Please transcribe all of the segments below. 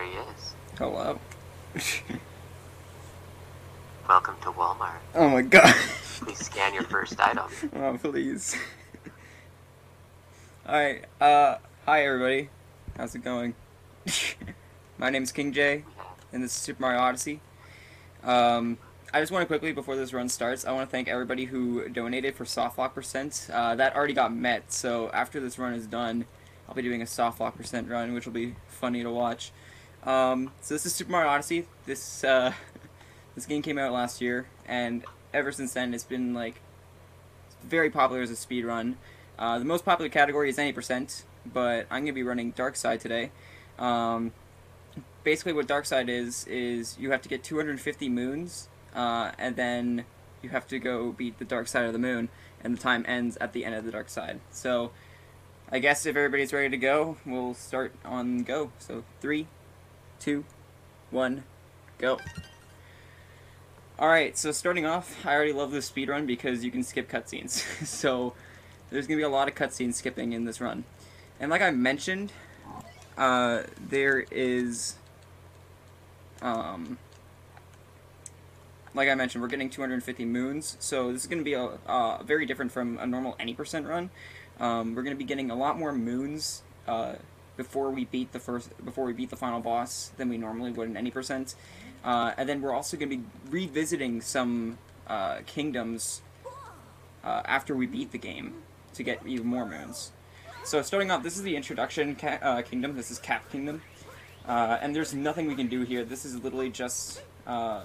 There he is. Hello. Welcome to Walmart. Oh my god. Please scan your first item. Oh, please. Alright, hi everybody. How's it going? My name's King J, and this is Super Mario Odyssey. I just want to quickly, before this run starts, I want to thank everybody who donated for softlock percent. That already got met, so after this run is done, I'll be doing a softlock percent run, which will be funny to watch. So this is Super Mario Odyssey. This game came out last year, and ever since then it's been like very popular as a speed run. The most popular category is 90%, but I'm gonna be running Dark Side today. Basically, what Dark Side is you have to get 250 moons, and then you have to go beat the Dark Side of the moon, and the time ends at the end of the Dark Side. So, I guess if everybody's ready to go, we'll start on go. So 3, 2, 1, go. Alright, so starting off, I already love this speedrun because you can skip cutscenes. So there's going to be a lot of cutscene skipping in this run. And like I mentioned, there is, like I mentioned, we're getting 250 moons, so this is going to be very different from a normal any percent run. We're going to be getting a lot more moons before we beat the final boss than we normally would in any percent. And then we're also going to be revisiting some kingdoms after we beat the game to get even more moons. So starting off, this is the introduction kingdom. This is Cap Kingdom. And there's nothing we can do here. This is literally just a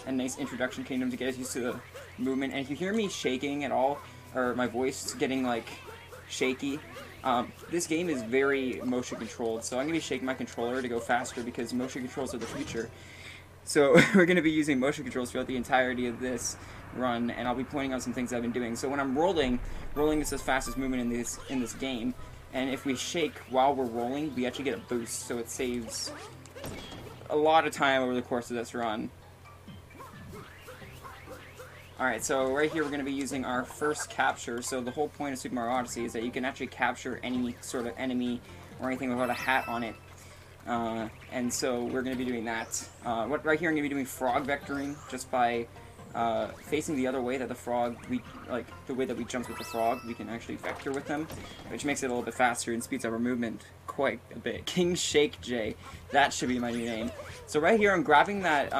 nice introduction kingdom to get us used to the movement. And if you hear me shaking at all, or my voice getting like shaky, this game is very motion controlled. So I'm going to be shaking my controller to go faster because motion controls are the future. So we're going to be using motion controls throughout the entirety of this run, and I'll be pointing out some things I've been doing. So when I'm rolling is the fastest movement in this game, and if we shake while we're rolling, we actually get a boost, so it saves a lot of time over the course of this run. Alright, so right here we're going to be using our first capture. So the whole point of Super Mario Odyssey is that you can actually capture any sort of enemy or anything without a hat on it. And so we're going to be doing that. Right here I'm going to be doing frog vectoring just by facing the other way that the frog, the way that we jump with the frog, we can actually vector with them, which makes it a little bit faster and speeds up our movement quite a bit. King Shake J, that should be my new name. So right here I'm grabbing that,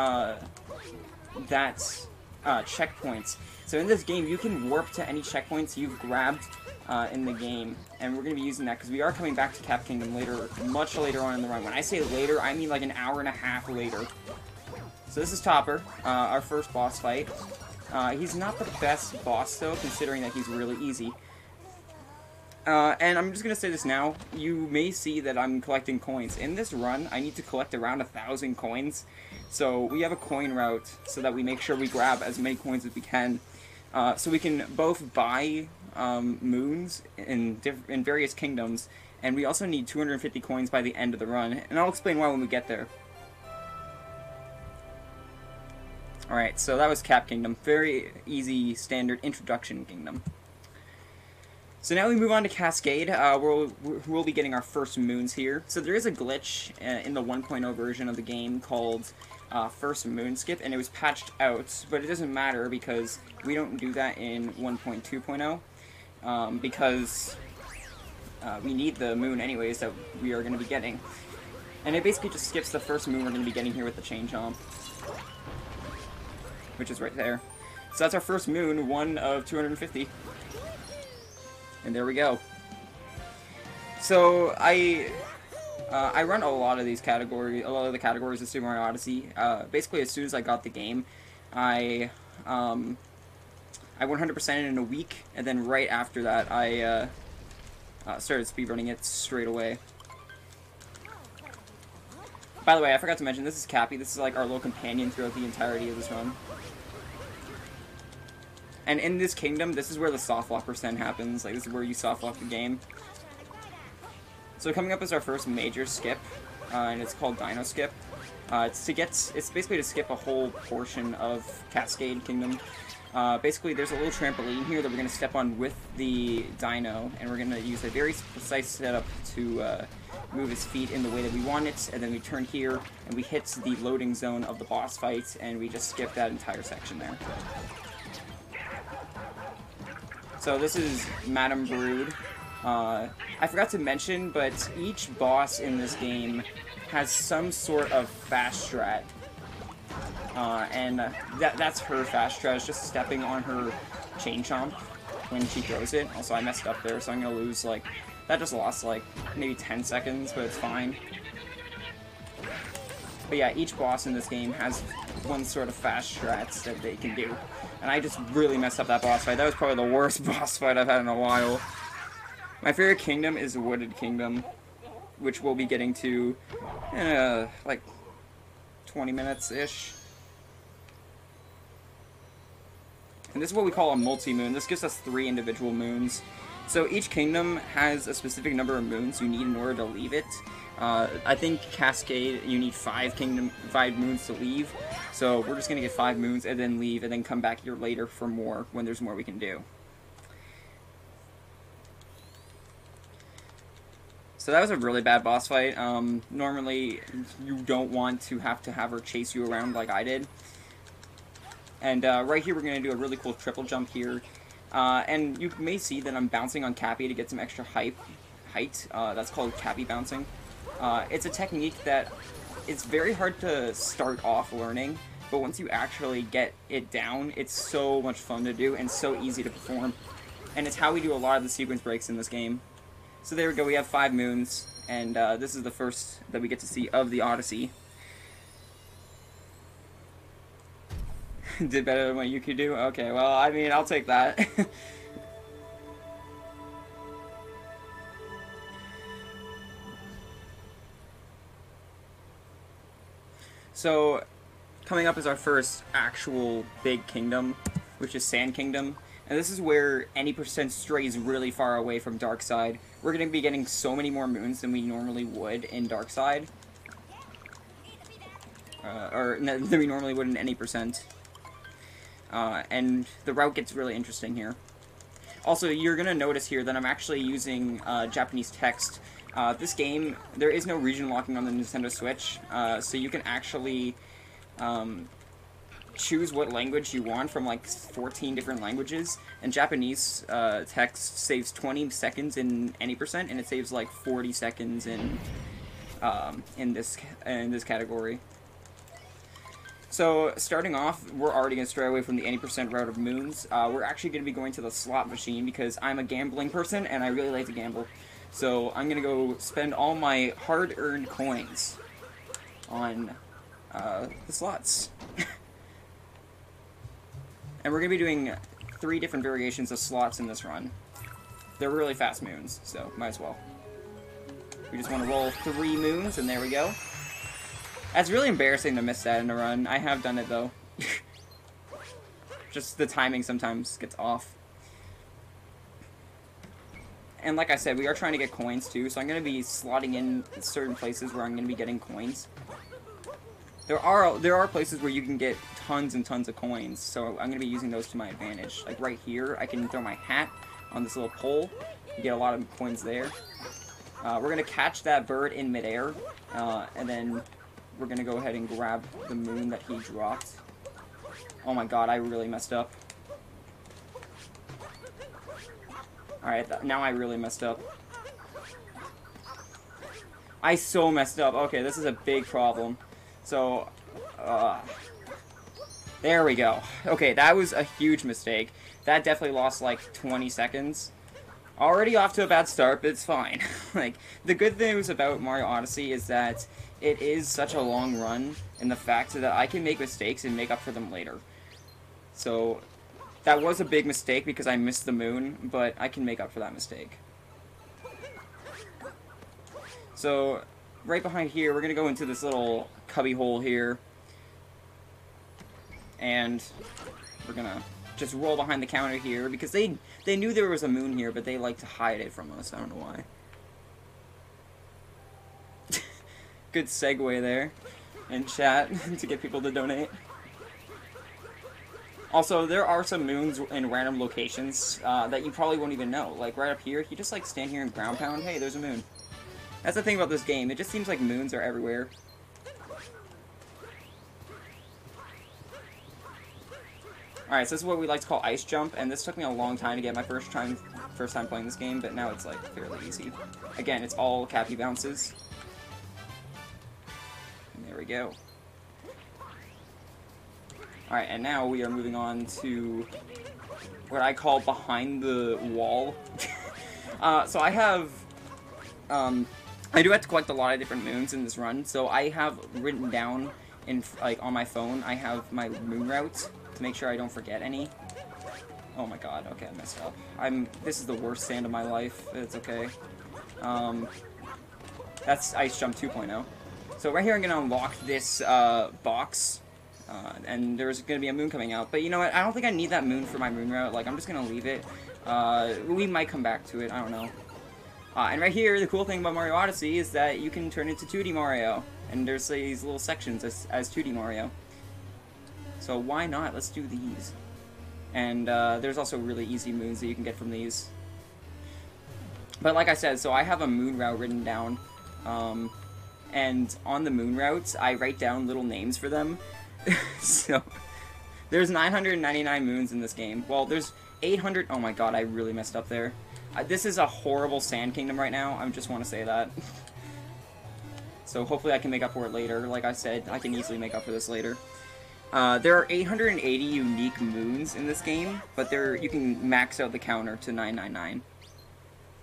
checkpoints. So in this game you can warp to any checkpoints you've grabbed in the game, and we're going to be using that because we are coming back to Cap Kingdom later, much later on in the run. When I say later, I mean like an hour and a half later. So this is Topper, our first boss fight. He's not the best boss though, considering that he's really easy. And I'm just going to say this now, you may see that I'm collecting coins. In this run, I need to collect around 1,000 coins. So we have a coin route so that we make sure we grab as many coins as we can. So we can both buy moons in various kingdoms, and we also need 250 coins by the end of the run, and I'll explain why when we get there. Alright, so that was Cap Kingdom. Very easy, standard introduction kingdom. So now we move on to Cascade. We'll be getting our first moons here. So there is a glitch in the 1.0 version of the game called first moon skip, and it was patched out, but it doesn't matter because we don't do that in 1.2.0 because we need the moon anyways that we are going to be getting. And it basically just skips the first moon we're going to be getting here with the chain jump, which is right there. So that's our first moon, 1 of 250. And there we go. So I run a lot of these categories, a lot of the categories of Super Mario Odyssey. Basically, as soon as I got the game, I 100%ed in a week, and then right after that, I started speedrunning it straight away. By the way, I forgot to mention, this is Cappy. This is like our little companion throughout the entirety of this run. And in this kingdom, this is where the softlock percent happens. Like, this is where you softlock the game. So coming up is our first major skip, and it's called Dino Skip. It's basically to skip a whole portion of Cascade Kingdom. Basically, there's a little trampoline here that we're going to step on with the dino, and we're going to use a very precise setup to move his feet in the way that we want it, and then we turn here, and we hit the loading zone of the boss fight, and we just skip that entire section there. So this is Madame Brood. I forgot to mention, but each boss in this game has some sort of fast strat. And that's her fast strat, is just stepping on her chain chomp when she throws it. Also, I messed up there, so I'm going to lose, like, that just lost, like, maybe 10 seconds, but it's fine. But yeah, each boss in this game has one sort of fast strats that they can do. And I just really messed up that boss fight. That was probably the worst boss fight I've had in a while. My favorite kingdom is the Wooded Kingdom, which we'll be getting to in, like, 20 minutes-ish. And this is what we call a multi-moon. This gives us 3 individual moons. So each kingdom has a specific number of moons you need in order to leave it. I think Cascade, you need 5 moons to leave. So we're just going to get 5 moons and then leave and then come back here later for more when there's more we can do. So that was a really bad boss fight. Normally, you don't want to have her chase you around like I did. And right here, we're going to do a really cool triple jump here. And you may see that I'm bouncing on Cappy to get some extra height. That's called Cappy bouncing. It's a technique that it's very hard to start off learning, but once you actually get it down, it's so much fun to do and so easy to perform. And it's how we do a lot of the sequence breaks in this game. So there we go, we have 5 moons, and this is the first that we get to see of the Odyssey. Did better than what you could do? Okay, well, I mean, I'll take that. So, coming up is our first actual big kingdom, which is Sand Kingdom. And this is where any percent strays really far away from Darkside. We're going to be getting so many more moons than we normally would in Darkside. Or than we normally would in any percent. And the route gets really interesting here. Also, you're going to notice here that I'm actually using Japanese text. This game, there is no region locking on the Nintendo Switch, so you can actually choose what language you want from like 14 different languages, and Japanese text saves 20 seconds in any percent, and it saves like 40 seconds in this category. So, starting off, we're already going to stray away from the any percent route of moons. We're actually going to be going to the slot machine because I'm a gambling person and I really like to gamble. So, I'm going to go spend all my hard-earned coins on the slots. And we're going to be doing 3 different variations of slots in this run. They're really fast moons, so might as well. We just want to roll 3 moons, and there we go. That's really embarrassing to miss that in a run. I have done it, though. Just the timing sometimes gets off. And like I said, we are trying to get coins, too, so I'm going to be slotting in certain places where I'm going to be getting coins. There are places where you can get tons and tons of coins, so I'm going to be using those to my advantage. Like right here, I can throw my hat on this little pole, and get a lot of coins there. We're going to catch that bird in midair, and then we're going to go ahead and grab the moon that he dropped. Oh my god, I really messed up. Alright, now I really messed up. I so messed up. Okay, this is a big problem. So, there we go. Okay, that was a huge mistake. That definitely lost like 20 seconds. Already off to a bad start, but it's fine. Like, the good news about Mario Odyssey is that it is such a long run, and the fact that I can make mistakes and make up for them later. So, that was a big mistake because I missed the moon, but I can make up for that mistake. So, right behind here, we're going to go into this little cubby hole here. And we're going to just roll behind the counter here, because they knew there was a moon here, but they like to hide it from us. I don't know why. Good segue there in chat to get people to donate. Also, there are some moons in random locations that you probably won't even know. Like, right up here, you just, like, stand here and ground pound. Hey, there's a moon. That's the thing about this game. It just seems like moons are everywhere. Alright, so this is what we like to call ice jump, and this took me a long time to get my first time playing this game, but now it's, like, fairly easy. Again, it's all cappy bounces. And there we go. Alright, and now we are moving on to what I call behind the wall. So I have, I do have to collect a lot of different moons in this run, so I have written down, like, on my phone, I have my moon route to make sure I don't forget any. Oh my god, okay, I messed up. This is the worst sand of my life, it's okay. That's Ice Jump 2.0. So right here I'm gonna unlock this, box. And there's going to be a moon coming out. But you know what? I don't think I need that moon for my moon route. Like, I'm just going to leave it. We might come back to it. I don't know. And right here, the cool thing about Mario Odyssey is that you can turn into 2D Mario. And there's these little sections as 2D Mario. So why not? Let's do these. And there's also really easy moons that you can get from these. But like I said, so I have a moon route written down. And on the moon routes, I write down little names for them. So, there's 999 moons in this game. Well, there's 800... Oh my god, I really messed up there. This is a horrible Sand Kingdom right now. I just want to say that. So hopefully I can make up for it later. Like I said, I can easily make up for this later. There are 880 unique moons in this game, but you can max out the counter to 999.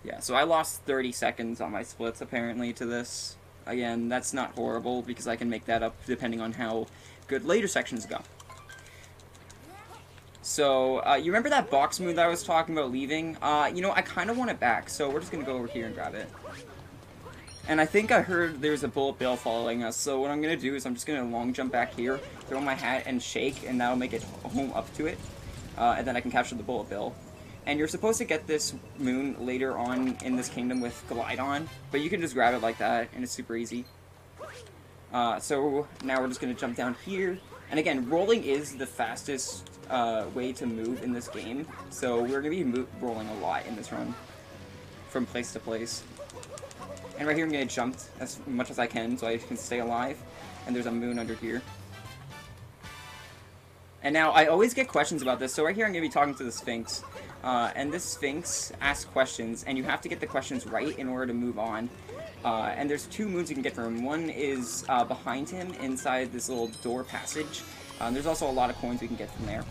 Yeah, so I lost 30 seconds on my splits, apparently, to this. Again, that's not horrible, because I can make that up depending on how good later sections go. So, you remember that box moon that I was talking about leaving? You know, I kind of want it back, so we're just going to go over here and grab it. And I think I heard there's a bullet bill following us, so what I'm going to do is I'm just going to long jump back here, throw my hat, and shake, and that'll make it home up to it. And then I can capture the bullet bill. And you're supposed to get this moon later on in this kingdom with Glide On, but you can just grab it like that, and it's super easy. So now we're just going to jump down here. And again, rolling is the fastest way to move in this game, so we're going to be rolling a lot in this run, from place to place. And right here I'm going to jump as much as I can so I can stay alive, and there's a moon under here. And now, I always get questions about this, so right here I'm going to be talking to the Sphinx. And this Sphinx asks questions, and you have to get the questions right in order to move on. And there's two moons you can get from him. One is behind him, inside this little door passage. There's also a lot of coins we can get from there.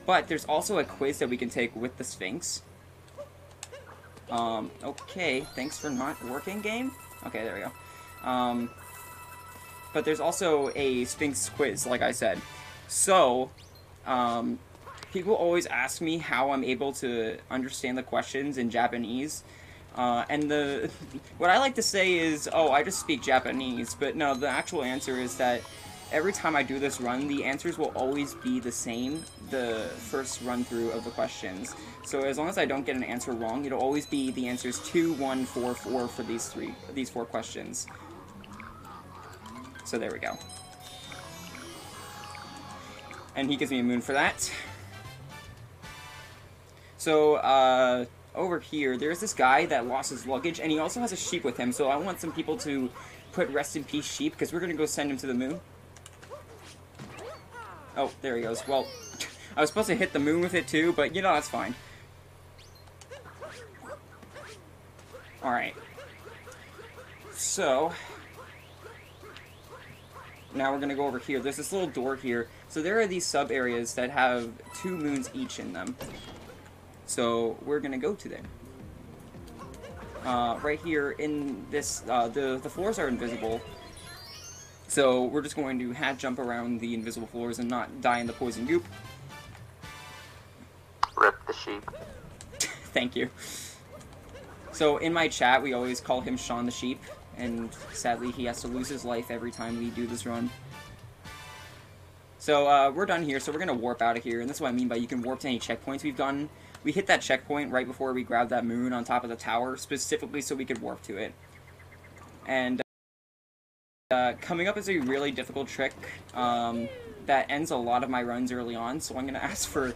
But there's also a quiz that we can take with the Sphinx. Okay, thanks for not working, game. Okay, there we go. But there's also a Sphinx quiz, like I said. So, people always ask me how I'm able to understand the questions in Japanese. And what I like to say is, oh, I just speak Japanese. But no, the actual answer is that every time I do this run, the answers will always be the same, the first run-through of the questions. So as long as I don't get an answer wrong, it'll always be the answers 2, 1, 4, 4 for these four questions. So there we go. And he gives me a moon for that. So, over here, there's this guy that lost his luggage, and he also has a sheep with him, so I want some people to put rest in peace sheep, because we're going to go send him to the moon. Oh, there he goes. Well, I was supposed to hit the moon with it too, but, you know, that's fine. Alright. So, now we're going to go over here. There's this little door here. So there are these sub-areas that have 2 moons each in them. So we're going to go to them. Right here in this, the floors are invisible. So we're just going to hat jump around the invisible floors and not die in the poison goop. Rip the sheep. Thank you. So in my chat, we always call him Sean the Sheep. And sadly, he has to lose his life every time we do this run. So, we're done here, so we're going to warp out of here, and that's what I mean by you can warp to any checkpoints we've done. We hit that checkpoint right before we grabbed that moon on top of the tower, specifically so we could warp to it. And, coming up is a really difficult trick. that ends a lot of my runs early on, so I'm going to ask for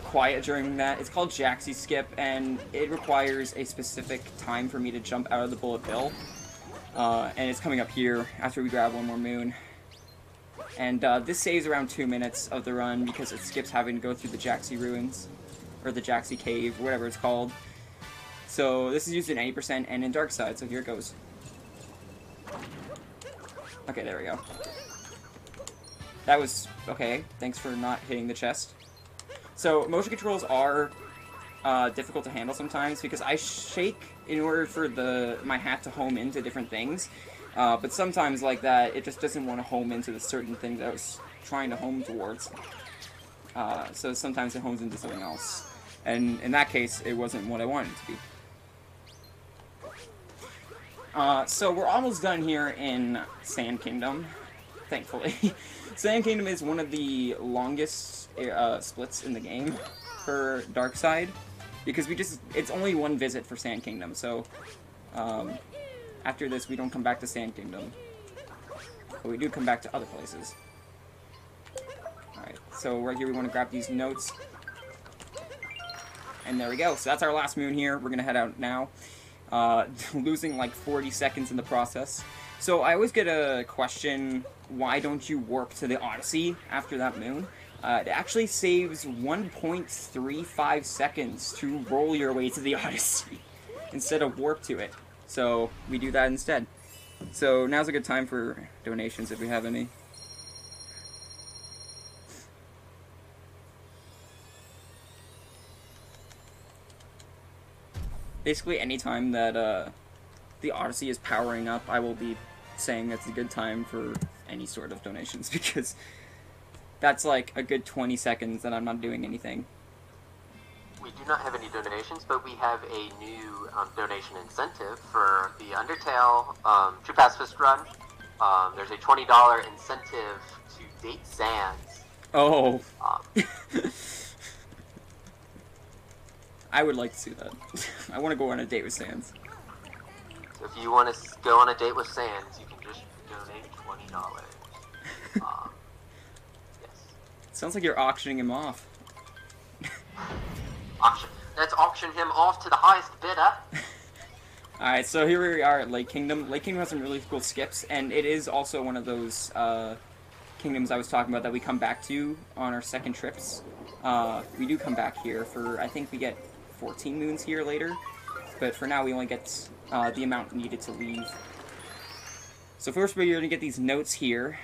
quiet during that. It's called Jaxie Skip, and it requires a specific time for me to jump out of the Bullet Bill. And it's coming up here after we grab one more moon. And this saves around 2 minutes of the run because it skips having to go through the Jaxie Ruins, or the Jaxie Cave, whatever it's called. So this is used in 80% and in Dark Side, so here it goes. Okay, there we go. That was okay. Thanks for not hitting the chest. So motion controls are difficult to handle sometimes because I shake in order for my hat to home into different things. But sometimes like that, it just doesn't want to home into the certain thing that I was trying to home towards. So sometimes it homes into something else. And in that case, it wasn't what I wanted it to be. So we're almost done here in Sand Kingdom, thankfully. Sand Kingdom is one of the longest splits in the game for Dark Side, because it's only one visit for Sand Kingdom, so after this we don't come back to Sand Kingdom, but we do come back to other places. Alright, so right here we want to grab these notes, and there we go. So that's our last moon here. We're gonna head out now. Losing like 40 seconds in the process. So I always get a question, why don't you warp to the Odyssey after that moon? It actually saves 1.35 seconds to roll your way to the Odyssey instead of warp to it. So we do that instead. So now's a good time for donations if we have any. Basically, anytime that the Odyssey is powering up, I will be saying it's a good time for any sort of donations, because that's like a good 20 seconds that I'm not doing anything. We do not have any donations, but we have a new donation incentive for the Undertale True Pacifist run. There's a $20 incentive to date Sans. Oh. I would like to see that. I want to go on a date with Sans. So if you want to go on a date with Sans, you can just donate $20. Yes. Sounds like you're auctioning him off. Let's auction him off to the highest bidder. Alright, so here we are at Lake Kingdom. Lake Kingdom has some really cool skips, and it is also one of those kingdoms I was talking about that we come back to on our second trips. We do come back here for, I think we get 14 moons here later, but for now we only get the amount needed to leave. So first we're going to get these notes here,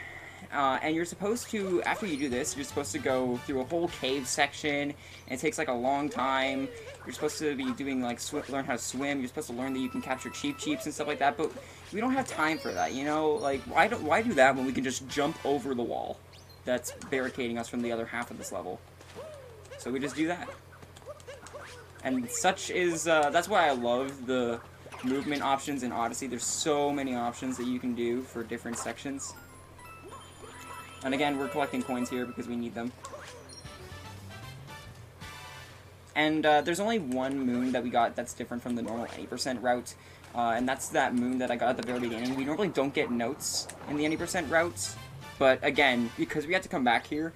and you're supposed to, after you do this, you're supposed to go through a whole cave section, and it takes like a long time. You're supposed to be doing like learn how to swim. You're supposed to learn that you can capture cheeps and stuff like that, but we don't have time for that, you know? Like, why do that when we can just jump over the wall that's barricading us from the other half of this level? So we just do that. And such is, that's why I love the movement options in Odyssey. There's so many options that you can do for different sections. And again, we're collecting coins here because we need them. And there's only one moon that we got that's different from the normal 80% route. And that's that moon that I got at the very beginning. We normally don't get notes in the 80% routes. But again, because we had to come back here,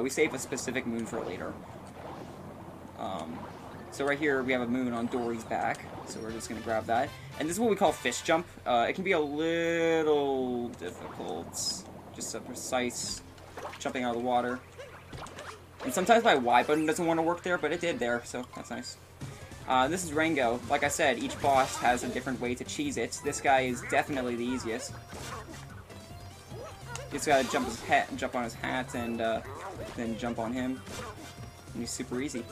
we save a specific moon for later. So right here we have a moon on Dory's back, so we're just going to grab that. And this is what we call fish jump. It can be a little difficult, just a precise jumping out of the water. And sometimes my Y button doesn't want to work there, but it did there, so that's nice. This is Rango. Like I said, each boss has a different way to cheese it. This guy is definitely the easiest. You just gotta jump on his hat, and then jump on him. And he's super easy.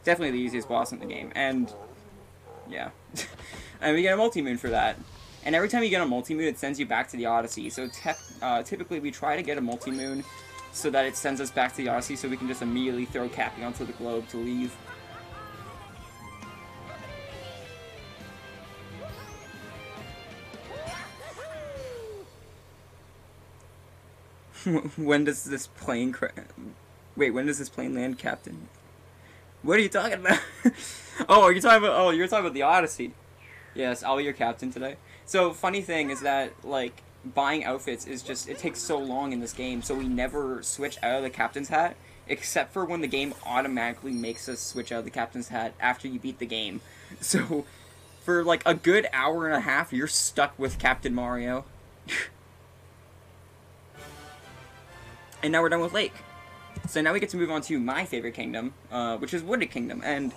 Definitely the easiest boss in the game, and yeah. And we get a multi-moon for that. And every time you get a multi-moon, it sends you back to the Odyssey. So typically we try to get a multi-moon so that it sends us back to the Odyssey so we can just immediately throw Cappy onto the globe to leave. When does this plane Wait, when does this plane land, Captain? What are you talking about? Oh, you're talking about the Odyssey. Yes, I'll be your captain today. So, funny thing is that, like, buying outfits is just, it takes so long in this game, so we never switch out of the captain's hat, except for when the game automatically makes us switch out of the captain's hat after you beat the game. So, for like a good hour and a half, you're stuck with Captain Mario. And now we're done with Lake. So now we get to move on to my favorite kingdom, which is Wooded Kingdom, and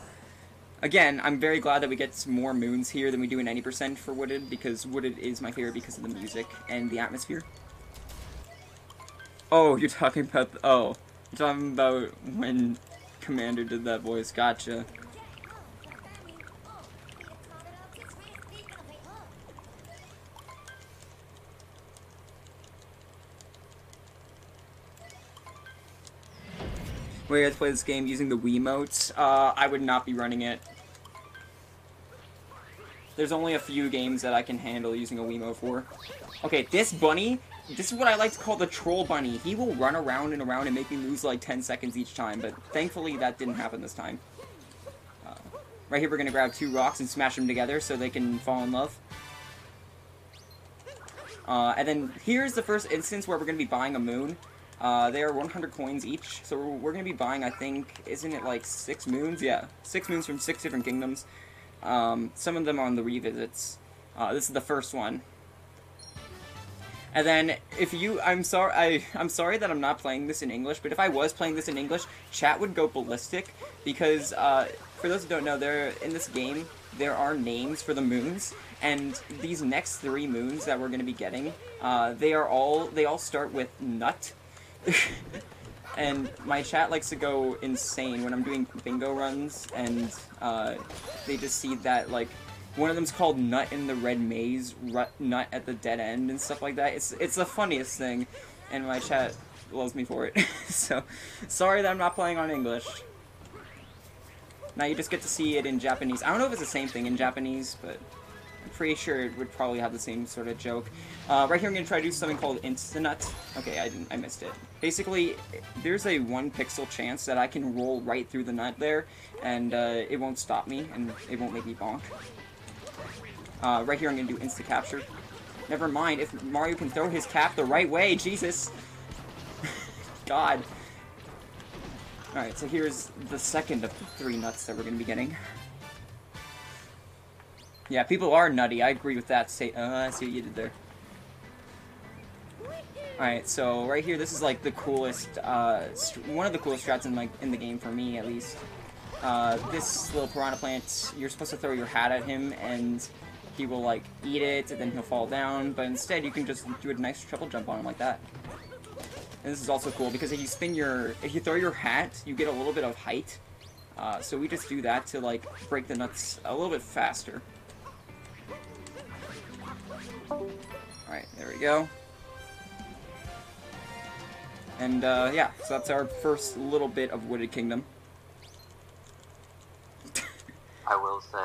again, I'm very glad that we get more moons here than we do in 90% for Wooded, because Wooded is my favorite because of the music and the atmosphere. Oh, you're talking about, you're talking about when Commander did that voice, gotcha. Wait, let's play this game using the Wiimotes. I would not be running it. There's only a few games that I can handle using a Wiimote for. Okay, this bunny, this is what I like to call the troll bunny. He will run around and around and make me lose like 10 seconds each time, but thankfully that didn't happen this time. Right here we're gonna grab 2 rocks and smash them together so they can fall in love. And then here's the first instance where we're gonna be buying a moon. They are 100 coins each, so we're going to be buying, I think, isn't it like 6 moons? Yeah, 6 moons from 6 different kingdoms. Some of them on the revisits. This is the first one. And then, if you, I'm sorry that I'm not playing this in English, but if I was playing this in English, chat would go ballistic, because, for those who don't know, in this game, there are names for the moons, and these next 3 moons that we're going to be getting, they all start with nut. And my chat likes to go insane when I'm doing bingo runs, and they just see that, like, one of them's called Nut in the Red Maze, Nut at the Dead End, and stuff like that. It's the funniest thing, and my chat loves me for it. So, sorry that I'm not playing on English. Now you just get to see it in Japanese. I don't know if it's the same thing in Japanese, but I'm pretty sure it would probably have the same sort of joke. Right here I'm going to try to do something called Insta-Nut. Okay, I missed it. Basically, there's a 1 pixel chance that I can roll right through the nut there, and it won't stop me, and it won't make me bonk. Right here I'm going to do Insta-Capture. Never mind, if Mario can throw his cap the right way, Jesus! God. Alright, so here's the second of the 3 nuts that we're going to be getting. Yeah, people are nutty. I agree with that. I see what you did there. Alright, so right here, this is like the coolest, one of the coolest strats in the game for me, at least. This little piranha plant, you're supposed to throw your hat at him, and he will, like, eat it, and then he'll fall down, but instead you can just do a nice triple jump on him like that. And this is also cool, because if you throw your hat, you get a little bit of height. So we just do that to, like, break the nuts a little bit faster. Alright, there we go. And, yeah, so that's our first little bit of Wooded Kingdom. I will say,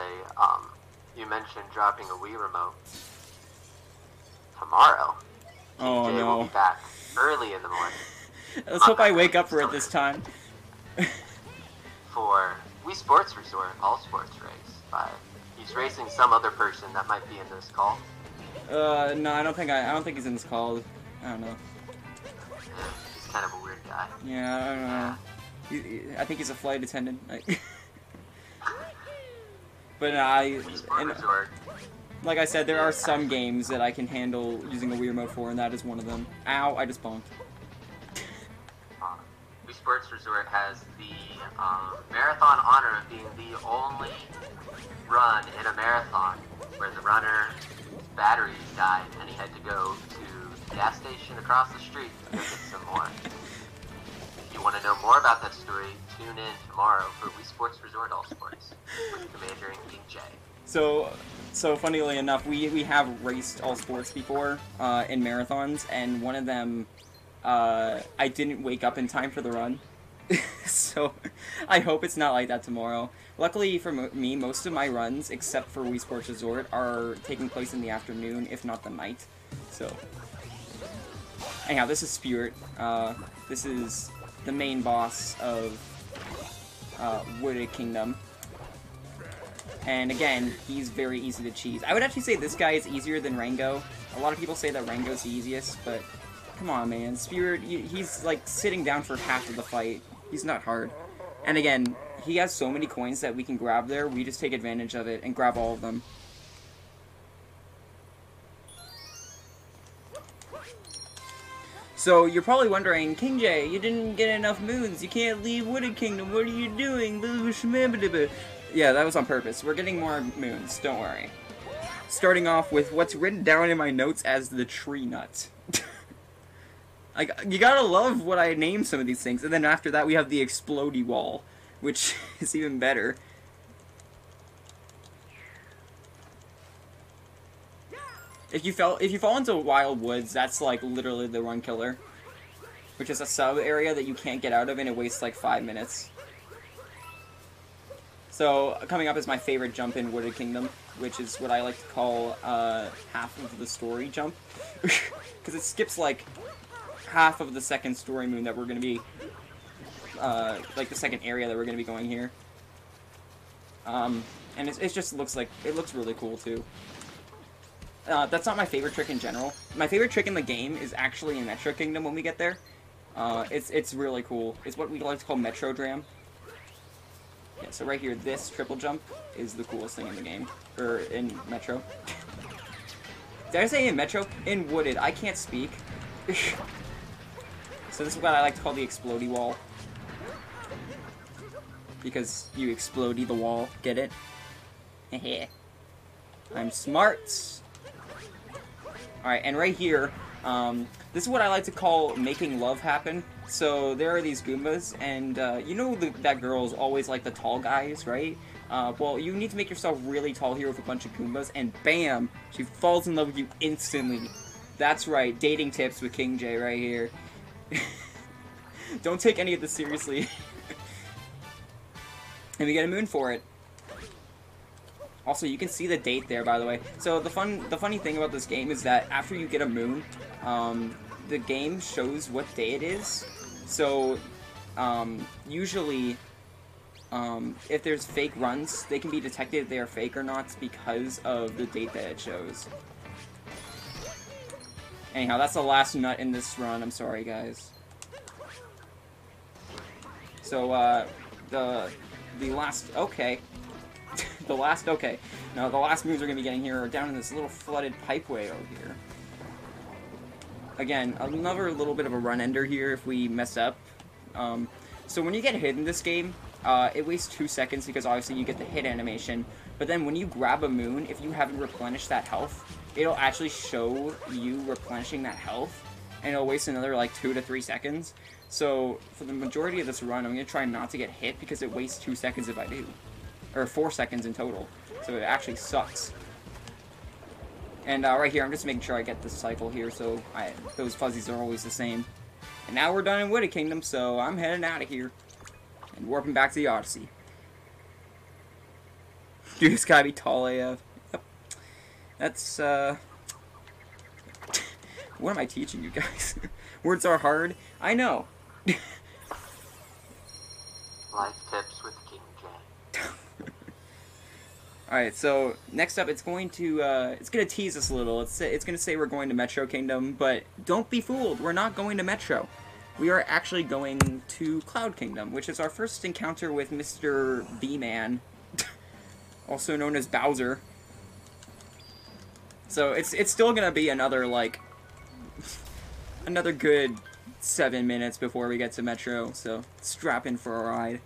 you mentioned dropping a Wii remote. Tomorrow, KingJ will be back early in the morning. Let's hope I wake up for it this time. For Wii Sports Resort All Sports Race. He's racing some other person that might be in this call. No, I don't think he's in this call. I don't know. Yeah, he's kind of a weird guy. Yeah, I don't know. I think he's a flight attendant. But like I said, there are some games that I can handle using a Wii remote for, and that is one of them. Ow, I just bonked. Wii Sports Resort has the marathon honor of being the only run in a marathon where the runner's batteries died and he had to go to the gas station across the street to go get some more. If you want to know more about that story, tune in tomorrow for Wii Sports Resort All Sports with Commander and KingJ. So funnily enough, we have raced All Sports before in marathons, and one of them, I didn't wake up in time for the run. So I hope it's not like that tomorrow. Luckily for me, most of my runs, except for Wii Sports Resort, are taking place in the afternoon, if not the night. So anyhow, this is Spirit. This is the main boss of Wooded Kingdom. And again, he's very easy to cheese. I would actually say this guy is easier than Rango. A lot of people say that Rango's the easiest, but come on, man. Spirit, he's like sitting down for half of the fight. He's not hard. And again, he has so many coins that we can grab there. We just take advantage of it and grab all of them. So you're probably wondering, King J, you didn't get enough moons. You can't leave Wooded Kingdom. What are you doing? Yeah, that was on purpose. We're getting more moons. Don't worry. Starting off with what's written down in my notes as the tree nut. Like, you gotta love what I named some of these things. And then after that, we have the explodey wall, which is even better. If you fall into Wild Woods, that's like literally the run killer, which is a sub area that you can't get out of, and it wastes like 5 minutes. So coming up is my favorite jump in Wooded Kingdom, which is what I like to call half of the story jump, because it skips like half of the second story moon that we're gonna be, like the second area that we're gonna be going here. And it just looks like, it looks really cool too. That's not my favorite trick in general. My favorite trick in the game is actually in Metro Kingdom when we get there. It's really cool. It's what we like to call Metro Dram. Yeah, so right here, this triple jump is the coolest thing in the game. Or in Metro. Did I say in Metro? In Wooded. I can't speak. So this is what I like to call the explodey wall. Because you explodey the wall. Get it? Heh. I'm smart. Alright, and right here, this is what I like to call making love happen. So there are these Goombas, and you know that girl's always like the tall guys, right? Well, you need to make yourself really tall here with a bunch of Goombas, and bam! She falls in love with you instantly. That's right, dating tips with King J right here. Don't take any of this seriously. And we get a moon for it. Also, you can see the date there, by the way. So the funny thing about this game is that after you get a moon, the game shows what day it is. So usually, if there's fake runs, they can be detected if they are fake or not because of the date that it shows. Anyhow, that's the last nut in this run. I'm sorry, guys. So the last okay. Okay. Now, the last moves we're going to be getting here are down in this little flooded pipeway over here. Again, another little bit of a run ender here if we mess up. So when you get hit in this game, it wastes 2 seconds because obviously you get the hit animation. But then when you grab a moon, if you haven't replenished that health, it'll actually show you replenishing that health. And it'll waste another like 2 to 3 seconds. So for the majority of this run, I'm going to try not to get hit because it wastes 2 seconds if I do. Or 4 seconds in total. So it actually sucks. And right here, I'm just making sure I get this cycle here, so those fuzzies are always the same. And now we're done in Wooded Kingdom, so I'm heading out of here. And warping back to the Odyssey. You just gotta be tall AF. Yep. That's, what am I teaching you guys? Words are hard. I know. Life tips with King J. Alright, so next up it's going to tease us a little. It's going to say we're going to Metro Kingdom, but don't be fooled, we're not going to Metro. We are actually going to Cloud Kingdom, which is our first encounter with Mr. B-Man, also known as Bowser. So it's still going to be another, like, another good 7 minutes before we get to Metro, so strap in for a ride.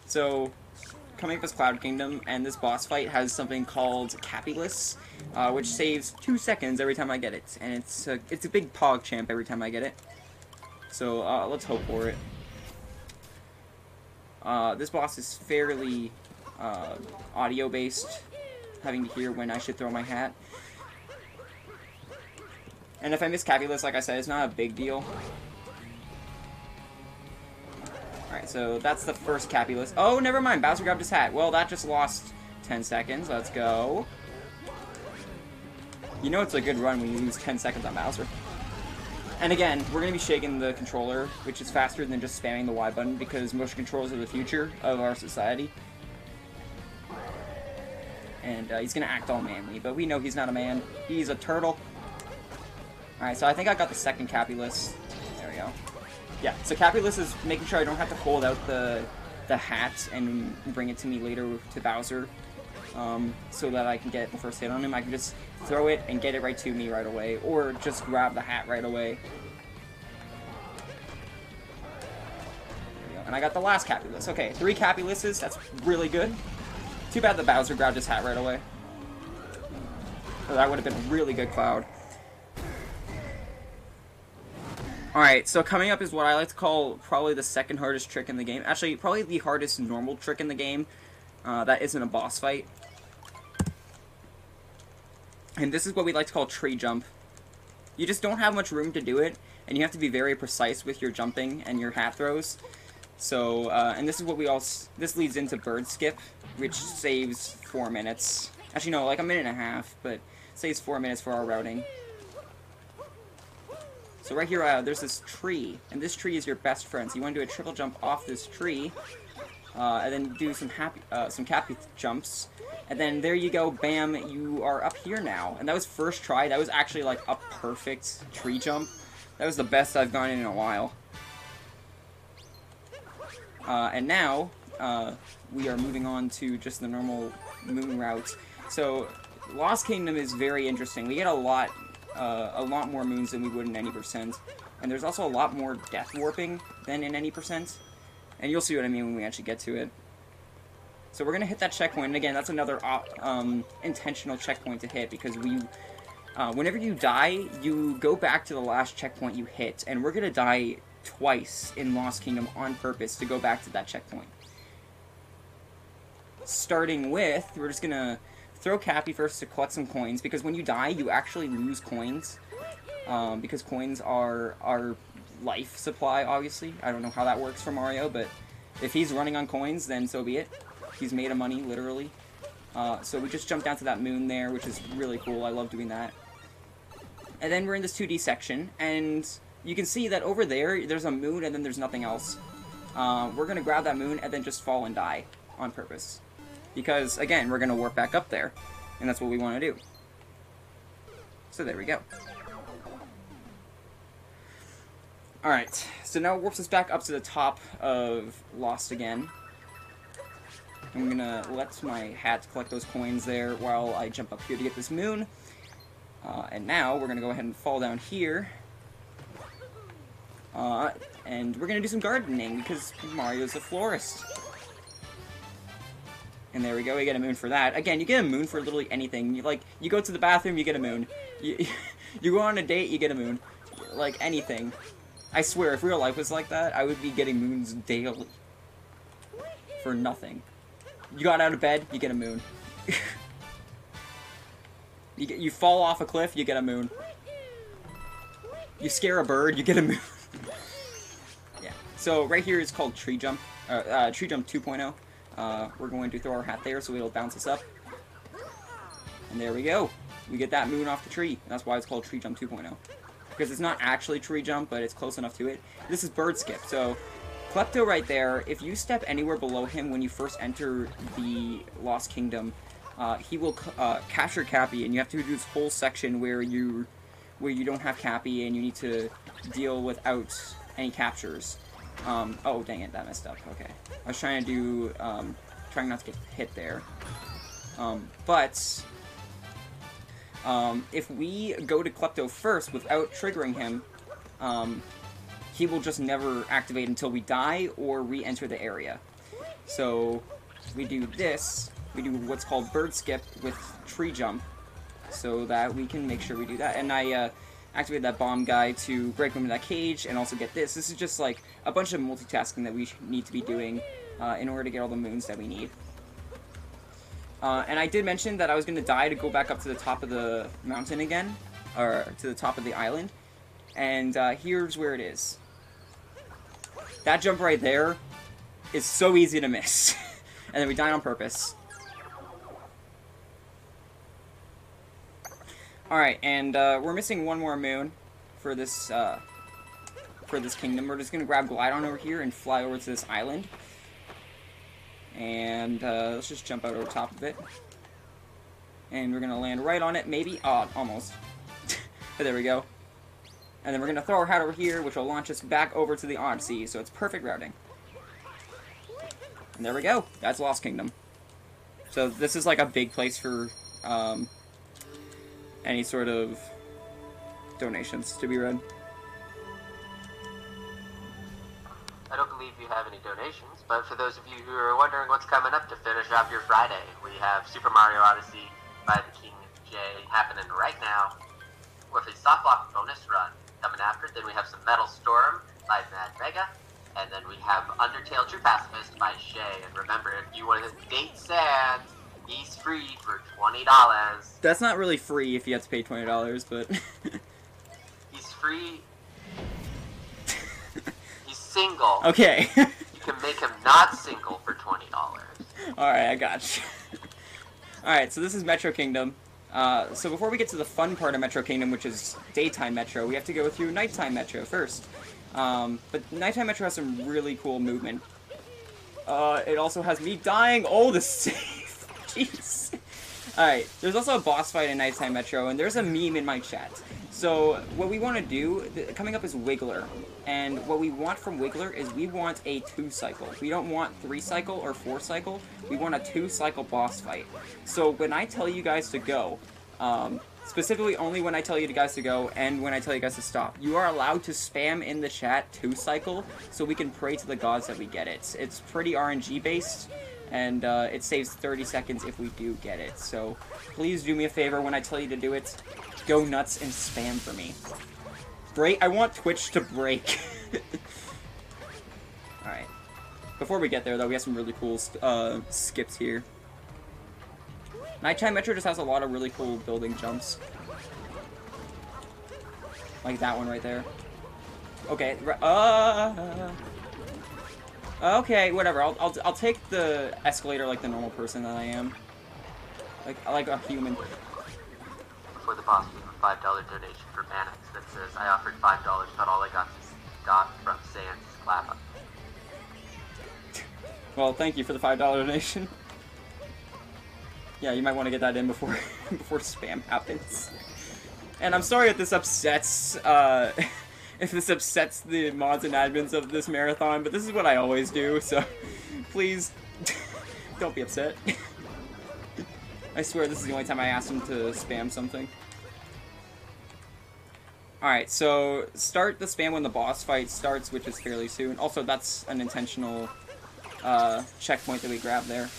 So, coming up is Cloud Kingdom, and this boss fight has something called Capulus, which saves 2 seconds every time I get it, and it's a big Pog champ every time I get it. So let's hope for it. This boss is fairly audio-based, having to hear when I should throw my hat. And if I miss Capulus, like I said, it's not a big deal. Alright, so that's the first Capulus. Oh, never mind. Bowser grabbed his hat. Well, that just lost 10 seconds. Let's go. You know it's a good run when you lose 10 seconds on Bowser. And again, we're going to be shaking the controller, which is faster than just spamming the Y button, because motion controls are the future of our society. and he's gonna act all manly, but we know he's not a man. He's a turtle. Alright, so I think I got the second Capulus. There we go. Yeah, so Capulus is making sure I don't have to hold out the hat and bring it to me later to Bowser, so that I can get the first hit on him. I can just throw it and get it right to me right away, or just grab the hat right away. There we go. And I got the last Capulus. Okay, 3 Capuluses, that's really good. Too bad the Bowser grabbed his hat right away. Oh, that would have been a really good Cloud. Alright, so coming up is what I like to call probably the second hardest trick in the game. Actually, probably the hardest normal trick in the game that isn't a boss fight. And this is what we like to call tree jump. You just don't have much room to do it, and you have to be very precise with your jumping and your hat throws. So, and this is what this leads into bird skip, which saves 4 minutes. Actually, no, like a minute and a half, but saves 4 minutes for our routing. So right here, there's this tree, and this tree is your best friend. So you want to do a triple jump off this tree, and then do some cappy jumps, and then there you go, bam, you are up here now. And that was first try. That was actually like a perfect tree jump. That was the best I've gone in a while. And now, we are moving on to just the normal moon route. So, Lost Kingdom is very interesting. We get a lot more moons than we would in any percent. And there's also a lot more death warping than in any percent. And you'll see what I mean when we actually get to it. So we're going to hit that checkpoint. And again, that's another intentional checkpoint to hit, because whenever you die, you go back to the last checkpoint you hit. And we're going to die twice in Lost Kingdom on purpose to go back to that checkpoint. Starting with, we're just going to throw Cappy first to collect some coins, because when you die, you actually lose coins. Because coins are our life supply, obviously. I don't know how that works for Mario, but if he's running on coins, then so be it. He's made of money, literally. So we just jumped down to that moon there, which is really cool. I love doing that. And then we're in this 2D section, and you can see that over there's a moon, and then there's nothing else. We're going to grab that moon and then just fall and die on purpose. Because, again, we're going to warp back up there. And that's what we want to do. So there we go. Alright, so now it warps us back up to the top of Lost again. I'm going to let my hat collect those coins there while I jump up here to get this moon. And now we're going to go ahead and fall down here. And we're going to do some gardening, because Mario's a florist. And there we go, we get a moon for that. Again, you get a moon for literally anything. You go to the bathroom, you get a moon. You go on a date, you get a moon. Like, anything. I swear, if real life was like that, I would be getting moons daily. For nothing. You got out of bed, you get a moon. You fall off a cliff, you get a moon. You scare a bird, you get a moon. Yeah. So right here is called Tree Jump. Tree Jump 2.0. We're going to throw our hat there so it'll bounce us up. And there we go. We get that moon off the tree. That's why it's called Tree Jump 2.0. Because it's not actually Tree Jump, but it's close enough to it. This is Bird Skip. So, Klepto right there, if you step anywhere below him when you first enter the Lost Kingdom, he will capture Cappy, and you have to do this whole section where you don't have Cappy and you need to deal without any captures. Oh, dang it, that messed up. Okay. I was trying to do, trying not to get hit there. If we go to Klepto first without triggering him, he will just never activate until we die or re-enter the area. So, we do this, we do what's called Bird Skip with Tree Jump, so that we can make sure we do that. And I, activate that bomb guy to break him in that cage, and also get this. This is just like a bunch of multitasking that we need to be doing in order to get all the moons that we need. And I did mention that I was going to die to go back up to the top of the mountain again, or to the top of the island, and here's where it is. That jump right there is so easy to miss, and then we died on purpose. Alright, and we're missing one more moon for this kingdom. We're just going to grab Glidon over here and fly over to this island. And let's just jump out over top of it. And we're gonna land right on it, maybe. Oh, almost. But there we go. And then we're gonna throw our hat over here, which will launch us back over to the Odyssey, so it's perfect routing. And there we go. That's Lost Kingdom. So this is like a big place for any sort of donations to be read. I don't believe you have any donations, but for those of you who are wondering what's coming up to finish off your Friday, we have Super Mario Odyssey by the King J happening right now with a soft lock bonus run coming after. Then we have some Metal Storm by Mad Mega, and then we have Undertale True Pacifist by Shay. And remember, if you want to date Sans, he's free for $20. That's not really free if you have to pay $20, but He's free. He's single. okay. You can make him not single for $20. Alright, I got you. Alright, so this is Metro Kingdom. So before we get to the fun part of Metro Kingdom, which is daytime Metro, we have to go through nighttime Metro first. But nighttime Metro has some really cool movement. It also has me dying. Oh, the save. Jeez. Alright, there's also a boss fight in nighttime Metro, and there's a meme in my chat. So what we want to do, coming up is Wiggler. And what we want from Wiggler is we want a 2-cycle. We don't want 3-cycle or 4-cycle. We want a 2-cycle boss fight. So when I tell you guys to go, specifically only when I tell you guys to go and when I tell you guys to stop, you are allowed to spam in the chat 2-cycle so we can pray to the gods that we get it. It's pretty RNG based, and it saves 30 seconds if we do get it. So please do me a favor when I tell you to do it. Go nuts and spam for me. Break. I want Twitch to break. Alright. Before we get there, though, we have some really cool skips here. Nighttime Metro just has a lot of really cool building jumps. Like that one right there. Okay. Okay, whatever. I'll take the escalator like the normal person that I am. Like a human. For the boss, we have a $5 donation for Mannix that says, I offered $5, but all I got from Sans is clap up. Well, thank you for the $5 donation. Yeah, you might want to get that in before before spam happens. And I'm sorry if this upsets if this upsets the mods and admins of this marathon, but this is what I always do, so please don't be upset. I swear this is the only time I asked him to spam something. Alright, so start the spam when the boss fight starts, which is fairly soon. Also, that's an intentional checkpoint that we grabbed there.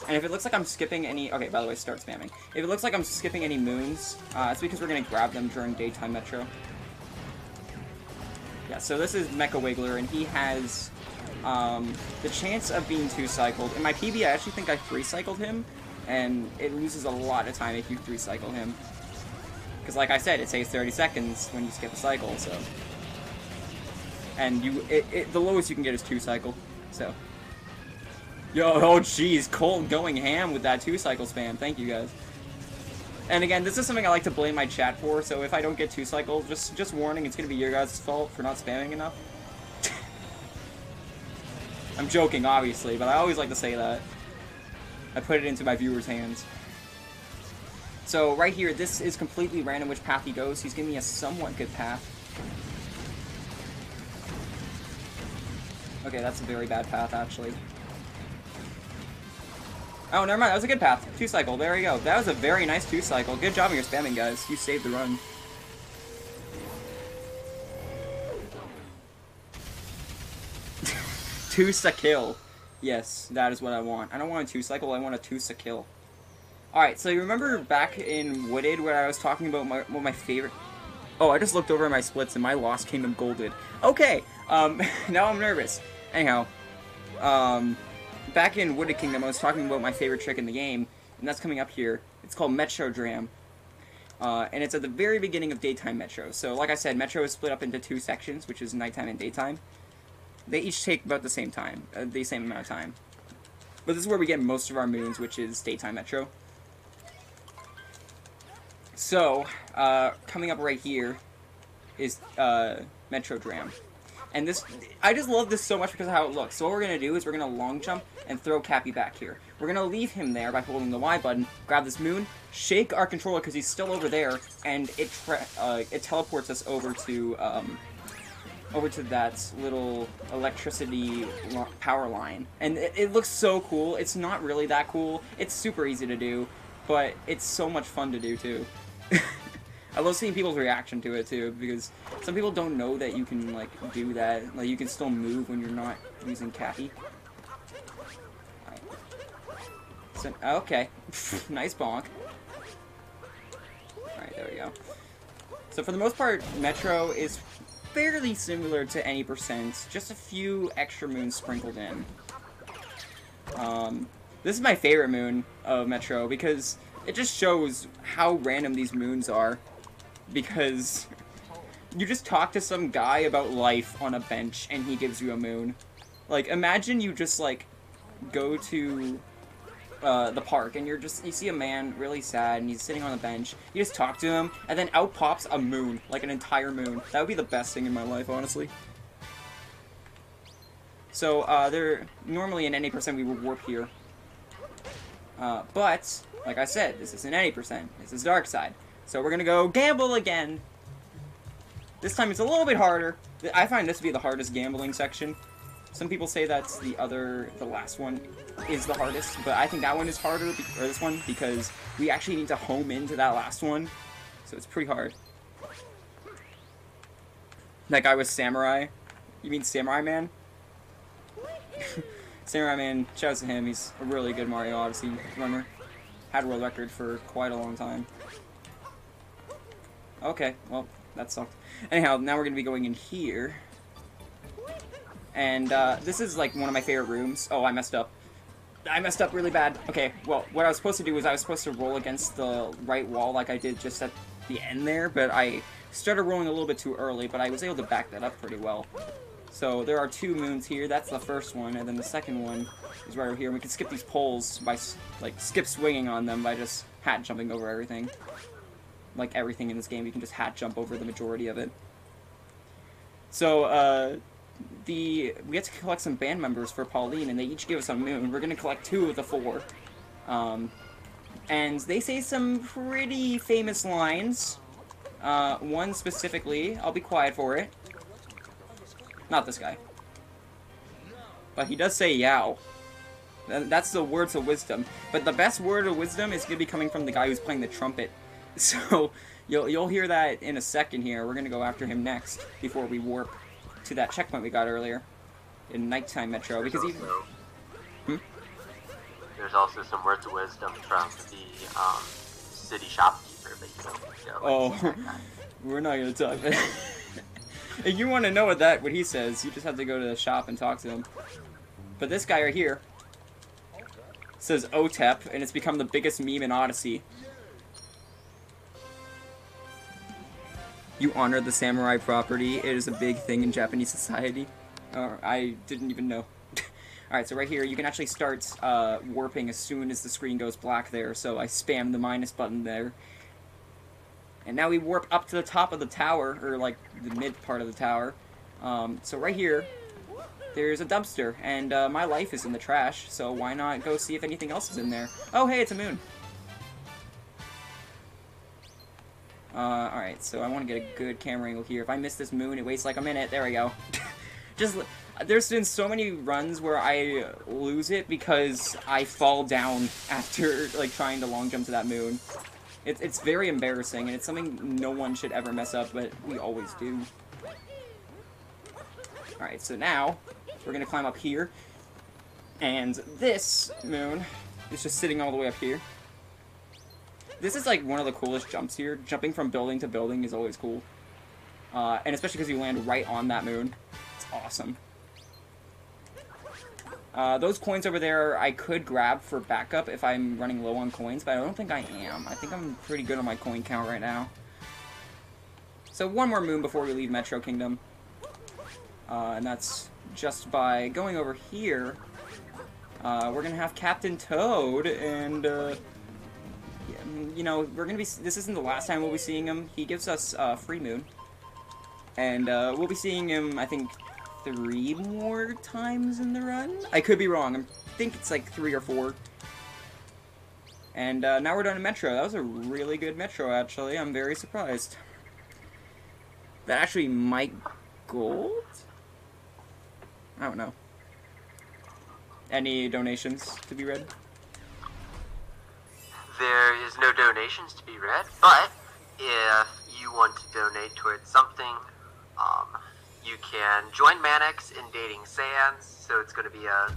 And if it looks like I'm skipping any... Okay, by the way, start spamming. If it looks like I'm skipping any moons, it's because we're going to grab them during daytime Metro. Yeah, so this is Mecha Wiggler, and he has the chance of being 2-cycled. In my PB, I actually think I 3-cycled him, and it loses a lot of time if you 3-cycle him. Because like I said, it saves 30 seconds when you skip a cycle, so... And the lowest you can get is 2-cycle, so... Yo, oh jeez, Colt going ham with that 2-cycle spam. Thank you, guys. And again, this is something I like to blame my chat for, so if I don't get 2 cycles, just warning, it's gonna be your guys' fault for not spamming enough. I'm joking, obviously, but I always like to say that. I put it into my viewers' hands. So, right here, this is completely random which path he goes. He's giving me a somewhat good path. Okay, that's a very bad path, actually. Oh, never mind. That was a good path. 2-cycle. There we go. That was a very nice 2-cycle. Good job on your spamming, guys. You saved the run. Two-sa-kill. Yes, that is what I want. I don't want a 2-cycle. I want a 2-sa-kill. Alright, so you remember back in Wooded where I was talking about one of my favorite... Oh, I just looked over at my splits and my Lost Kingdom golded. Okay, now I'm nervous. Anyhow, back in Wooded Kingdom, I was talking about my favorite trick in the game, and that's coming up here. It's called Metro Dram. And it's at the very beginning of daytime Metro. So, like I said, Metro is split up into 2 sections, which is nighttime and daytime. They each take about the same time, the same amount of time. But this is where we get most of our moons, which is daytime Metro. So, coming up right here is Metro Dram. And this, I just love this so much because of how it looks. So what we're going to do is we're going to long jump and throw Cappy back here. We're going to leave him there by holding the Y button, grab this moon, shake our controller because he's still over there, and it teleports us over to that little electricity power line. And it looks so cool. It's not really that cool. It's super easy to do, but it's so much fun to do too. I love seeing people's reaction to it too, because some people don't know that you can like do that. Like you can still move when you're not using Cappy. Right. So, okay, nice bonk. Alright, there we go. So for the most part, Metro is fairly similar to any %, just a few extra moons sprinkled in. This is my favorite moon of Metro because it just shows how random these moons are. Because you just talk to some guy about life on a bench and he gives you a moon. Like, imagine you just, like, go to the park and you see a man really sad and he's sitting on a bench. You just talk to him and then out pops a moon, like an entire moon. That would be the best thing in my life, honestly. So, normally in any % we would warp here. But, like I said, this isn't any %, this is Dark Side. So we're gonna go gamble again. This time it's a little bit harder. I find this to be the hardest gambling section. Some people say that's the last one is the hardest, but I think that one is harder, or this one, because we actually need to home into that last one. So it's pretty hard. That guy was Samurai. You mean Samurai Man? Samurai Man, shout out to him. He's a really good Mario Odyssey runner. Had a world record for quite a long time. Okay, well, that sucked. Anyhow, now we're going to be going in here. And, this is, like, one of my favorite rooms. Oh, I messed up. I messed up really bad. Okay, well, what I was supposed to do was I was supposed to roll against the right wall like I did just at the end there, but I started rolling a little bit too early, but I was able to back that up pretty well. So, there are 2 moons here. That's the first one, and then the second one is right over here. And we can skip these poles by, like, skip swinging on them by just hat jumping over everything. Like everything in this game, you can just hat jump over the majority of it. So, we have to collect some band members for Pauline, and they each give us a moon. We're gonna collect 2 of the 4. And they say some pretty famous lines. One specifically, I'll be quiet for it. Not this guy. But he does say yow. That's the words of wisdom. But the best word of wisdom is gonna be coming from the guy who's playing the trumpet. So, you'll hear that in a second here. We're gonna go after him next, before we warp to that checkpoint we got earlier. In Nighttime Metro, because he... There's also some words of wisdom from the, city shopkeeper that you don't know. Oh, we're not gonna talk. If you want to know what he says, you just have to go to the shop and talk to him. But this guy right here says OTEP, and it's become the biggest meme in Odyssey. You honor the samurai property. It is a big thing in Japanese society. I didn't even know. Alright, so right here, you can actually start warping as soon as the screen goes black there, so I spammed the minus button there. And now we warp up to the top of the tower, or like the mid part of the tower. So right here, there's a dumpster, and my life is in the trash, so why not go see if anything else is in there? Oh, hey, it's a moon. Alright, so I want to get a good camera angle here. If I miss this moon, it wastes like a minute. There we go. There's been so many runs where I lose it because I fall down after, like, trying to long jump to that moon. It's very embarrassing, and it's something no one should ever mess up, but we always do. Alright, so now, we're gonna climb up here, and this moon is just sitting all the way up here. This is, like, one of the coolest jumps here. Jumping from building to building is always cool. And especially because you land right on that moon. It's awesome. Those coins over there I could grab for backup if I'm running low on coins, but I don't think I am. I think I'm pretty good on my coin count right now. So one more moon before we leave Metro Kingdom. And that's just by going over here. We're gonna have Captain Toad, and you know, we're gonna be. This isn't the last time we'll be seeing him. He gives us free moon, and we'll be seeing him, I think, 3 more times in the run. I could be wrong. I think it's like 3 or 4. And now we're done in Metro. That was a really good Metro, actually. I'm very surprised. That actually might gold? I don't know. Any donations to be read? There is no donations to be read, but if you want to donate towards something, you can join Mannix in Dating Sands, so it's going to be a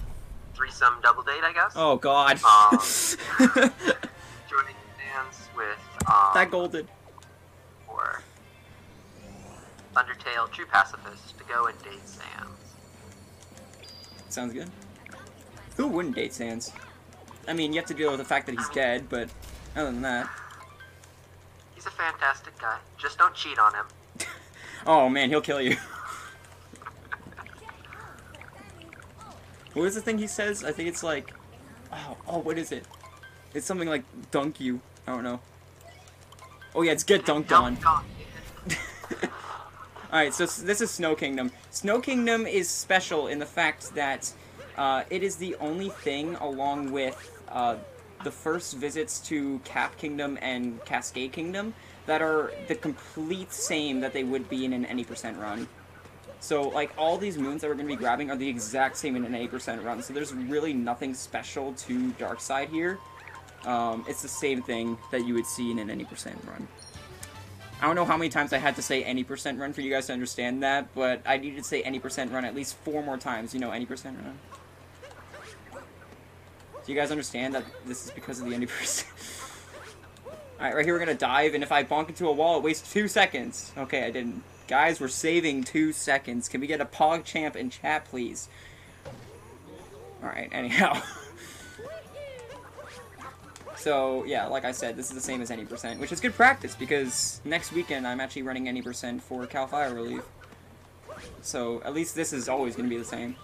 threesome double date, I guess. Oh, God. Joining Sands with, that golden. Or Undertale True Pacifist to go and date Sands. Sounds good. Who wouldn't date Sans? I mean, you have to deal with the fact that he's dead, but other than that... He's a fantastic guy. Just don't cheat on him. Oh man, he'll kill you. What is the thing he says? I think it's like... Oh, what is it? It's something like, dunk you. I don't know. Oh yeah, it's get dunked on. Alright, so this is Snow Kingdom. Snow Kingdom is special in the fact that it is the only thing, along with the first visits to Cap Kingdom and Cascade Kingdom, that are the complete same that they would be in an any % run. So, like, all these moons that we're going to be grabbing are the exact same in an 80% run, so there's really nothing special to Darkside here. It's the same thing that you would see in an any % run. I don't know how many times I had to say any % run for you guys to understand that, but I needed to say any % run at least 4 more times, you know, any % run. Do you guys understand that this is because of the any %? Alright, right here we're gonna dive, and if I bonk into a wall, it wastes 2 seconds. Okay, I didn't. Guys, we're saving 2 seconds. Can we get a PogChamp in chat, please? Alright, anyhow. So, yeah, like I said, this is the same as any %, which is good practice, because next weekend I'm actually running any % for Cal Fire Relief. So, at least this is always going to be the same.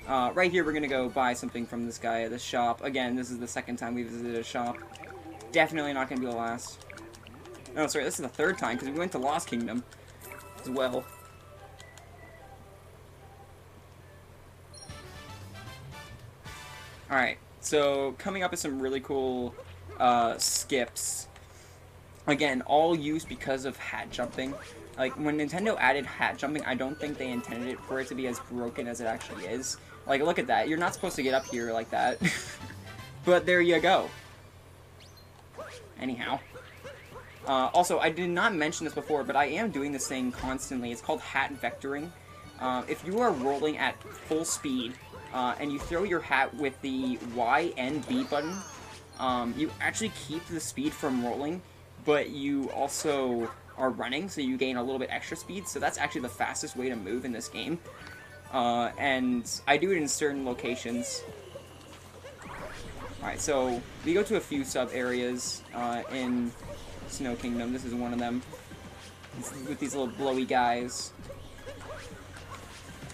Right here, we're going to go buy something from this guy at the shop. Again, this is the second time we visited a shop. Definitely not going to be the last. Oh, sorry, this is the 3rd time, because we went to Lost Kingdom as well. Alright, so coming up is some really cool skips. Again, all used because of hat jumping. Like, when Nintendo added hat jumping, I don't think they intended it for it to be as broken as it actually is. Like, look at that. You're not supposed to get up here like that. But there you go. Anyhow. Also, I did not mention this before, but I am doing this thing constantly. It's called hat vectoring. If you are rolling at full speed, and you throw your hat with the Y and B button, you actually keep the speed from rolling, but you also are running, so you gain a little bit extra speed, so that's actually the fastest way to move in this game. And I do it in certain locations. Alright, so we go to a few sub-areas in Snow Kingdom. This is one of them, with these little blowy guys.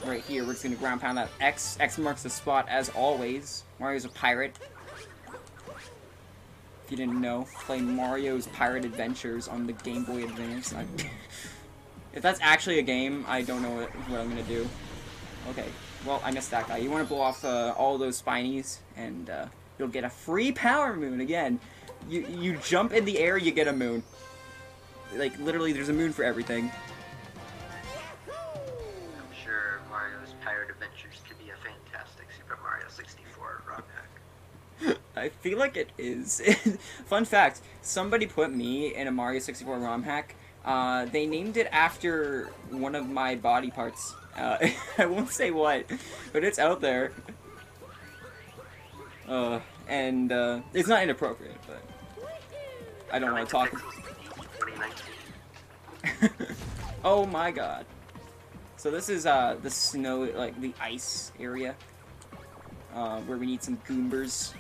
Right here, we're just going to ground pound that X. X marks the spot as always. Mario's a pirate. If you didn't know, play Mario's Pirate Adventures on the Game Boy Advance. If that's actually a game, I don't know what I'm going to do. Okay, well, I missed that guy. You want to blow off all those spinies, and you'll get a free power moon again. You jump in the air, you get a moon. Like, literally, there's a moon for everything. I'm sure Mario's Pirate Adventures could be a fantastic Super Mario 64 ROM hack. I feel like it is. Fun fact, somebody put me in a Mario 64 ROM hack. They named it after one of my body parts. I won't say what, but it's out there. And it's not inappropriate, but I don't want to talk. 2019. Oh my god. So this is the snow, like the ice area, where we need some goombers.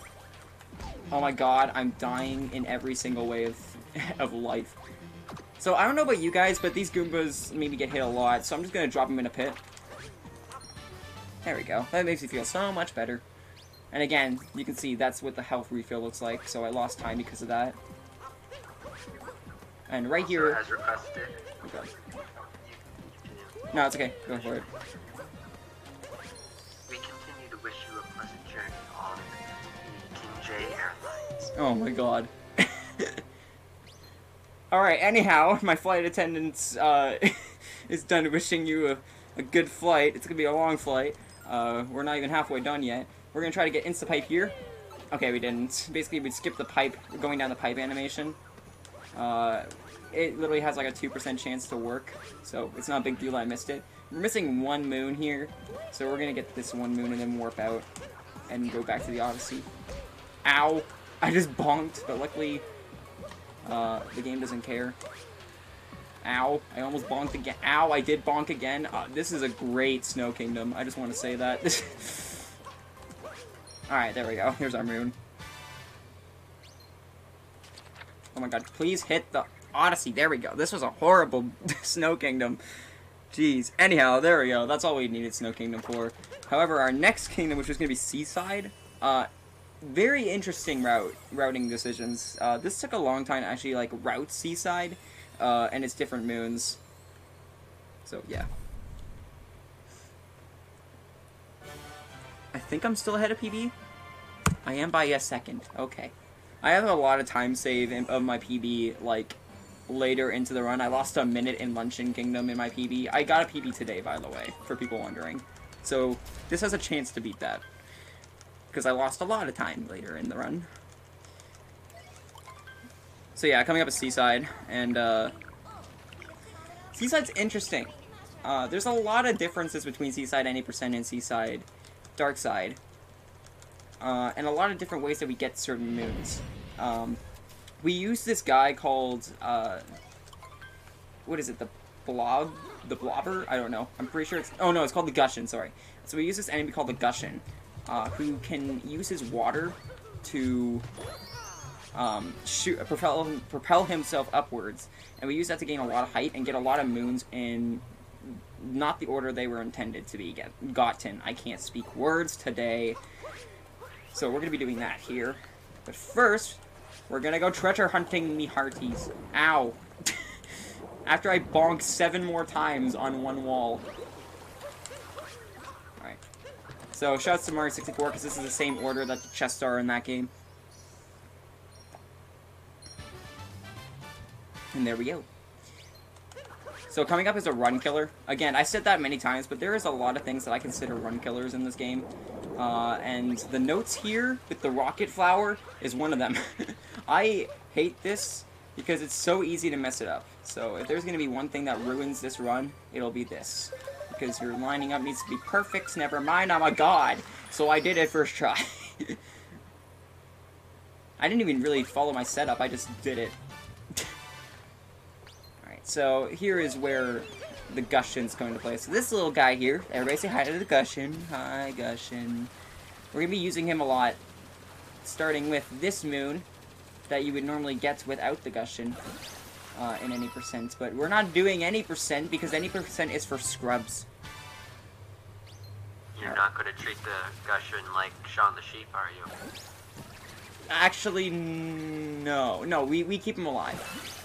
Oh my god, I'm dying in every single way of life. So I don't know about you guys, but these Goombas maybe get hit a lot, so I'm just gonna drop them in a pit. There we go. That makes me feel so much better. And again, you can see that's what the health refill looks like, so I lost time because of that. And right here... As requested. Okay. No, it's okay. Go for it. We continue to wish you a pleasant journey on the King J Airlines. Oh my god. Alright, anyhow, my flight attendant is done wishing you a good flight. It's gonna be a long flight. We're not even halfway done yet. We're gonna try to get insta-pipe here. Okay, we didn't. Basically, we skipped the pipe, going down the pipe animation. It literally has like a 2% chance to work, so it's not a big deal that I missed it. We're missing one moon here, so we're gonna get this one moon and then warp out and go back to the Odyssey. Ow! I just bonked, but luckily, the game doesn't care. Ow, I almost bonked again. Ow, I did bonk again. This is a great Snow Kingdom. I just want to say that. Alright, there we go. Here's our moon. Oh my god, please hit the Odyssey. There we go. This was a horrible Snow Kingdom. Jeez. Anyhow, there we go. That's all we needed Snow Kingdom for. However, our next kingdom, which was going to be Seaside, very interesting routing decisions. This took a long time to actually, like, route Seaside, and its different moons. So, yeah. I think I'm still ahead of PB. I am by a second. Okay. I have a lot of time save of my PB, like, later into the run. I lost a minute in Luncheon Kingdom in my PB. I got a PB today, by the way, for people wondering. So, this has a chance to beat that. Because I lost a lot of time later in the run. So yeah, coming up is Seaside, and Seaside's interesting. There's a lot of differences between Seaside 90% and Seaside Dark Side. And a lot of different ways that we get certain moons. We use this guy called, what is it, the Blobber? I don't know. I'm pretty sure it's, oh no, it's called the Gushin, sorry. So we use this enemy called the Gushin, who can use his water to propel himself upwards, and we use that to gain a lot of height and get a lot of moons in not the order they were intended to be gotten. I can't speak words today, so we're gonna be doing that here. But first, we're gonna go treasure hunting, me hearties. Ow! After I bonked 7 more times on one wall. Alright. So, shouts to Mario 64, because this is the same order that the chests are in that game. And there we go. So coming up is a run killer. Again, I said that many times, but there is a lot of things that I consider run killers in this game. And the notes here with the rocket flower is one of them. I hate this because it's so easy to mess it up. So if there's going to be one thing that ruins this run, it'll be this. Because your lining up needs to be perfect. Never mind, I'm a god. So I did it first try. I didn't even really follow my setup, I just did it. So here is where the Gushin's going to play. So this little guy here, everybody say hi to the Gushin. Hi, Gushin. We're going to be using him a lot, starting with this moon that you would normally get without the Gushin in any percent. But we're not doing any percent because any percent is for scrubs. You're not going to treat the Gushin like Shaun the Sheep, are you? Actually, no. No, we keep him alive.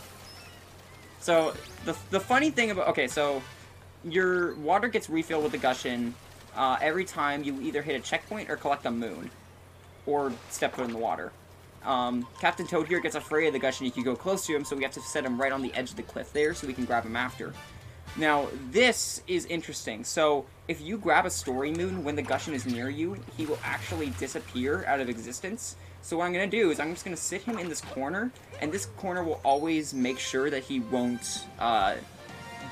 So, the funny thing about... Okay, so, your water gets refilled with the Gushin every time you either hit a checkpoint or collect a moon. Or step foot in the water. Captain Toad here gets afraid of the Gushin if you go close to him, so we have to set him right on the edge of the cliff there so we can grab him after. Now, this is interesting. So, if you grab a story moon when the Gushin is near you, he will actually disappear out of existence. So what I'm going to do is I'm just going to sit him in this corner, and this corner will always make sure that he won't,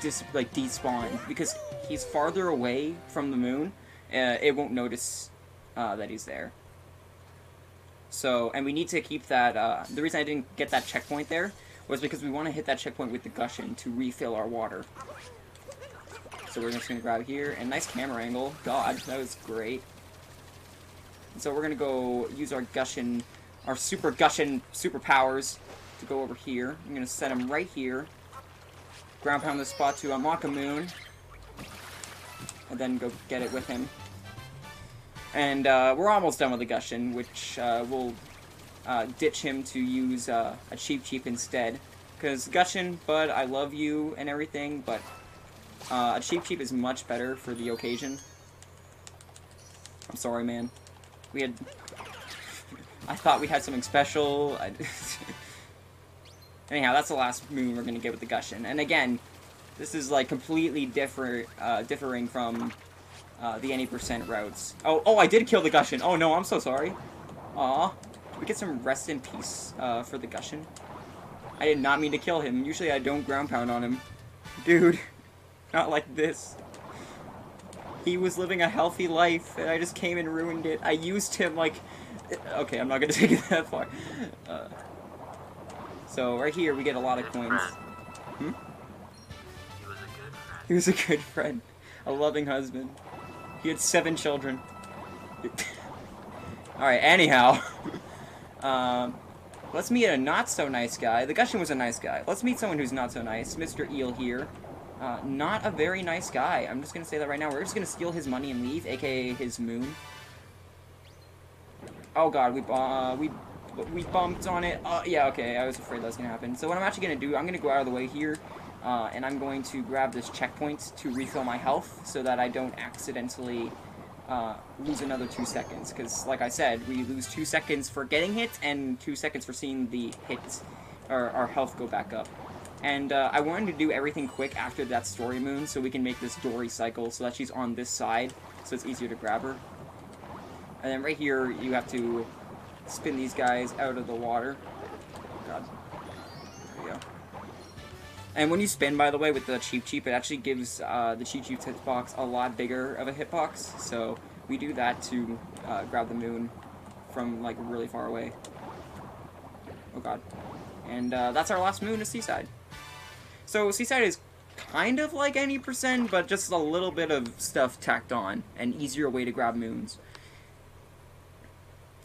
despawn, because he's farther away from the moon, it won't notice, that he's there. So, and we need to keep that, the reason I didn't get that checkpoint there was because we want to hit that checkpoint with the Gushin to refill our water. So we're just going to grab here, and nice camera angle. God, that was great. So we're going to go use our Gushin, our Super Gushin superpowers to go over here. I'm going to set him right here. Ground pound this spot to unlock a moon. And then go get it with him. And we're almost done with the Gushin, which we'll ditch him to use a Cheep Cheep instead. Because Gushin, bud, I love you and everything, but A Cheep Cheep is much better for the occasion. I'm sorry, man. We had... I thought we had something special. Anyhow, that's the last moon we're gonna get with the Gushin. And again, this is like completely differing from the any percent routes. Oh, I did kill the Gushin. Oh no, I'm so sorry. Aw. We get some rest in peace for the Gushin. I did not mean to kill him. Usually I don't ground pound on him. Dude, not like this. He was living a healthy life, and I just came and ruined it. I used him like... Okay, I'm not gonna take it that far. So, right here, we get a lot of coins. Hmm? He was a good friend. He was a good friend. A loving husband. He had 7 children. Alright, anyhow. Let's meet a not-so-nice guy. The Gushin was a nice guy. Let's meet someone who's not so nice. Mr. Eel here. Not a very nice guy. I'm just gonna say that right now. We're just gonna steal his money and leave, aka his moon. Oh god, we bumped on it. Yeah, okay, I was afraid that was gonna happen. So what I'm actually gonna do, I'm gonna go out of the way here, and I'm going to grab this checkpoint to refill my health, so that I don't accidentally lose another 2 seconds. Because, like I said, we lose 2 seconds for getting hit, and 2 seconds for seeing the hit, or our health go back up. And I wanted to do everything quick after that story moon, so we can make this Dory cycle, so that she's on this side, so it's easier to grab her. And then right here, you have to spin these guys out of the water. Oh god. There we go. And when you spin, by the way, with the Cheep Cheep, it actually gives the Cheep Cheep hitbox a lot bigger of a hitbox. So we do that to grab the moon from, like, really far away. Oh god. And that's our last moon to Seaside. So Seaside is kind of like any percent, but just a little bit of stuff tacked on. An easier way to grab moons.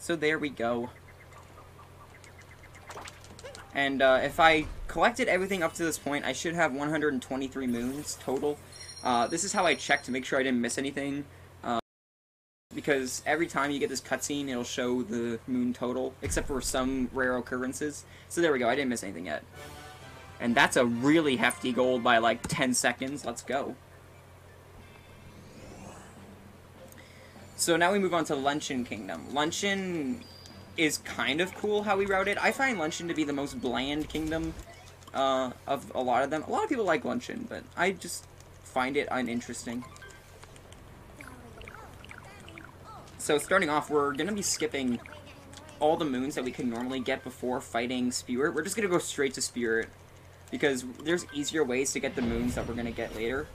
So there we go. And if I collected everything up to this point, I should have 123 moons total. This is how I check to make sure I didn't miss anything. Because every time you get this cutscene, it'll show the moon total, except for some rare occurrences. So there we go, I didn't miss anything yet. And that's a really hefty gold by like 10 seconds. Let's go. So now we move on to Luncheon Kingdom. Luncheon is kind of cool how we route it. I find Luncheon to be the most bland kingdom of a lot of them. A lot of people like Luncheon, but I just find it uninteresting. So starting off, we're going to be skipping all the moons that we can normally get before fighting Spirit. We're just going to go straight to Spirit, because there's easier ways to get the moons that we're going to get later.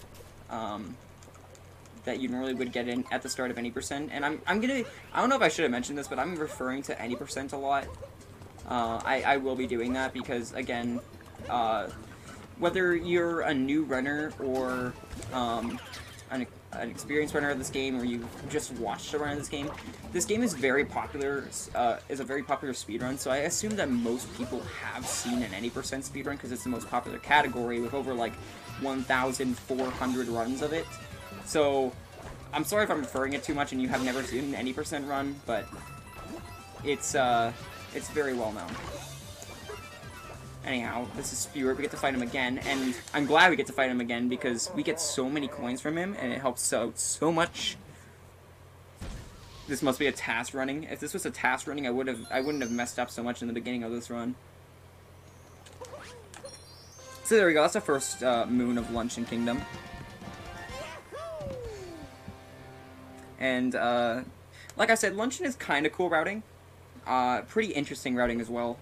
That you normally would get in at the start of any percent. And I don't know if I should have mentioned this, but I'm referring to any percent a lot. I will be doing that because, again, whether you're a new runner or an experienced runner of this game, or you just watched a run of this game is very popular, is a very popular speedrun, so I assume that most people have seen an any percent speedrun because it's the most popular category with over like 1,400 runs of it. So, I'm sorry if I'm referring it too much and you have never seen an any percent run, but it's very well known. Anyhow, this is Spirit. We get to fight him again, and I'm glad we get to fight him again because we get so many coins from him, and it helps out so much. This must be a task running. If this was a task running, I wouldn't have messed up so much in the beginning of this run. So there we go. That's the first moon of Luncheon Kingdom. And, like I said, Luncheon is kind of cool routing. Pretty interesting routing as well.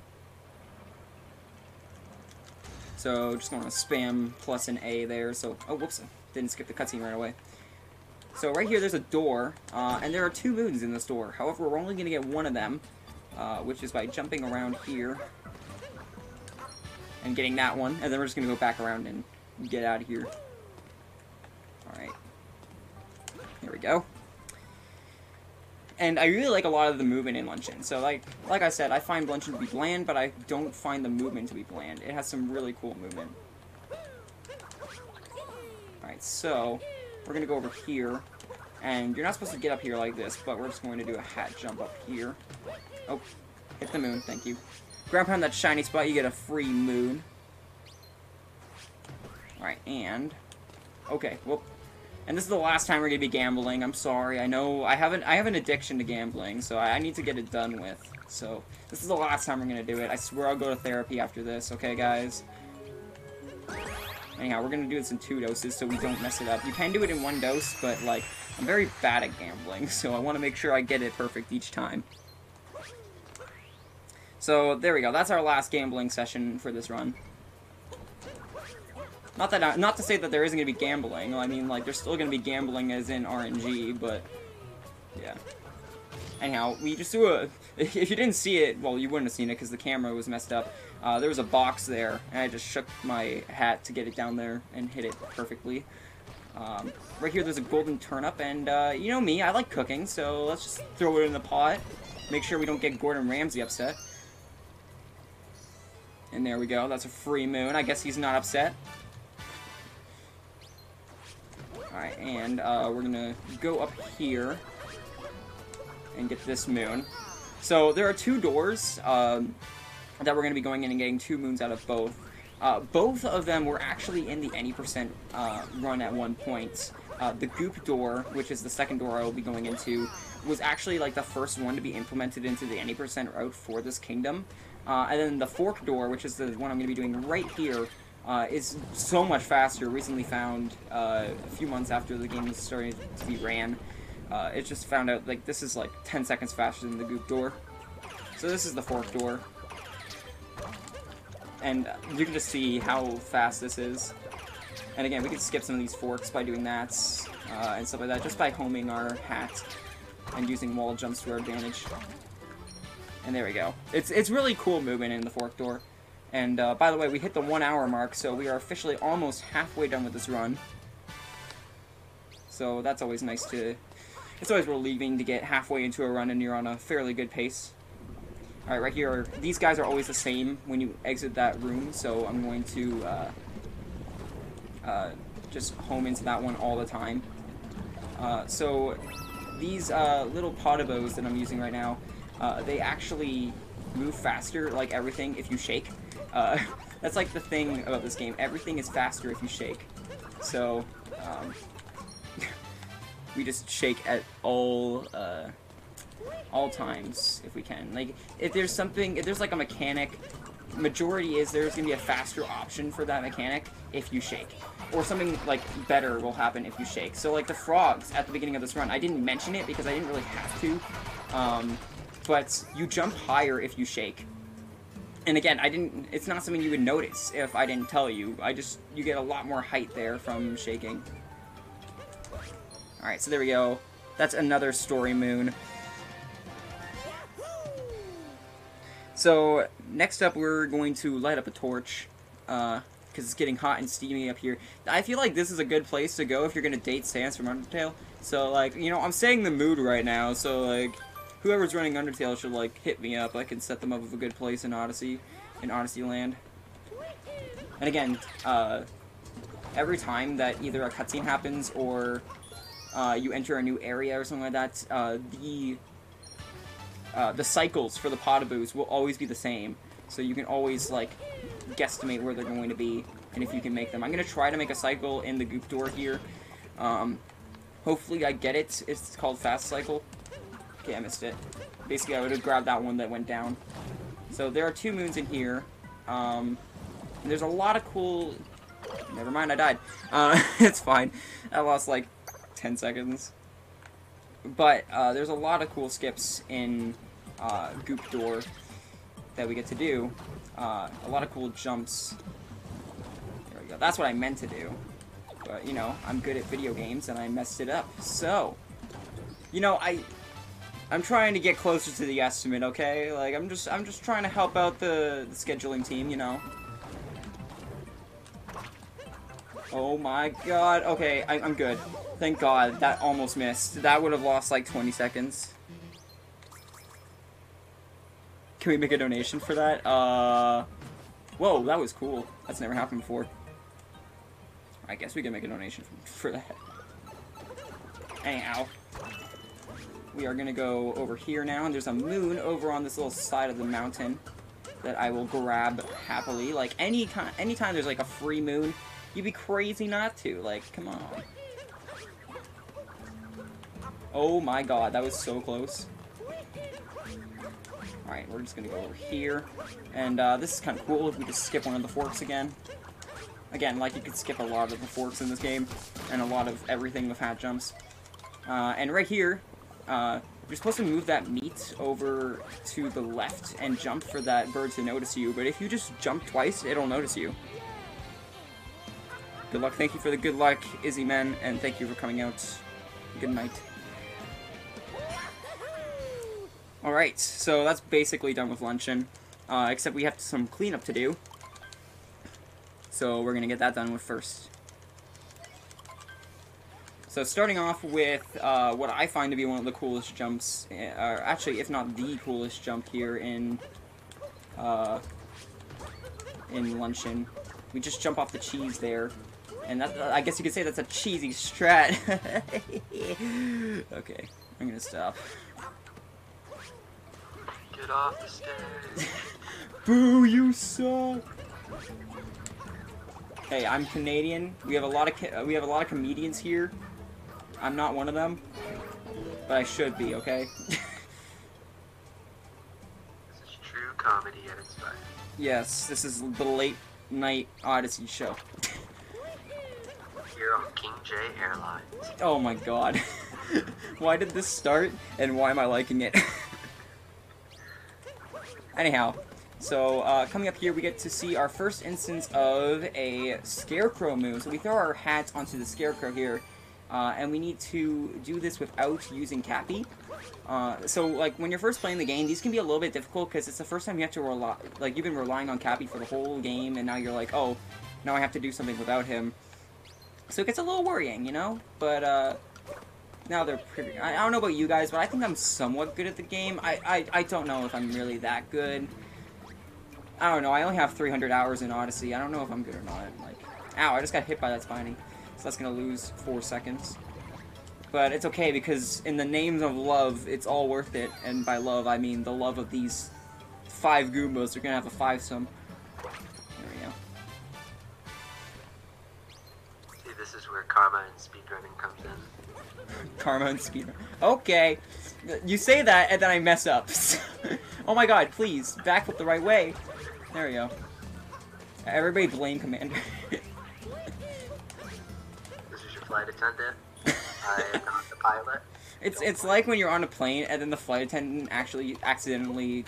So, just want to spam plus an A there, so... Oh, whoops, didn't skip the cutscene right away. So, right here, there's a door, and there are 2 moons in this door. However, we're only going to get one of them, which is by jumping around here. And getting that one, and then we're just going to go back around and get out of here. Alright. Here we go. And I really like a lot of the movement in Luncheon. So, like I said, I find Luncheon to be bland, but I don't find the movement to be bland. It has some really cool movement. Alright, so, we're going to go over here. And you're not supposed to get up here like this, but we're just going to do a hat jump up here. Oh, hit the moon, thank you. Ground pound that shiny spot, you get a free moon. Alright, and... Okay, well, and this is the last time we're gonna be gambling. I'm sorry. I know I have an addiction to gambling, so I need to get it done with. So this is the last time we're gonna do it. I swear I'll go to therapy after this. Okay, guys. Anyhow, we're gonna do this in 2 doses so we don't mess it up. You can do it in 1 dose, but like I'm very bad at gambling, so I want to make sure I get it perfect each time. So there we go. That's our last gambling session for this run. Not to say that there isn't gonna be gambling. I mean, like, there's still gonna be gambling as in RNG, but yeah. Anyhow, we just do a. If you didn't see it, well, you wouldn't have seen it because the camera was messed up. There was a box there, and I just shook my hat to get it down there and hit it perfectly. Right here, there's a golden turnip, and you know me, I like cooking, so let's just throw it in the pot. Make sure we don't get Gordon Ramsay upset. And there we go. That's a free moon. I guess he's not upset. Alright, and we're gonna go up here and get this moon. So there are 2 doors that we're gonna be going in and getting 2 moons out of both. Both of them were actually in the any percent run at one point. The goop door, which is the second door I will be going into, was actually like the first one to be implemented into the any percent route for this kingdom. And then the fork door, which is the one I'm going to be doing right here, is so much faster. Recently found a few months after the game was starting to be ran. It just found out like this is like 10 seconds faster than the goop door. So this is the fork door. And you can just see how fast this is. And again, we can skip some of these forks by doing that and stuff like that, just by homing our hat and using wall jumps to our advantage. And there we go. It's really cool movement in the fork door. And by the way, we hit the 1 hour mark, so we are officially almost halfway done with this run. So that's always nice to... It's always relieving to get halfway into a run and you're on a fairly good pace. Alright, right here, these guys are always the same when you exit that room, so I'm going to just home into that one all the time. So these little potibos that I'm using right now, they actually move faster, like everything, if you shake. That's like the thing about this game. Everything is faster if you shake. So, we just shake at all times if we can. Like, if there's like a mechanic, majority is there's gonna be a faster option for that mechanic if you shake. Or something, like, better will happen if you shake. So, like, the frogs at the beginning of this run, I didn't mention it because I didn't really have to. But you jump higher if you shake. And again, it's not something you would notice if I didn't tell you. You get a lot more height there from shaking. Alright, so there we go. That's another story moon. So, next up we're going to light up a torch, because it's getting hot and steamy up here. I feel like this is a good place to go if you're going to date Sans from Undertale. So, like, you know, I'm saying the mood right now, so, like, whoever's running Undertale should, like, hit me up. I can set them up with a good place in Odyssey land. And again, every time that either a cutscene happens or you enter a new area or something like that, the cycles for the potaboos will always be the same. So you can always, like, guesstimate where they're going to be and if you can make them. I'm going to try to make a cycle in the goop door here. Hopefully I get it. It's called fast cycle. Okay, I missed it. Basically, I would have grabbed that one that went down. So there are 2 moons in here. And there's a lot of cool... Never mind, I died. It's fine. I lost, like, 10 seconds. But there's a lot of cool skips in Goop Door that we get to do. A lot of cool jumps. There we go. That's what I meant to do. But, you know, I'm good at video games, and I messed it up. So, you know, I'm trying to get closer to the estimate, okay? Like, I'm just trying to help out the scheduling team, you know? Oh my god. Okay, I'm good. Thank god. That almost missed. That would have lost, like, 20 seconds. Can we make a donation for that? Whoa, that was cool. That's never happened before. I guess we can make a donation for that. Anyhow. We are gonna go over here now, and there's a moon over on this little side of the mountain that I will grab happily. Like, anytime there's, like, a free moon, You'd be crazy not to. Like, come on. Oh my god, that was so close. Alright, we're just gonna go over here. And this is kind of cool if we just skip one of the forks again. Again, like, you could skip a lot of the forks in this game, and a lot of everything with hat jumps. And right here, you're supposed to move that meat over to the left and jump for that bird to notice you, but if you just jump twice, it'll notice you. Good luck. Thank you for the good luck, Izzy Men, and thank you for coming out. Good night. Alright, so that's basically done with luncheon, except we have some cleanup to do. So we're going to get that done with first. So starting off with what I find to be one of the coolest jumps, or actually if not the coolest jump here in Luncheon. We just jump off the cheese there. And that, I guess you could say that's a cheesy strat. Okay, I'm going to stop. Get off the stage. Boo, you suck. Hey, I'm Canadian. We have a lot of comedians here. I'm not one of them, but I should be, okay? This is true comedy at its finest. Yes, this is the late night Odyssey show. Here on KingJ Airlines. Oh my god. Why did this start, and why am I liking it? Anyhow. So, coming up here, we get to see our first instance of a Scarecrow move. So we throw our hats onto the Scarecrow here, and we need to do this without using Cappy. So, like, when you're first playing the game, these can be a little bit difficult, because it's the first time you have to rely, like, you've been relying on Cappy for the whole game, and now you're like, oh, now I have to do something without him. So it gets a little worrying, you know? But, now they're pretty, I don't know about you guys, but I think I'm somewhat good at the game. I don't know if I'm really that good. I don't know, I only have 300 hours in Odyssey. I don't know if I'm good or not. Like, ow, I just got hit by that Spiny. So that's gonna lose 4 seconds. But it's okay, because in the name of love, it's all worth it. And by love, I mean the love of these 5 Goombas. They're gonna have a 5-some. There we go. See, this is where karma and speedrunning comes in. Karma and speedrun. Okay! You say that, and then I mess up. Oh my god, please, backflip the right way. There we go. Everybody blame Commander. This is your flight attendant. I am not the pilot. It's like when you're on a plane and then the flight attendant actually accidentally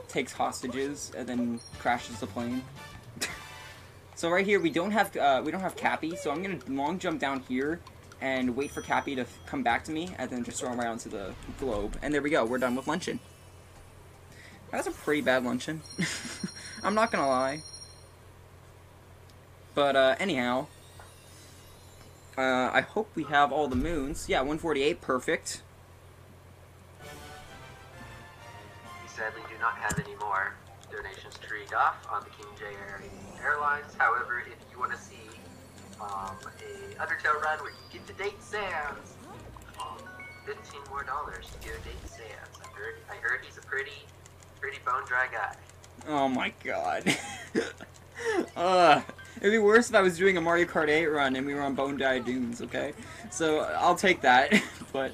takes hostages and then crashes the plane. So right here we don't have Cappy, so I'm gonna long jump down here and wait for Cappy to come back to me and then just throw him right onto the globe. And there we go. We're done with luncheon. That's a pretty bad luncheon. I'm not gonna lie. But, anyhow. I hope we have all the moons. Yeah, 148, perfect. We sadly do not have any more donations to read off on the KingJ Airlines. However, if you want to see a Undertale run where you get to date Sans, $15 more to go date Sans. I heard he's a pretty bone dry guy. Oh my god. It'd be worse if I was doing a Mario Kart 8 run and we were on Bone Dry Dunes, okay? So, I'll take that, but...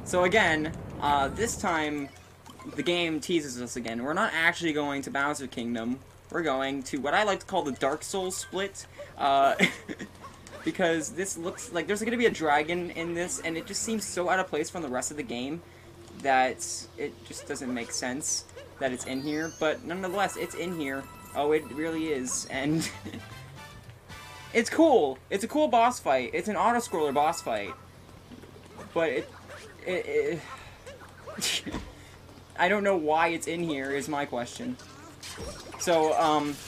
So again, this time, the game teases us again. We're not actually going to Bowser Kingdom. We're going to what I like to call the Dark Souls split, because this looks like there's going to be a dragon in this, and it just seems so out of place from the rest of the game that it just doesn't make sense that it's in here, but nonetheless, it's in here. Oh, it really is, and it's cool. It's a cool boss fight. It's an auto-scroller boss fight, but it I don't know why it's in here is my question. So,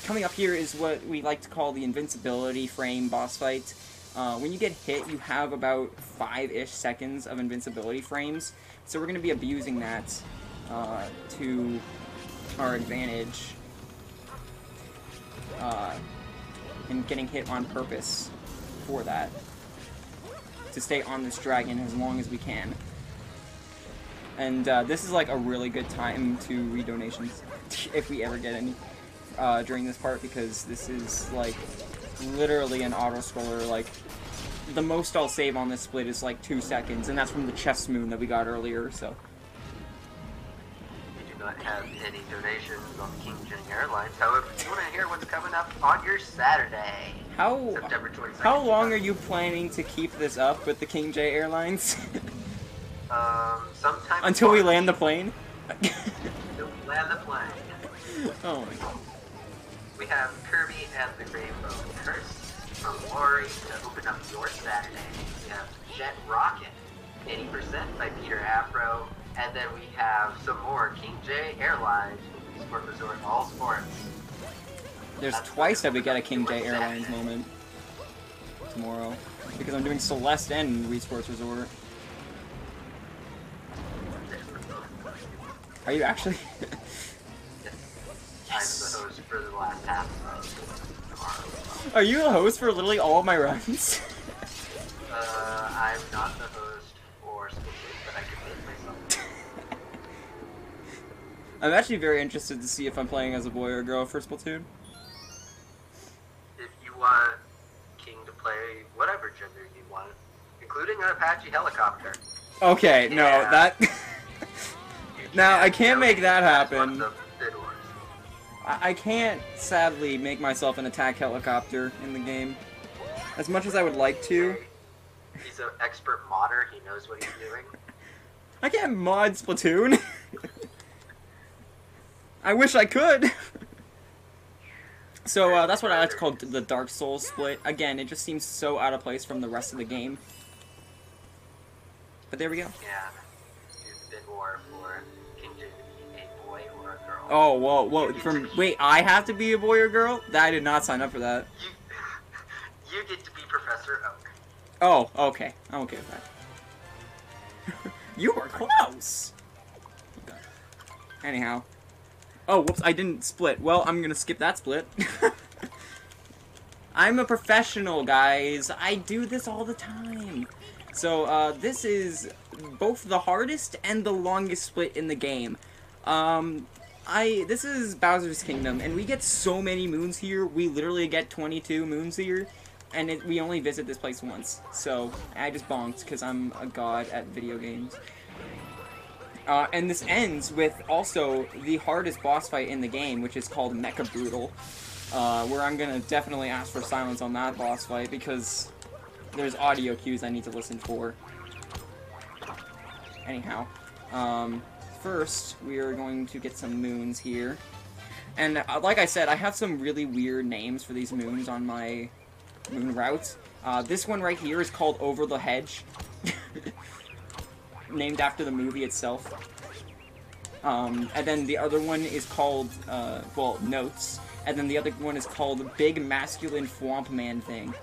coming up here is what we like to call the invincibility frame boss fight. When you get hit, you have about 5-ish seconds of invincibility frames, so we're going to be abusing that to our advantage. And getting hit on purpose for that. To stay on this dragon as long as we can. And this is like a really good time to read donations, if we ever get any. during this part because this is, like, literally an auto-scroller. Like, the most I'll save on this split is, like, 2 seconds, and that's from the chest moon that we got earlier, so. We do not have any donations on KingJo Airlines. However, if you want to hear what's coming up on your Saturday, September 22nd. How long are you planning to keep this up with the KingJo Airlines? Sometime until we land the plane? Until we land the plane. Oh my god. We have Kirby and the Rainbow Curse from Lori to open up your Saturday. We have Jet Rocket, 80% by Peter Afro. And then we have some more KingJo Airlines from Sport Resort All Sports. There's twice that we get a KingJo Airlines moment tomorrow. Because I'm doing Celeste and Wii Sports Resort. Are you actually? Yes. I'm the host for the last half of tomorrow. Are you the host for literally all of my runs? I'm not the host for Splatoon, but I can make myself. I'm actually very interested to see if I'm playing as a boy or a girl for Splatoon. If you want King to play whatever gender you want, including an Apache helicopter. Okay, no, Yeah. that... Now, I can't make that happen. The Bid Wars. I can't, sadly, make myself an attack helicopter in the game. As much as I would like to. He's an expert modder, he knows what he's doing. I can't mod Splatoon. I wish I could. So, that's what I like to call the Dark Souls split. Again, it just seems so out of place from the rest of the game. But there we go. Yeah. Here's the Bid War for KingJo to be a boy or a girl. Oh, whoa. Wait, I have to be a boy or girl? I did not sign up for that. You get to be Professor Oak. Oh, okay. I'm okay with that. You were close! Okay. Anyhow. Oh, whoops, I didn't split. Well, I'm gonna skip that split. I'm a professional, guys. I do this all the time. So, this is both the hardest and the longest split in the game. This is Bowser's Kingdom, and we get so many moons here. We literally get 22 moons here, and we only visit this place once. So, I just bonked, because I'm a god at video games. And this ends with also the hardest boss fight in the game, which is called Mecha Brutal, where I'm gonna definitely ask for silence on that boss fight, because there's audio cues I need to listen for. Anyhow, first, we are going to get some moons here. And like I said, I have some really weird names for these moons on my moon route. This one right here is called Over the Hedge. Named after the movie itself. And then the other one is called, well, Notes. And then the other one is called Big Masculine Swamp Man Thing.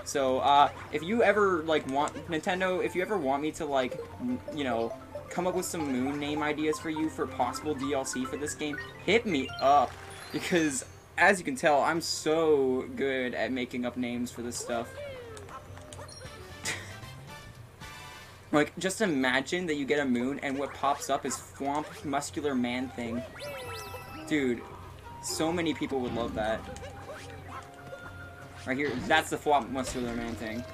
So, if you ever, like, Nintendo, if you ever want me to, like, you know, come up with some moon name ideas for you for possible DLC for this game, hit me up. Because, as you can tell, I'm so good at making up names for this stuff. Like, just imagine that you get a moon and what pops up is Swamp Muscular Man Thing. Dude, so many people would love that. Right here, that's the Swamp Muscular Man Thing.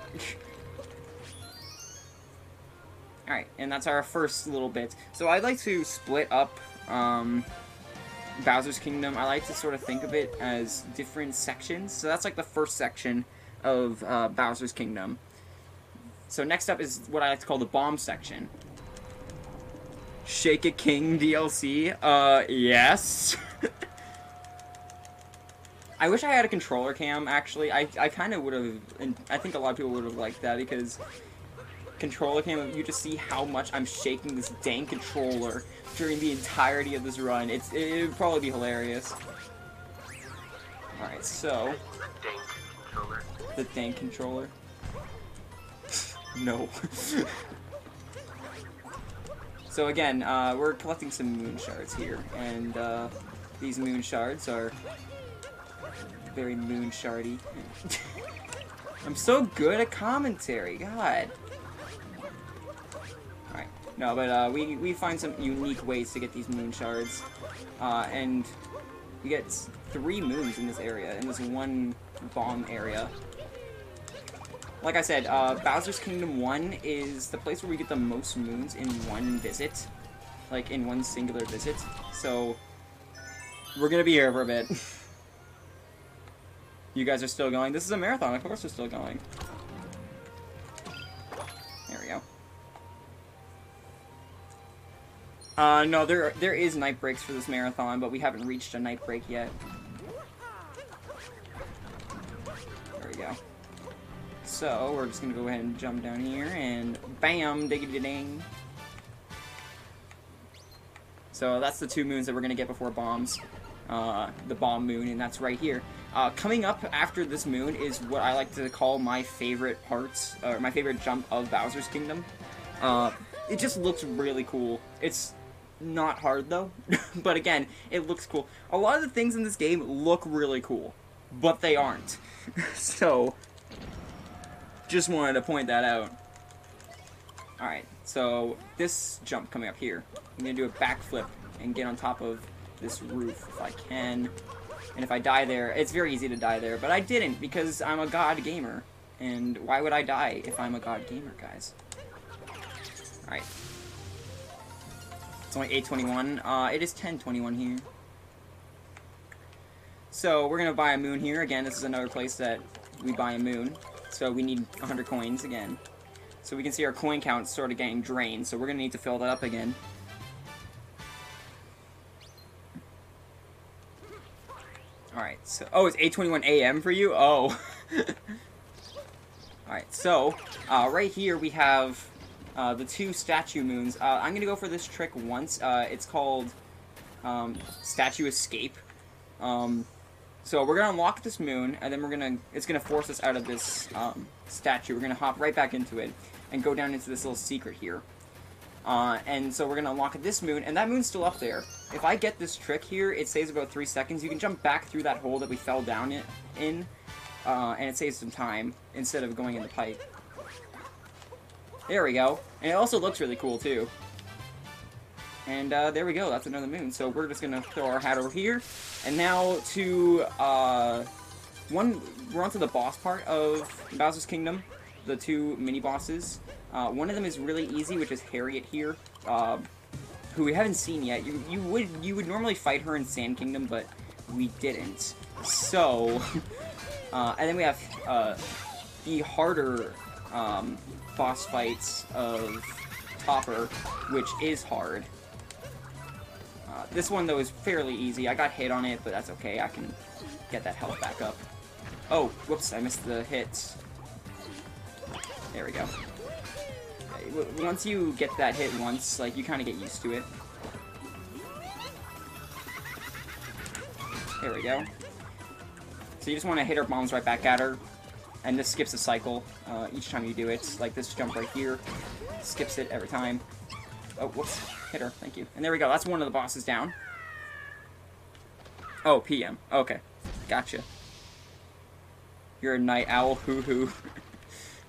Alright, and that's our first little bit. So I'd like to split up Bowser's Kingdom. I like to sort of think of it as different sections. So that's like the first section of Bowser's Kingdom. So next up is what I like to call the bomb section. Shake It King DLC? Yes. I wish I had a controller cam, actually. I kind of would have, and I think a lot of people would have liked that, because controller cam, you just see how much I'm shaking this dang controller during the entirety of this run. It would probably be hilarious. Alright, so... The dank controller. The dank controller. No. So again, we're collecting some moon shards here, and these moon shards are very moon shardy. I'm so good at commentary, God. Alright, no, but we find some unique ways to get these moon shards, and You get 3 moons in this area, in this one bomb area. Like I said, Bowser's Kingdom 1 is the place where we get the most moons in one visit. Like, in one singular visit. So, we're gonna be here for a bit. You guys are still going? This is a marathon, of course we're still going. There we go. No, there is night breaks for this marathon, but we haven't reached a night break yet. There we go. So, we're just gonna go ahead and jump down here, and bam, diggity-ding. So, that's the 2 moons that we're gonna get before bombs. The bomb moon, and that's right here. Coming up after this moon is what I like to call my favorite parts, or my favorite jump of Bowser's Kingdom. It just looks really cool. It's not hard, though, but again, it looks cool. A lot of the things in this game look really cool, but they aren't. So, just wanted to point that out. Alright, so this jump coming up here, I'm going to do a backflip and get on top of this roof if I can. And if I die there, it's very easy to die there, but I didn't because I'm a god gamer. And why would I die if I'm a god gamer, guys? Alright. It's only 8:21. It is 10:21 here. So, we're gonna buy a moon here. Again, this is another place that we buy a moon. So, we need 100 coins again. So, we can see our coin count sort of getting drained. So, we're gonna need to fill that up again. Alright, so... Oh, it's 8:21 a.m. for you? Oh. Alright, so, right here we have the 2 statue moons. I'm gonna go for this trick once. It's called Statue Escape. So we're gonna unlock this moon, and then it's gonna force us out of this statue. We're gonna hop right back into it, and go down into this little secret here. And so we're gonna unlock this moon, and that moon's still up there. If I get this trick here, it saves about 3 seconds. You can jump back through that hole that we fell down in, and it saves some time, instead of going in the pipe. There we go. And it also looks really cool, too. And there we go, that's another moon. So we're just gonna throw our hat over here. And now to, we're onto the boss part of Bowser's Kingdom. The 2 mini-bosses. One of them is really easy, which is Harriet here, who we haven't seen yet. You would normally fight her in Sand Kingdom, but we didn't. So, and then we have the harder boss fights of Topper, which is hard. This one, though, is fairly easy. I got hit on it, but that's okay. I can get that health back up. Oh, whoops, I missed the hit. There we go. Once you get that hit once, like, you kind of get used to it. There we go. So you just want to hit her bombs right back at her, and this skips a cycle each time you do it. Like this jump right here, skips it every time. Oh, whoops. Hit her. Thank you. And there we go. That's one of the bosses down. Oh, PM. Okay. Gotcha. You're a night owl. Hoo-hoo.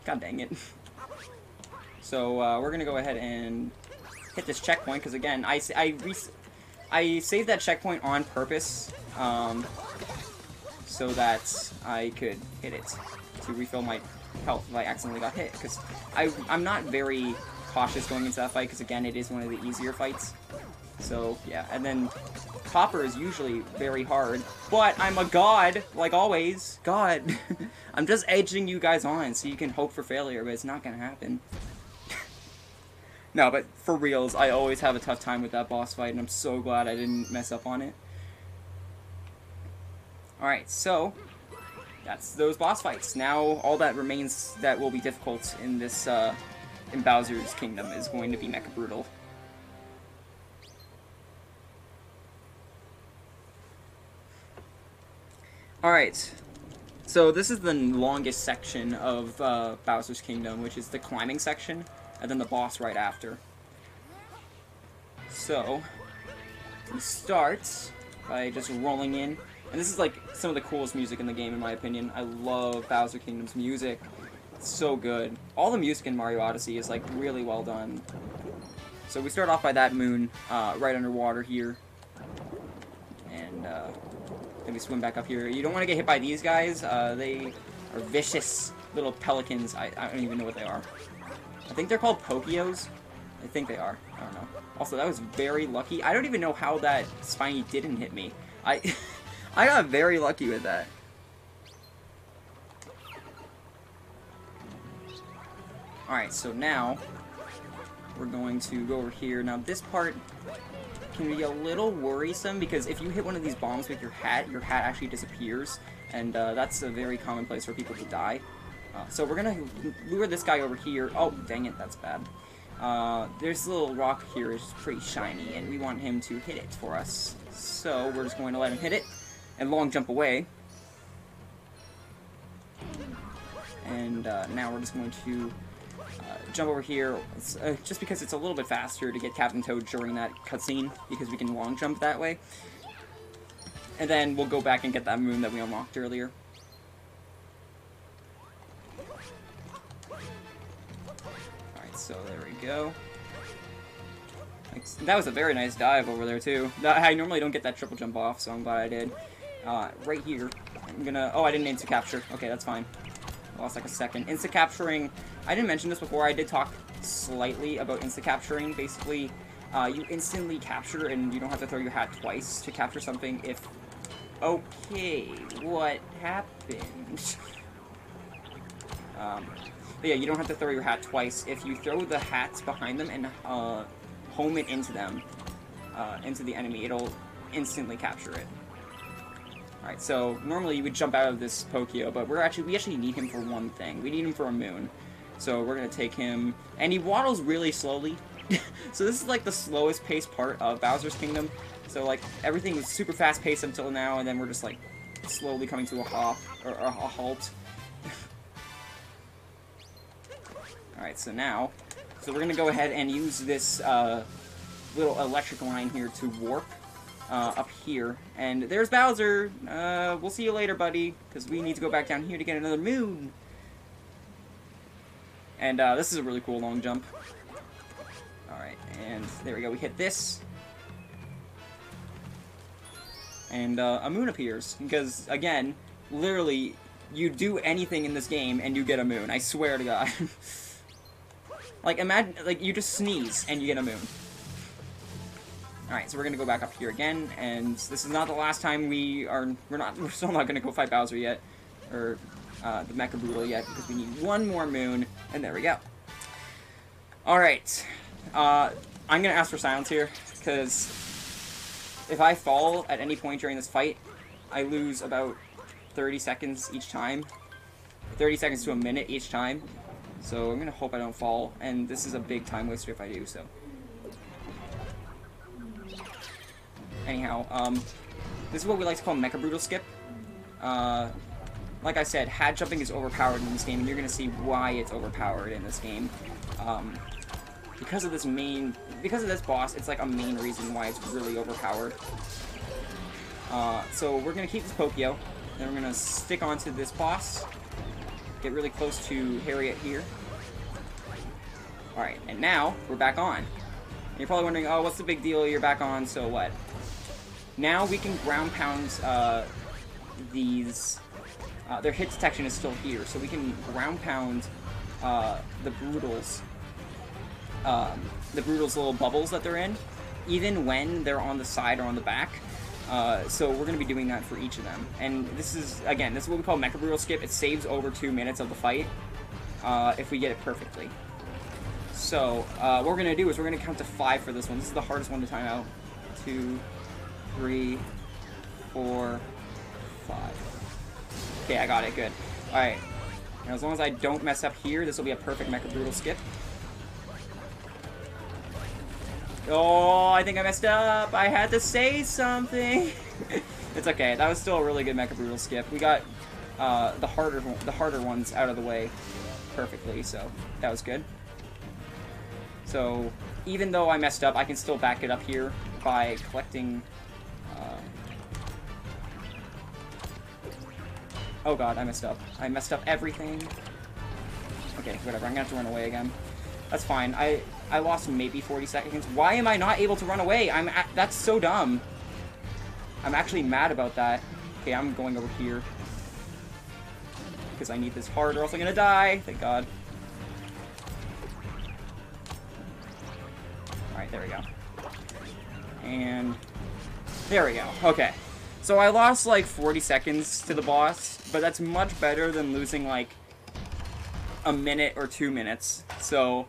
God dang it. So, we're gonna go ahead and hit this checkpoint, because again, I saved that checkpoint on purpose, so that I could hit it to refill my health if I accidentally got hit, because I'm not very cautious going into that fight, because again, it is one of the easier fights. So, yeah, and then Copper is usually very hard, but I'm a god, like always. God. I'm just edging you guys on so you can hope for failure, but it's not gonna happen. No, but for reals, I always have a tough time with that boss fight, and I'm so glad I didn't mess up on it. Alright, so that's those boss fights. Now, all that remains that will be difficult in this, in Bowser's Kingdom is going to be Mecha Brutal. Alright, so this is the longest section of Bowser's Kingdom, which is the climbing section, and then the boss right after. So, we start by just rolling in, and this is like some of the coolest music in the game in my opinion. I love Bowser Kingdom's music. It's so good. All the music in Mario Odyssey is like really well done. So we start off by that moon right underwater here. And And let me swim back up here. You don't want to get hit by these guys. They are vicious little pelicans. I don't even know what they are. I think they're called Pokios. I think they are. I don't know. Also, that was very lucky. I don't even know how that Spiny didn't hit me. I got very lucky with that. Alright, so now we're going to go over here. Now, this part can be a little worrisome because if you hit one of these bombs with your hat actually disappears, and that's a very common place for people to die. So we're gonna lure this guy over here. Oh, dang it, that's bad. There's a little rock here, it's pretty shiny, and we want him to hit it for us. So we're just going to let him hit it, and long jump away. And now we're just going to jump over here, just because it's a little bit faster to get Captain Toad during that cutscene, because we can long jump that way. And then we'll go back and get that moon that we unlocked earlier. Alright, so there we go. That was a very nice dive over there, too. I normally don't get that triple jump off, so I'm glad I did. Right here, I'm gonna... Oh, I didn't insta-capture. Okay, that's fine. Lost like a second. Insta-capturing, I didn't mention this before, I did talk slightly about insta-capturing. Basically, you instantly capture and you don't have to throw your hat twice to capture something if... Okay, what happened? But yeah, you don't have to throw your hat twice. If you throw the hats behind them and home it into them, into the enemy, it'll instantly capture it. Alright, so normally you would jump out of this Pokio, but we actually need him for one thing. We need him for a moon. So we're gonna take him, and he waddles really slowly. So this is like the slowest paced part of Bowser's Kingdom. So like everything was super fast paced until now, and then we're just like slowly coming to a hop or a halt. Alright, so now, we're gonna go ahead and use this little electric line here to warp up here. And there's Bowser! We'll see you later, buddy, because we need to go back down here to get another moon. And this is a really cool long jump. Alright, and there we go, we hit this. And a moon appears, because, again, literally, you do anything in this game and you get a moon, I swear to God. Like, imagine, like, you just sneeze and you get a moon. Alright, so we're gonna go back up here again, and this is not the last time we're still not gonna go fight Bowser yet, or the Mecha Brutal yet, because we need one more moon, and there we go. Alright, I'm gonna ask for silence here, because if I fall at any point during this fight, I lose about 30 seconds each time. 30 seconds to a minute each time. So I'm gonna hope I don't fall, and this is a big time waster if I do, so. Anyhow, this is what we like to call Mecha Brutal Skip. Like I said, hat jumping is overpowered in this game, and you're gonna see why it's overpowered in this game. Because of this boss, it's like a main reason why it's really overpowered. So we're gonna keep this Pokio, then we're gonna stick onto this boss, get really close to Harriet here. Alright, and now we're back on. And you're probably wondering, oh, what's the big deal? You're back on, so what? Now we can ground pound these. Their hit detection is still here, so we can ground pound the Brutals. The Brutals' little bubbles that they're in, even when they're on the side or on the back. So we're going to be doing that for each of them. And this is, again, this is what we call Mecha Brutal Skip. It saves over 2 minutes of the fight if we get it perfectly. So what we're going to do is we're going to count to 5 for this one. This is the hardest one to time out. 2, 3, 4, 5. Okay, I got it. Good. Alright. Now, as long as I don't mess up here, this will be a perfect Mecha Brutal Skip. Oh, I think I messed up. I had to say something. It's okay. That was still a really good Mecha Brutal Skip. We got the harder ones out of the way perfectly, so that was good. So even though I messed up, I can still back it up here by collecting. Oh god, I messed up. I messed up everything. Okay, whatever. I'm gonna have to run away again. That's fine. I lost maybe 40 seconds. Why am I not able to run away? That's so dumb. I'm actually mad about that. Okay, I'm going over here. Because I need this heart or else I'm gonna die. Thank God. Alright, there we go. And there we go. Okay. So I lost like 40 seconds to the boss, but that's much better than losing like a minute or 2 minutes. So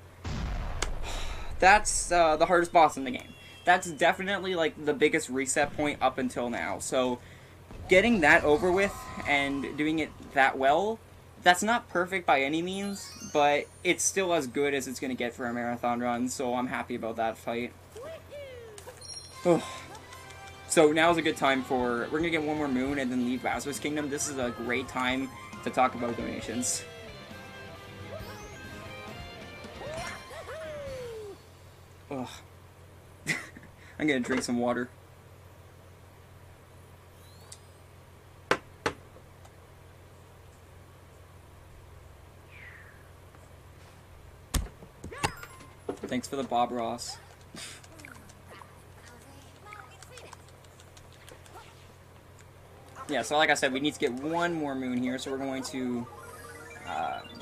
that's the hardest boss in the game. That's definitely like the biggest reset point up until now. So getting that over with and doing it that well, that's not perfect by any means, but it's still as good as it's going to get for a marathon run, so I'm happy about that fight. Oh. So now's a good time for... We're going to get one more moon and then leave Bowser's Kingdom. This is a great time to talk about donations. Ugh. I'm going to drink some water. Thanks for the Bob Ross. Yeah, so like I said, we need to get one more moon here, so we're going to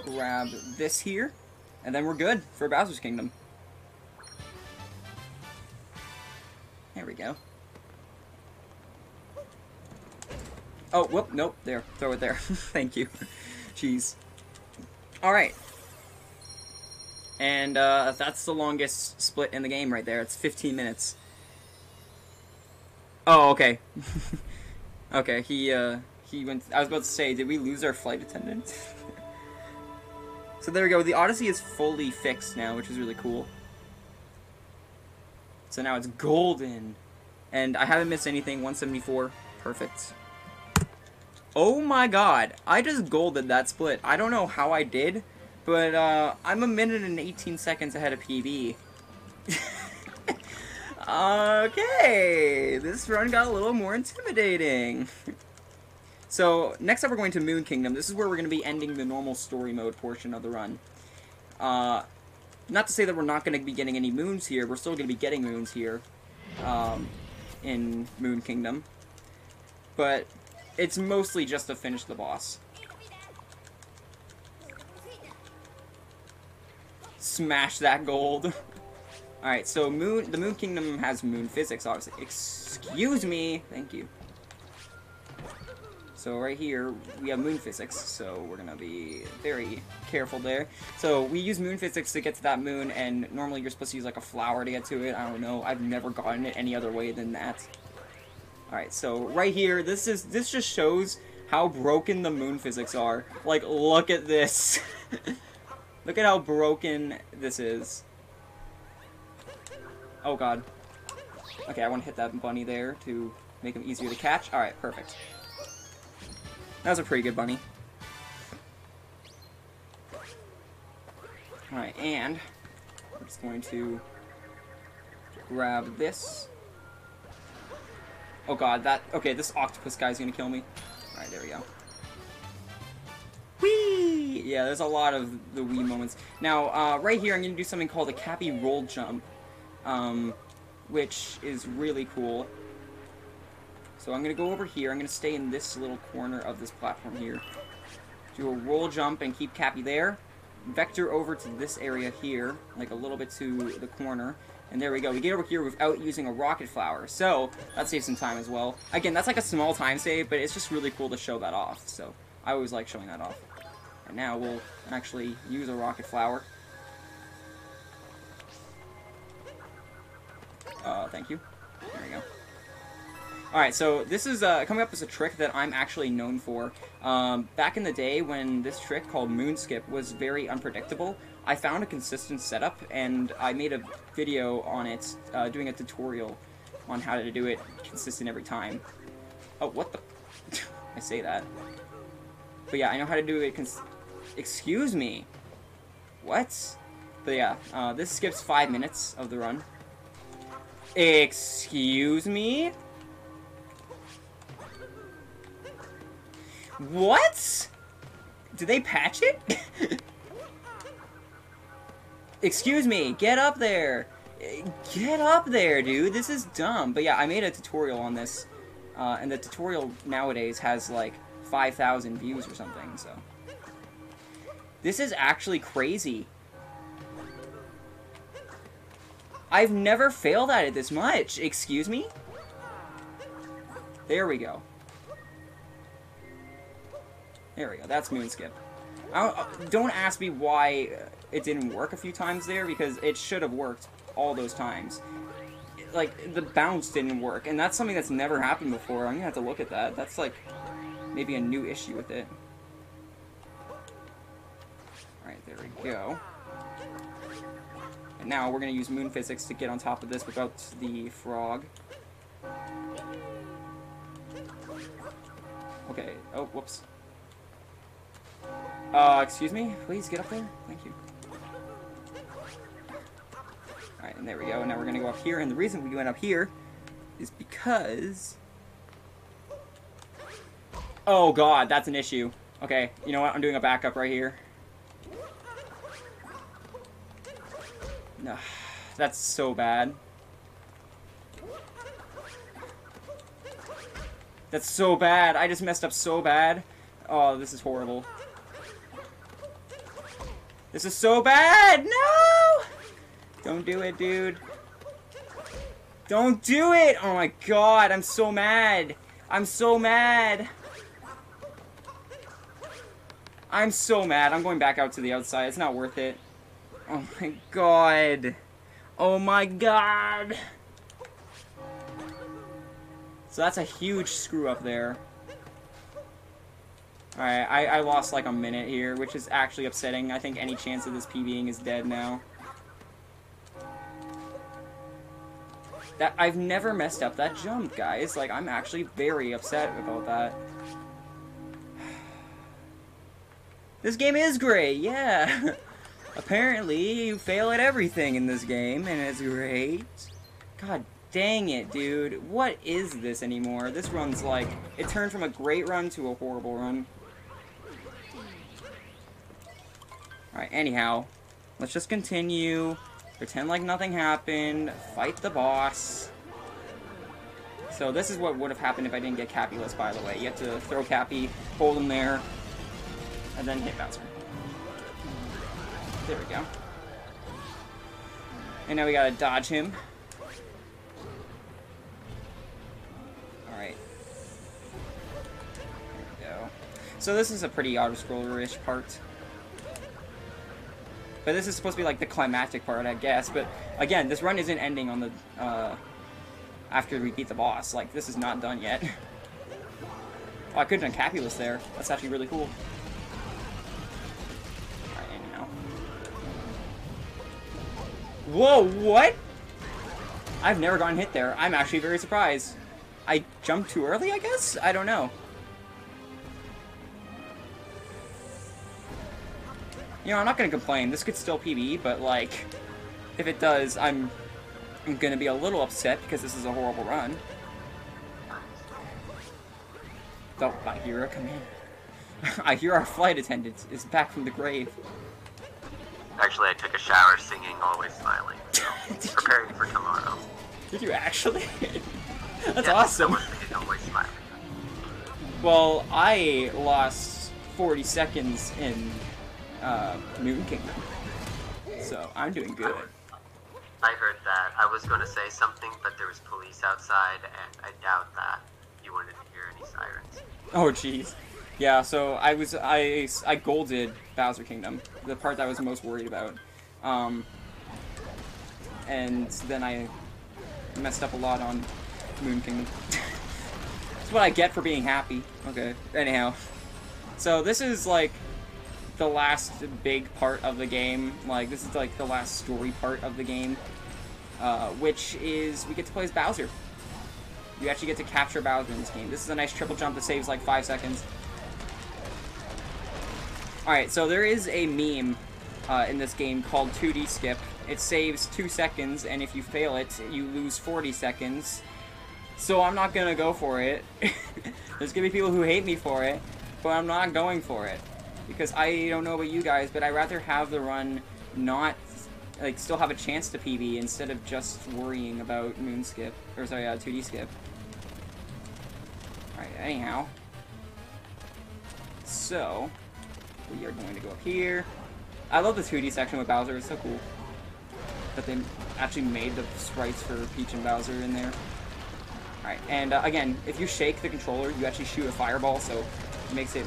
grab this here, and then we're good for Bowser's Kingdom. There we go. Oh, whoop, nope, there, throw it there. Thank you. Jeez. Alright. And that's the longest split in the game right there. It's 15 minutes. Oh, okay. Okay, he went... I was about to say, did we lose our flight attendant? So there we go. The Odyssey is fully fixed now, which is really cool. So now it's golden. And I haven't missed anything. 174. Perfect. Oh my god. I just golded that split. I don't know how I did, but I'm 1 minute and 18 seconds ahead of PB. Okay, this run got a little more intimidating. So, next up we're going to Moon Kingdom. This is where we're going to be ending the normal story mode portion of the run. Not to say that we're not going to be getting any moons here. We're still going to be getting moons here in Moon Kingdom. But it's mostly just to finish the boss. Smash that gold. Alright, so the Moon Kingdom has moon physics, obviously. Excuse me! Thank you. So right here, we have moon physics, so we're gonna be very careful there. So we use moon physics to get to that moon, and normally you're supposed to use like a flower to get to it. I don't know, I've never gotten it any other way than that. Alright, so right here, this just shows how broken the moon physics are. Like, look at this! Look at how broken this is. Oh god. Okay, I want to hit that bunny there to make him easier to catch. Alright, perfect. That was a pretty good bunny. Alright, and we're just going to grab this. Oh god, okay, this octopus guy's gonna kill me. Alright, there we go. Whee! Yeah, there's a lot of the Wii moments. Now, right here, I'm gonna do something called a Cappy Roll Jump. Which is really cool. So I'm going to go over here. I'm going to stay in this little corner of this platform here. Do a roll jump and keep Cappy there. Vector over to this area here, like a little bit to the corner. And there we go. We get over here without using a rocket flower. So that saves some time as well. Again, that's like a small time save, but it's just really cool to show that off. So I always like showing that off. And now we'll actually use a rocket flower. Thank you. There we go. Alright, so this is coming up as a trick that I'm actually known for. Back in the day when this trick called Moon Skip was very unpredictable, I found a consistent setup and I made a video on it, doing a tutorial on how to do it consistent every time. Oh, what the... I say that. But yeah, I know how to do it Excuse me! What? But yeah, this skips 5 minutes of the run. Excuse me? What? Did they patch it? Excuse me, get up there. Get up there, dude. This is dumb. But yeah, I made a tutorial on this and the tutorial nowadays has like 5,000 views or something, so. This is actually crazy. I've never failed at it this much. Excuse me? There we go. There we go. That's Moonskip. Don't ask me why it didn't work a few times there, because it should have worked all those times. Like, the bounce didn't work, and that's something that's never happened before. I'm gonna have to look at that. That's, like, maybe a new issue with it. Alright, there we go. And now we're gonna use moon physics to get on top of this without the frog. Okay, oh, whoops. Excuse me? Please get up there? Thank you. Alright, and there we go. And now we're gonna go up here, and the reason we went up here is because... Oh god, that's an issue. Okay, you know what? I'm doing a backup right here. No, that's so bad. That's so bad. I just messed up so bad. Oh, this is horrible. This is so bad! No! Don't do it, dude. Don't do it! Oh my god, I'm so mad. I'm so mad. I'm so mad. I'm going back out to the outside. It's not worth it. Oh my god. Oh my god. So that's a huge screw up there. Alright, I lost like a minute here, which is actually upsetting. I think any chance of this PBing is dead now. I've never messed up that jump, guys. Like, I'm actually very upset about that. This game is great, yeah. Apparently, you fail at everything in this game, and it's great. God dang it, dude. What is this anymore? This run's like... It turned from a great run to a horrible run. Alright, anyhow. Let's just continue. Pretend like nothing happened. Fight the boss. So this is what would have happened if I didn't get Capulus, by the way. You have to throw Cappy, hold him there, and then hit Bowser. There we go. And now we gotta dodge him. Alright. There we go. So this is a pretty auto-scroller-ish part. But this is supposed to be like the climactic part, I guess. But again, this run isn't ending on the after we beat the boss. Like, this is not done yet. Oh, I could have done Capulus there. That's actually really cool. Alright, anyhow. Whoa, what? I've never gotten hit there. I'm actually very surprised. I jumped too early, I guess? I don't know. You know, I'm not gonna complain. This could still PB, but, like, if it does, I'm gonna be a little upset because this is a horrible run. Oh, I hear her come in. I hear our flight attendant is back from the grave. Actually, I took a shower singing Always Smiling, so preparing for tomorrow. Did you actually? That's yeah, awesome. Always Smiling. Well, I lost 40 seconds in Moon Kingdom, so I'm doing good. I heard that. I was going to say something, but there was police outside, and I doubt that you wanted to hear any sirens. Oh, jeez. Yeah, so I golded Bowser Kingdom, the part that I was most worried about. And then I messed up a lot on Moon Kingdom. That's what I get for being happy. Okay, anyhow. So this is, like, the last big part of the game. Like, this is, like, the last story part of the game. Which is, we get to play as Bowser. You actually get to capture Bowser in this game. This is a nice triple jump that saves, like, 5 seconds. Alright, so there is a meme in this game called 2D Skip. It saves 2 seconds, and if you fail it, you lose 40 seconds. So I'm not gonna go for it. There's gonna be people who hate me for it, but I'm not going for it. Because I don't know about you guys, but I'd rather have the run not, like, still have a chance to PB instead of just worrying about Moon Skip. Or, sorry, 2D Skip. anyhow. So, we are going to go up here. I love the 2D section with Bowser, it's so cool. That they actually made the sprites for Peach and Bowser in there. Alright, and again, if you shake the controller, you actually shoot a fireball, so it makes it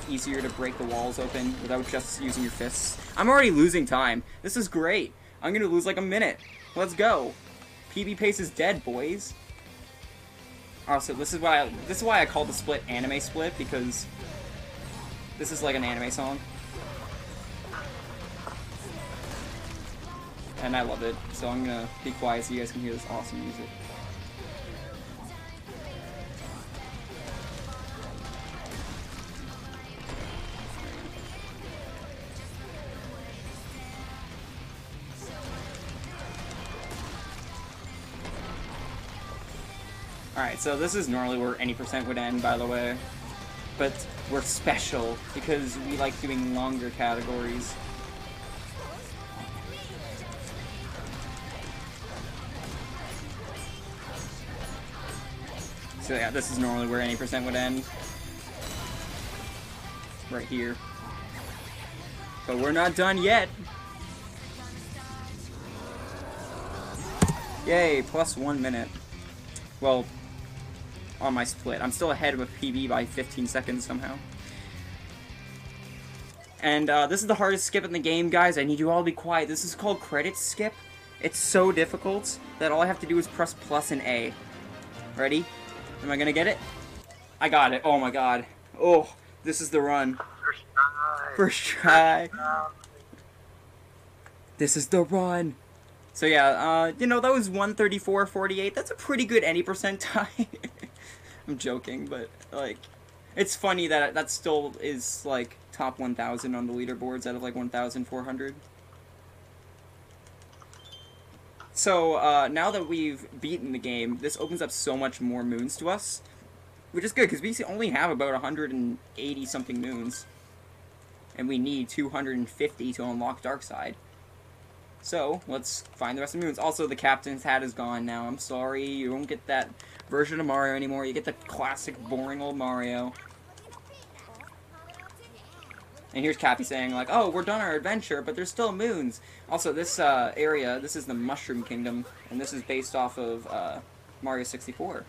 easier to break the walls open without just using your fists. I'm already losing time. This is great. I'm gonna lose like a minute. Let's go. PB Pace is dead, boys. Also, this is why I call the split anime split, because this is like an anime song. And I love it, so I'm gonna be quiet so you guys can hear this awesome music. Alright, so this is normally where any percent would end, by the way. But we're special because we like doing longer categories. So yeah, this is normally where any percent would end. Right here. But we're not done yet! Yay, plus 1 minute. Well, on my split. I'm still ahead of a PB by 15 seconds somehow. And this is the hardest skip in the game, guys. I need you all to be quiet. This is called credit skip. It's so difficult that all I have to do is press plus and A. Ready? Am I gonna get it? I got it. Oh my god. Oh, this is the run. First try. This is the run. So yeah, you know, that was 134.48. That's a pretty good any percent time. I'm joking, but, like, it's funny that that still is, like, top 1,000 on the leaderboards out of, like, 1,400. So, now that we've beaten the game, this opens up so much more moons to us, which is good, because we only have about 180-something moons, and we need 250 to unlock Darkside. So, let's find the rest of the moons. Also, the captain's hat is gone now. I'm sorry, you won't get that version of Mario anymore. You get the classic, boring old Mario. And here's Cappy saying, like, oh, we're done our adventure, but there's still moons. Also, this area, this is the Mushroom Kingdom, and this is based off of Mario 64.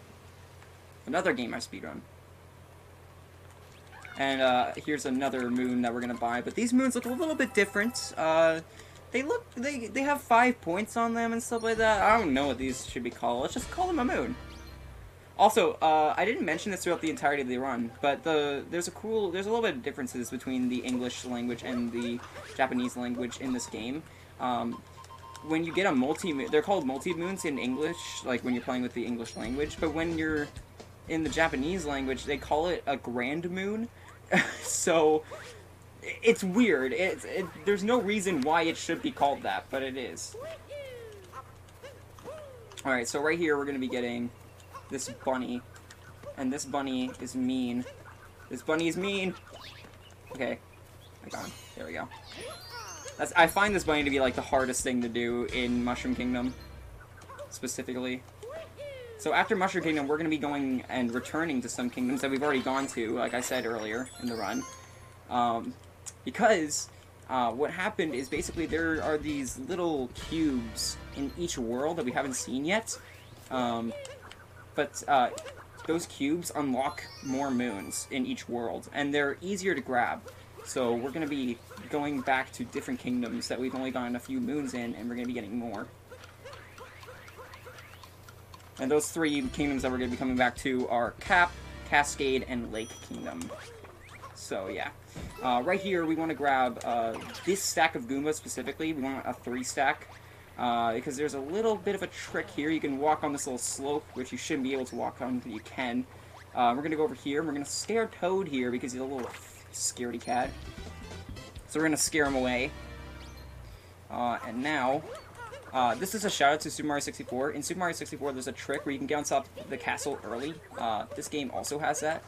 Another game I speedrun. And here's another moon that we're gonna buy, but these moons look a little bit different. They have 5 points on them and stuff like that. I don't know what these should be called. Let's just call them a moon. Also, I didn't mention this throughout the entirety of the run, but there's a little bit of differences between the English language and the Japanese language in this game. When you get a they're called multi-moons in English, like when you're playing with the English language, but when you're in the Japanese language, they call it a grand moon. So, it's weird. There's no reason why it should be called that, but it is. Alright, so right here we're going to be getting this bunny. And this bunny is mean. This bunny is mean! Okay. I got him. There we go. I find this bunny to be like the hardest thing to do in Mushroom Kingdom. Specifically. So after Mushroom Kingdom, we're going to be going and returning to some kingdoms that we've already gone to, like I said earlier in the run. Because what happened is basically there are these little cubes in each world that we haven't seen yet. But those cubes unlock more moons in each world, and they're easier to grab. So we're going to be going back to different kingdoms that we've only gotten a few moons in, and we're going to be getting more. And those 3 kingdoms that we're going to be coming back to are Cap, Cascade, and Lake Kingdom. So yeah. Right here, we want to grab this stack of Goombas specifically. We want a 3 stack. Because there's a little bit of a trick here. You can walk on this little slope, which you shouldn't be able to walk on, but you can. We're going to go over here, and we're going to scare Toad here, because he's a little scaredy cat. So we're going to scare him away. And now, this is a shout out to Super Mario 64. In Super Mario 64, there's a trick where you can get on top of the castle early. This game also has that.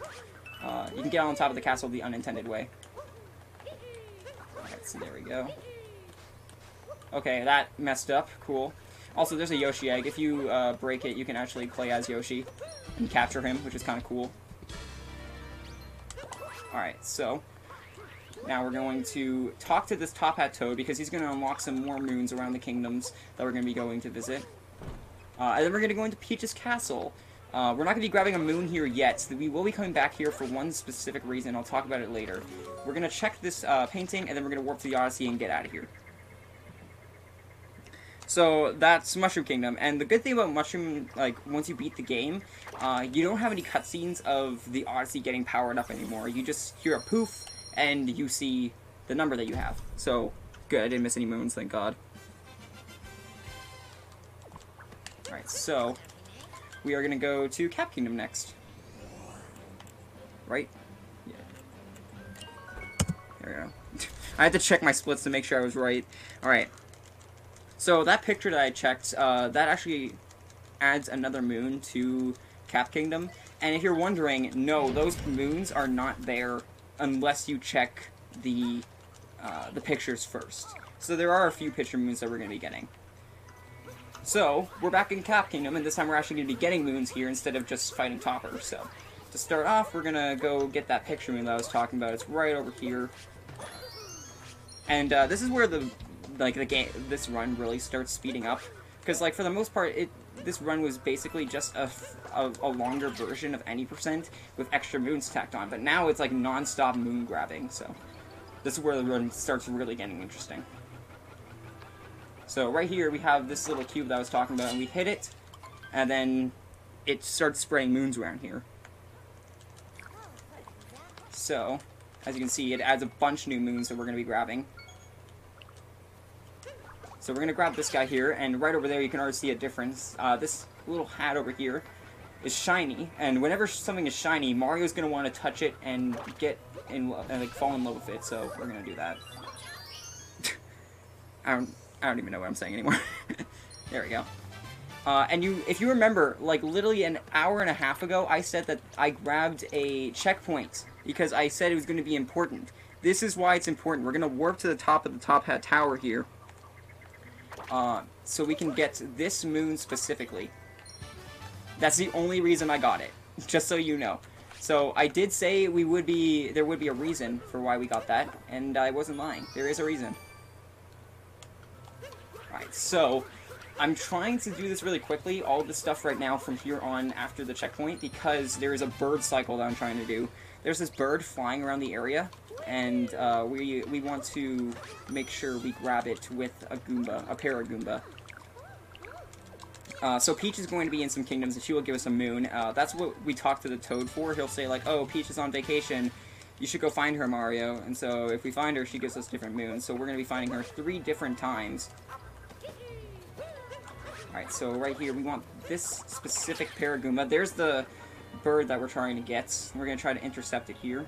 You can get on top of the castle the unintended way. Alright, so there we go. Okay, that messed up. Cool. Also, there's a Yoshi egg. If you break it, you can actually play as Yoshi and capture him, which is kind of cool. Alright, so now we're going to talk to this Top Hat Toad because he's going to unlock some more moons around the kingdoms that we're going to be going to visit. And then we're going to go into Peach's Castle. We're not going to be grabbing a moon here yet, so we will be coming back here for one specific reason. I'll talk about it later. We're going to check this painting, and then we're going to warp to the Odyssey and get out of here. So that's Mushroom Kingdom, and the good thing about Mushroom, like, once you beat the game, you don't have any cutscenes of the Odyssey getting powered up anymore. You just hear a poof, and you see the number that you have. So, good, I didn't miss any moons, thank God. Alright, so we are going to go to Cap Kingdom next. Right? Yeah. There we go. I had to check my splits to make sure I was right. Alright. So that picture that I checked, that actually adds another moon to Cap Kingdom. And if you're wondering, no, those moons are not there unless you check the pictures first. So there are a few picture moons that we're going to be getting. So, we're back in Cap Kingdom, and this time we're actually going to be getting moons here instead of just fighting Topper. So, to start off, we're going to go get that picture moon that I was talking about. It's right over here. And this is where this run really starts speeding up. Because, like, for the most part, this run was basically just a longer version of any percent with extra moons tacked on. But now it's like non-stop moon grabbing, so this is where the run starts really getting interesting. So right here we have this little cube that I was talking about, and we hit it, and then it starts spraying moons around here. So, as you can see, it adds a bunch of new moons that we're going to be grabbing. So we're going to grab this guy here, and right over there you can already see a difference. This little hat over here is shiny, and whenever something is shiny, Mario's going to want to touch it and get in and like fall in love with it, so we're going to do that. I don't even know what I'm saying anymore. There we go. And if you remember, like literally an hour and a half ago, I said that I grabbed a checkpoint because I said it was going to be important. This is why it's important. We're going to warp to the top of the Top Hat Tower here. So we can get this moon specifically. That's the only reason I got it, just so you know. So I did say there would be a reason for why we got that, and I wasn't lying. There is a reason. Alright, so I'm trying to do this really quickly, all this stuff right now from here on after the checkpoint, because there is a bird cycle that I'm trying to do. There's this bird flying around the area, and we want to make sure we grab it with a Goomba, a Paragoomba. So Peach is going to be in some kingdoms, and she will give us a moon. That's what we talk to the Toad for. He'll say, like, oh, Peach is on vacation. You should go find her, Mario. And so if we find her, she gives us different moons. So we're going to be finding her 3 different times. Alright, so right here, we want this specific Paragoomba. There's the bird that we're trying to get. We're going to try to intercept it here.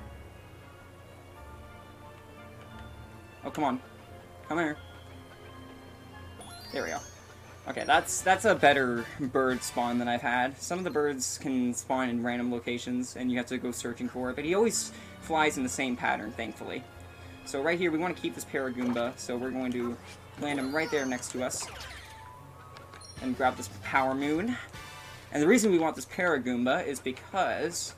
Oh, come on. Come here. There we go. Okay, that's a better bird spawn than I've had. Some of the birds can spawn in random locations, and you have to go searching for it, but he always flies in the same pattern, thankfully. So right here, we want to keep this Paragoomba, so we're going to land him right there next to us. And grab this Power Moon. And the reason we want this Paragoomba is because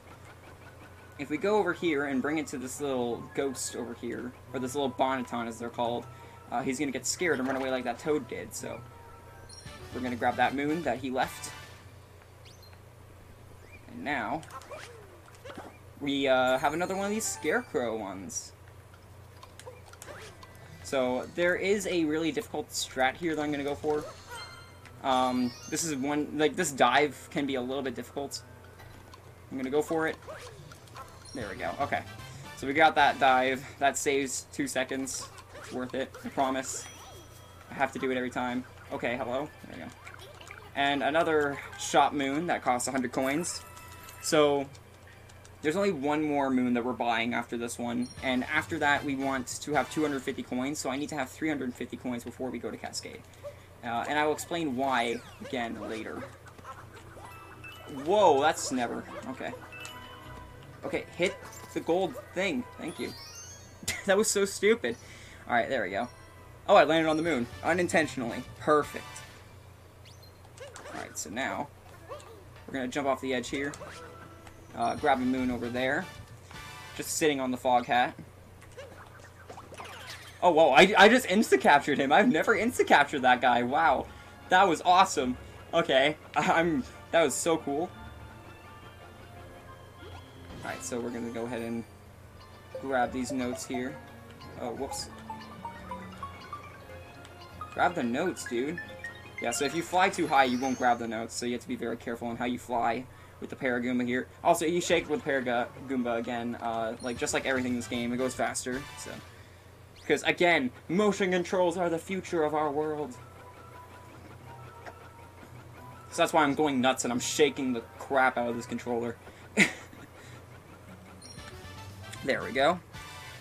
if we go over here and bring it to this little ghost over here, or this little Bonneton as they're called, he's going to get scared and run away like that Toad did, so we're going to grab that moon that he left. And now we have another one of these Scarecrow ones. So there is a really difficult strat here that I'm going to go for. This is one, like, this dive can be a little bit difficult. I'm gonna go for it. There we go, okay. So we got that dive. That saves 2 seconds. It's worth it, I promise. I have to do it every time. Okay, hello. There we go. And another shop moon that costs 100 coins. So there's only one more moon that we're buying after this one. And after that, we want to have 250 coins, so I need to have 350 coins before we go to Cascade. And I will explain why, again, later. Whoa, that's never... Okay. Okay, hit the gold thing. Thank you. That was so stupid. Alright, there we go. Oh, I landed on the moon. Unintentionally. Perfect. Alright, so now... We're gonna jump off the edge here. Grab a moon over there. Just sitting on the fog hat. Oh, whoa, I just insta-captured him. I've never insta-captured that guy. Wow. That was awesome. Okay. That was so cool. Alright, so we're gonna go ahead and grab these notes here. Oh, whoops. Grab the notes, dude. Yeah, so if you fly too high, you won't grab the notes, so you have to be very careful on how you fly with the Paragoomba here. Also, you shake with Paragoomba again, like just like everything in this game, it goes faster, so. Because, again, motion controls are the future of our world. So that's why I'm going nuts and I'm shaking the crap out of this controller. There we go.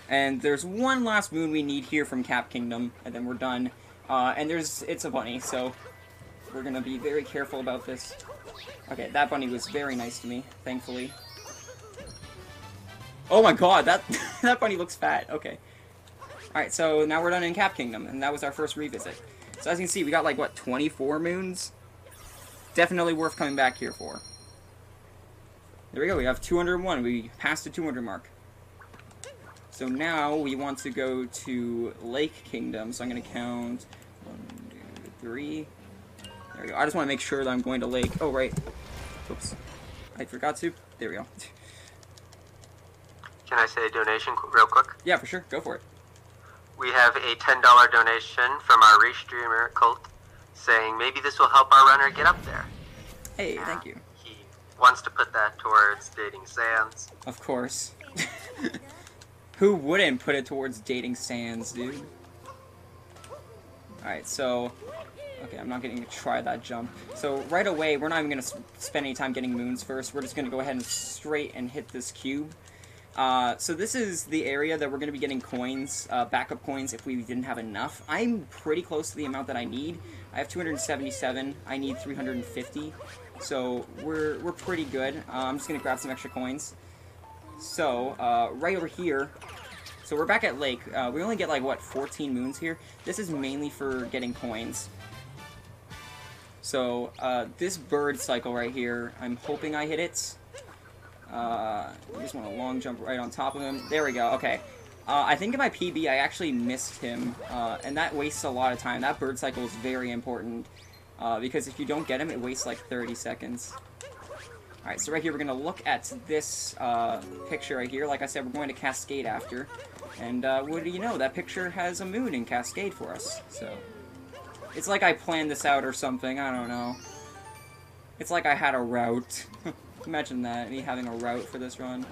And there's one last moon we need here from Cap Kingdom, and then we're done. And it's a bunny, so we're gonna be very careful about this. Okay, that bunny was very nice to me, thankfully. Oh my god, that bunny looks fat. Okay. Alright, so now we're done in Cap Kingdom, and that was our first revisit. So as you can see, we got like, what, 24 moons? Definitely worth coming back here for. There we go, we have 201. We passed the 200 mark. So now we want to go to Lake Kingdom, so I'm going to count 1, 2, 3. There we go. I just want to make sure that I'm going to Lake. Oh, right. Oops. I forgot to. There we go. Can I say a donation real quick? Yeah, for sure. Go for it. We have a $10 donation from our restreamer, Colt, saying maybe this will help our runner get up there. Hey, thank you. He wants to put that towards dating Sans. Of course. Who wouldn't put it towards dating Sans, dude? Alright, so... Okay, I'm not getting to try that jump. So, right away, we're not even going to spend any time getting moons first. We're just going to go ahead and straight and hit this cube. So this is the area that we're going to be getting coins, backup coins, if we didn't have enough. I'm pretty close to the amount that I need. I have 277. I need 350. So, we're pretty good. I'm just going to grab some extra coins. So, right over here, so we're back at Lake. We only get, like, what, 14 moons here? This is mainly for getting coins. So, this bird cycle right here, I'm hoping I hit it. I just want a long jump right on top of him. There we go, okay. I think in my PB, I actually missed him, and that wastes a lot of time. That bird cycle is very important, because if you don't get him, it wastes, like, 30 seconds. Alright, so right here we're going to look at this picture right here. Like I said, we're going to Cascade after. And what do you know? That picture has a moon in Cascade for us. So, it's like I planned this out or something. I don't know. It's like I had a route. Imagine that, me having a route for this run.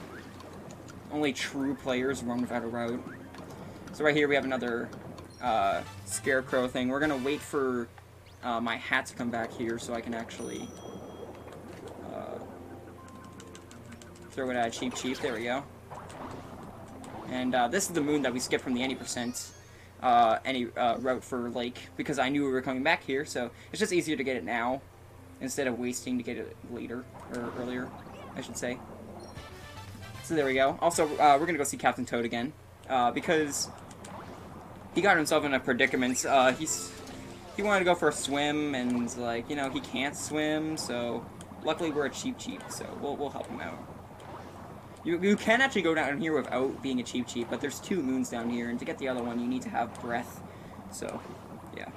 Only true players run without a route. So right here we have another scarecrow thing. We're going to wait for my hat to come back here so I can actually... throw it at Cheep Cheep. There we go. And this is the moon that we skipped from the any route for Lake, because I knew we were coming back here, so it's just easier to get it now instead of wasting to get it later, or earlier, I should say. So there we go. Also, we're going to go see Captain Toad again, because he got himself in a predicament. He wanted to go for a swim, and, like, you know, he can't swim, so luckily we're a Cheep Cheep, so we'll help him out. You can actually go down here without being a Cheep Cheep, but there's 2 moons down here, and to get the other one, you need to have breath. So, yeah.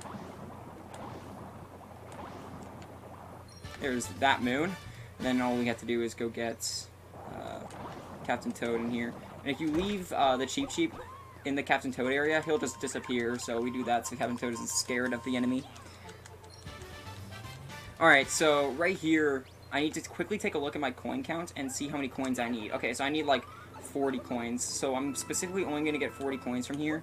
There's that moon. And then all we have to do is go get Captain Toad in here. And if you leave the Cheep Cheep in the Captain Toad area, he'll just disappear, so we do that so Captain Toad isn't scared of the enemy. Alright, so right here... I need to quickly take a look at my coin count and see how many coins I need. Okay, so I need like 40 coins. So I'm specifically only going to get 40 coins from here.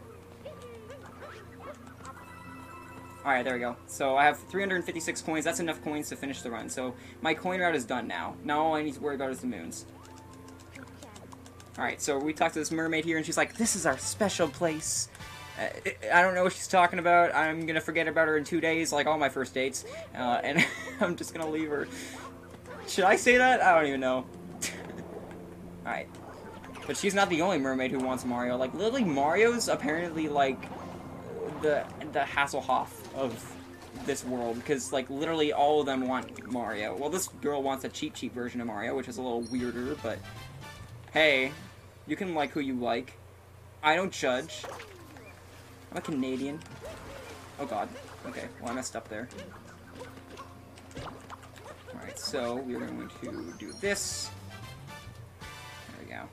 Alright, there we go. So I have 356 coins. That's enough coins to finish the run. So my coin route is done now. Now all I need to worry about is the moons. Alright, so we talked to this mermaid here and she's like, this is our special place. I don't know what she's talking about. I'm going to forget about her in 2 days, like all my first dates. And I'm just going to leave her. Should I say that? I don't even know. Alright. But she's not the only mermaid who wants Mario. Like, literally, Mario's apparently, like, the Hasselhoff of this world, because, like, literally all of them want Mario. Well, this girl wants a cheap version of Mario, which is a little weirder, but hey, you can like who you like. I don't judge. I'm a Canadian. Oh god. Okay, well I messed up there. Alright, so we're going to do this. There we go.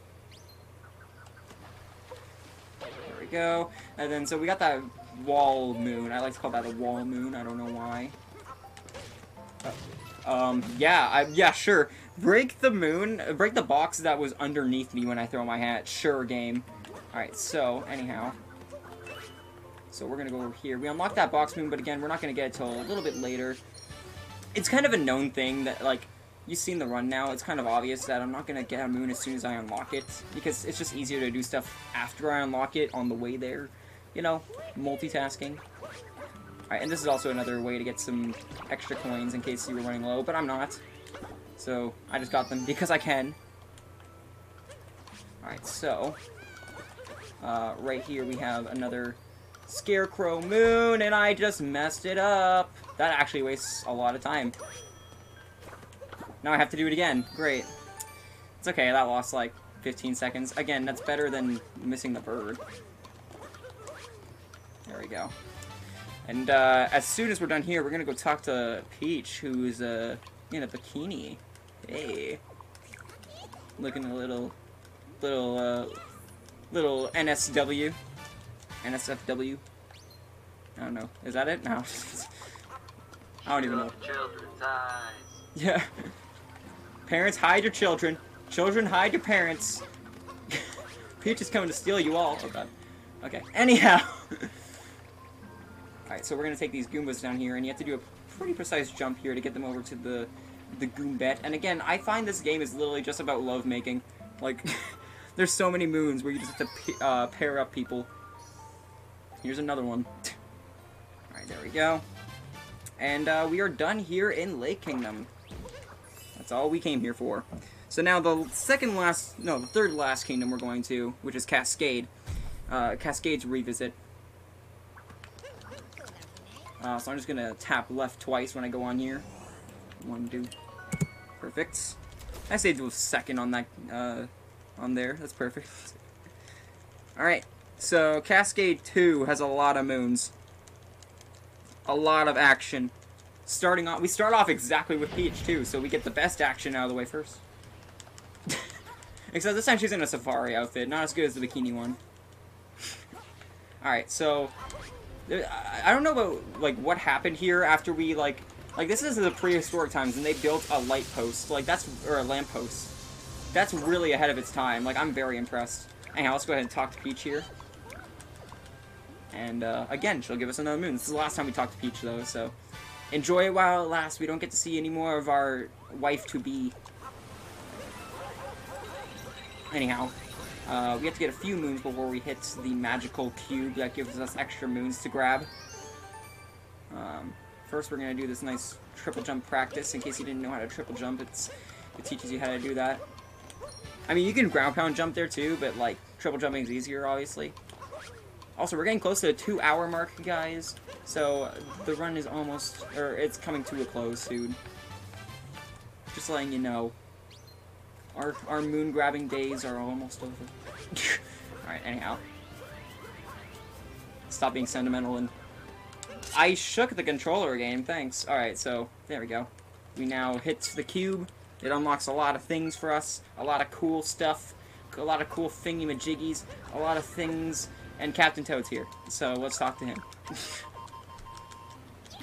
There we go. And then, so we got that wall moon. I like to call that a wall moon. I don't know why. Yeah, sure. Break the moon. Break the box that was underneath me when I throw my hat. Sure, game. Alright, so, anyhow. So we're gonna go over here. We unlocked that box moon, but again, we're not gonna get it till a little bit later. It's kind of a known thing that, like, you've seen the run now. It's kind of obvious that I'm not gonna get a moon as soon as I unlock it, because it's just easier to do stuff after I unlock it on the way there. You know, multitasking. Alright, and this is also another way to get some extra coins in case you were running low, but I'm not. So, I just got them because I can. Alright, so, right here we have another Scarecrow Moon, and I just messed it up. That actually wastes a lot of time. Now I have to do it again. Great. It's okay, that lost like 15 seconds. Again, that's better than missing the bird. There we go. And as soon as we're done here, we're gonna go talk to Peach, who's in a bikini. Hey. Looking a little NSW. NSFW. I don't know. Is that it? No. I don't even know. Children's eyes. Yeah. Parents, hide your children. Children, hide your parents. Peach is coming to steal you all. Oh god. Okay. Anyhow. Alright, so we're gonna take these Goombas down here, and you have to do a pretty precise jump here to get them over to the Goombet. And again, I find this game is literally just about lovemaking. Like, there's so many moons where you just have to pair up people. Here's another one. Alright, there we go. And we are done here in Lake Kingdom. That's all we came here for. So now the third last kingdom we're going to, which is Cascade. Cascade's Revisit. So I'm just gonna tap left twice when I go on here. 1, 2. Perfect. I saved a second on that, on there. That's perfect. Alright. So, Cascade 2 has a lot of moons. A lot of action. We start off exactly with Peach, too, so we get the best action out of the way first. Except this time she's in a safari outfit, not as good as the bikini one. Alright, so, I don't know about, like, what happened here after we, like, this is the prehistoric times, and they built a light post, like, or a lamp post. That's really ahead of its time, like, I'm very impressed. Anyhow, let's go ahead and talk to Peach here. And, again, she'll give us another moon. This is the last time we talk to Peach, though, so enjoy it while it lasts. We don't get to see any more of our wife-to-be. Anyhow, we have to get a few moons before we hit the magical cube that gives us extra moons to grab. First, we're going to do this nice triple jump practice. In case you didn't know how to triple jump, it teaches you how to do that. I mean, you can ground pound jump there, too, but, like, triple jumping is easier, obviously. Also, we're getting close to the 2-hour mark, guys, so the run is almost, or it's coming to a close soon. Just letting you know. Our moon grabbing days are almost over. Alright, anyhow. Stop being sentimental and... I shook the controller again, thanks. Alright, so, there we go. We now hit the cube. It unlocks a lot of things for us. A lot of cool stuff. A lot of cool thingy-majiggies. A lot of things... And Captain Toad's here, so let's talk to him.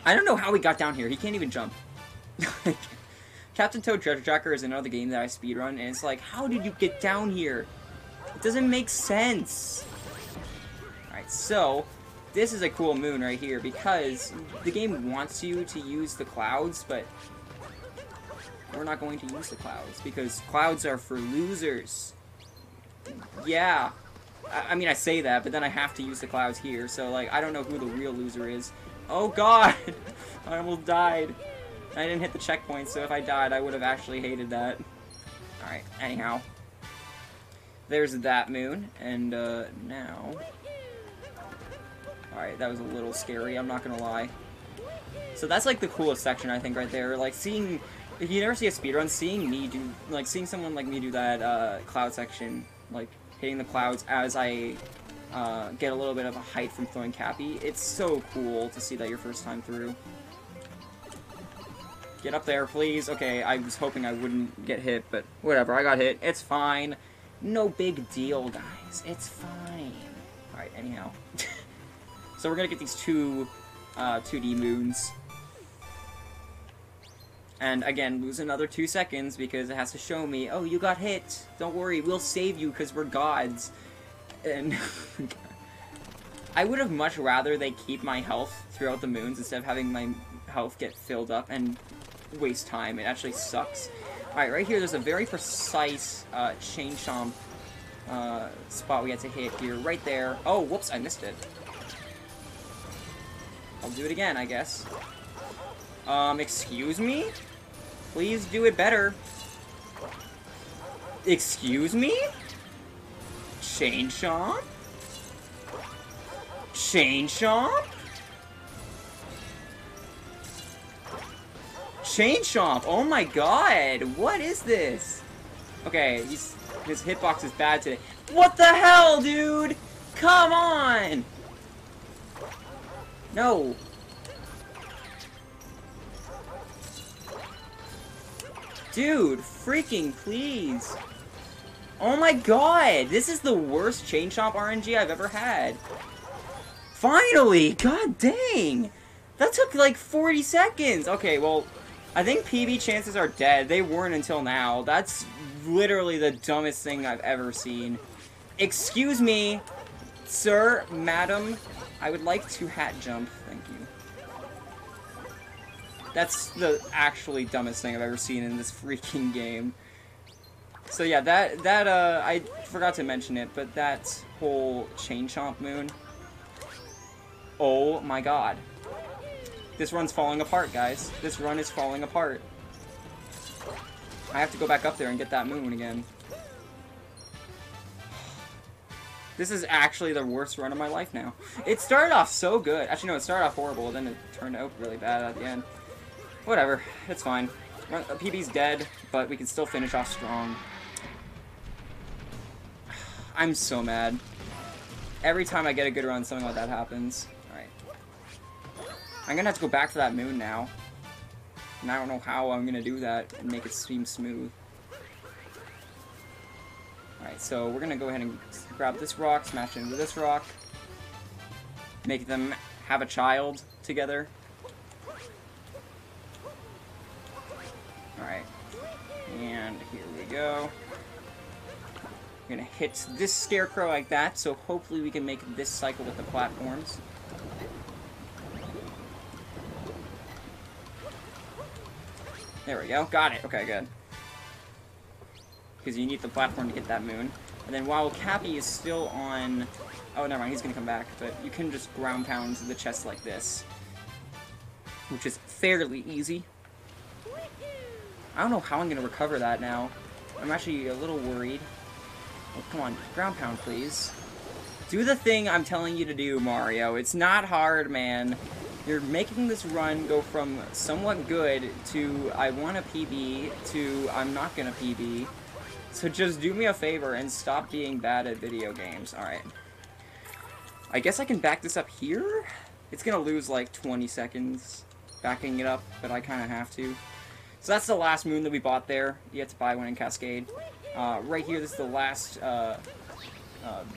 I don't know how he got down here. He can't even jump. Captain Toad Treasure Tracker is another game that I speedrun, and it's like, how did you get down here? It doesn't make sense. Alright, so, this is a cool moon right here, because the game wants you to use the clouds, but we're not going to use the clouds, because clouds are for losers. Yeah. I mean, I say that, but then I have to use the clouds here, so, like, I don't know who the real loser is. Oh, God! I almost died. I didn't hit the checkpoint, so if I died, I would have actually hated that. Alright, anyhow. There's that moon, and, now... Alright, that was a little scary, I'm not gonna lie. So that's like the coolest section, I think, right there. Like seeing, if you never see a speedrun, seeing me do, like seeing someone like me do that cloud section, like hitting the clouds as I get a little bit of a height from throwing Cappy, it's so cool to see that your first time through. Get up there, please. Okay, I was hoping I wouldn't get hit, but whatever, I got hit. It's fine. No big deal, guys. It's fine. Alright, anyhow. So we're gonna get these two 2D moons. And again, lose another 2 seconds because it has to show me, oh, you got hit. Don't worry, we'll save you because we're gods. And I would have much rather they keep my health throughout the moons instead of having my health get filled up and waste time. It actually sucks. Alright, right here there's a very precise chain chomp spot we had to hit here. Right there. Oh, whoops, I missed it. I'll do it again, I guess. Excuse me? Please do it better. Excuse me? Chain chomp? Chain chomp? Chain chomp! Oh my god! What is this? Okay, his hitbox is bad today. What the hell, dude? Come on! No. Dude, freaking please. Oh my god! This is the worst Chain Chomp RNG I've ever had. Finally! God dang! That took like 40 seconds! Okay, well, I think PB chances are dead. They weren't until now. That's literally the dumbest thing I've ever seen. Excuse me, sir, madam, I would like to hat jump. Thank you. That's the actually dumbest thing I've ever seen in this freaking game. So yeah, I forgot to mention it, but that whole Chain Chomp moon. Oh my god. This run's falling apart, guys. This run is falling apart. I have to go back up there and get that moon again. This is actually the worst run of my life now. It started off so good. Actually, no, it started off horrible, then it turned out really bad at the end. Whatever, it's fine. PB's dead, but we can still finish off strong. I'm so mad. Every time I get a good run, something like that happens. Alright. I'm gonna have to go back for that moon now. And I don't know how I'm gonna do that and make it seem smooth. Alright, so we're gonna go ahead and grab this rock, smash it into this rock. Make them have a child together. Alright. And here we go. We're gonna hit this scarecrow like that, so hopefully we can make this cycle with the platforms. There we go. Got it. Okay, good. Because you need the platform to get that moon. And then while Cappy is still on... Oh, never mind. He's gonna come back. But you can just ground pound the chest like this. Which is fairly easy. I don't know how I'm gonna recover that now. I'm actually a little worried. Oh, come on. Ground pound, please. Do the thing I'm telling you to do, Mario. It's not hard, man. You're making this run go from somewhat good to I want a PB to I'm not gonna PB. So just do me a favor and stop being bad at video games. Alright. I guess I can back this up here? It's gonna lose like 20 seconds backing it up, but I kinda have to. So that's the last moon that we bought there. You have to buy one in Cascade. Right here, this is the last, the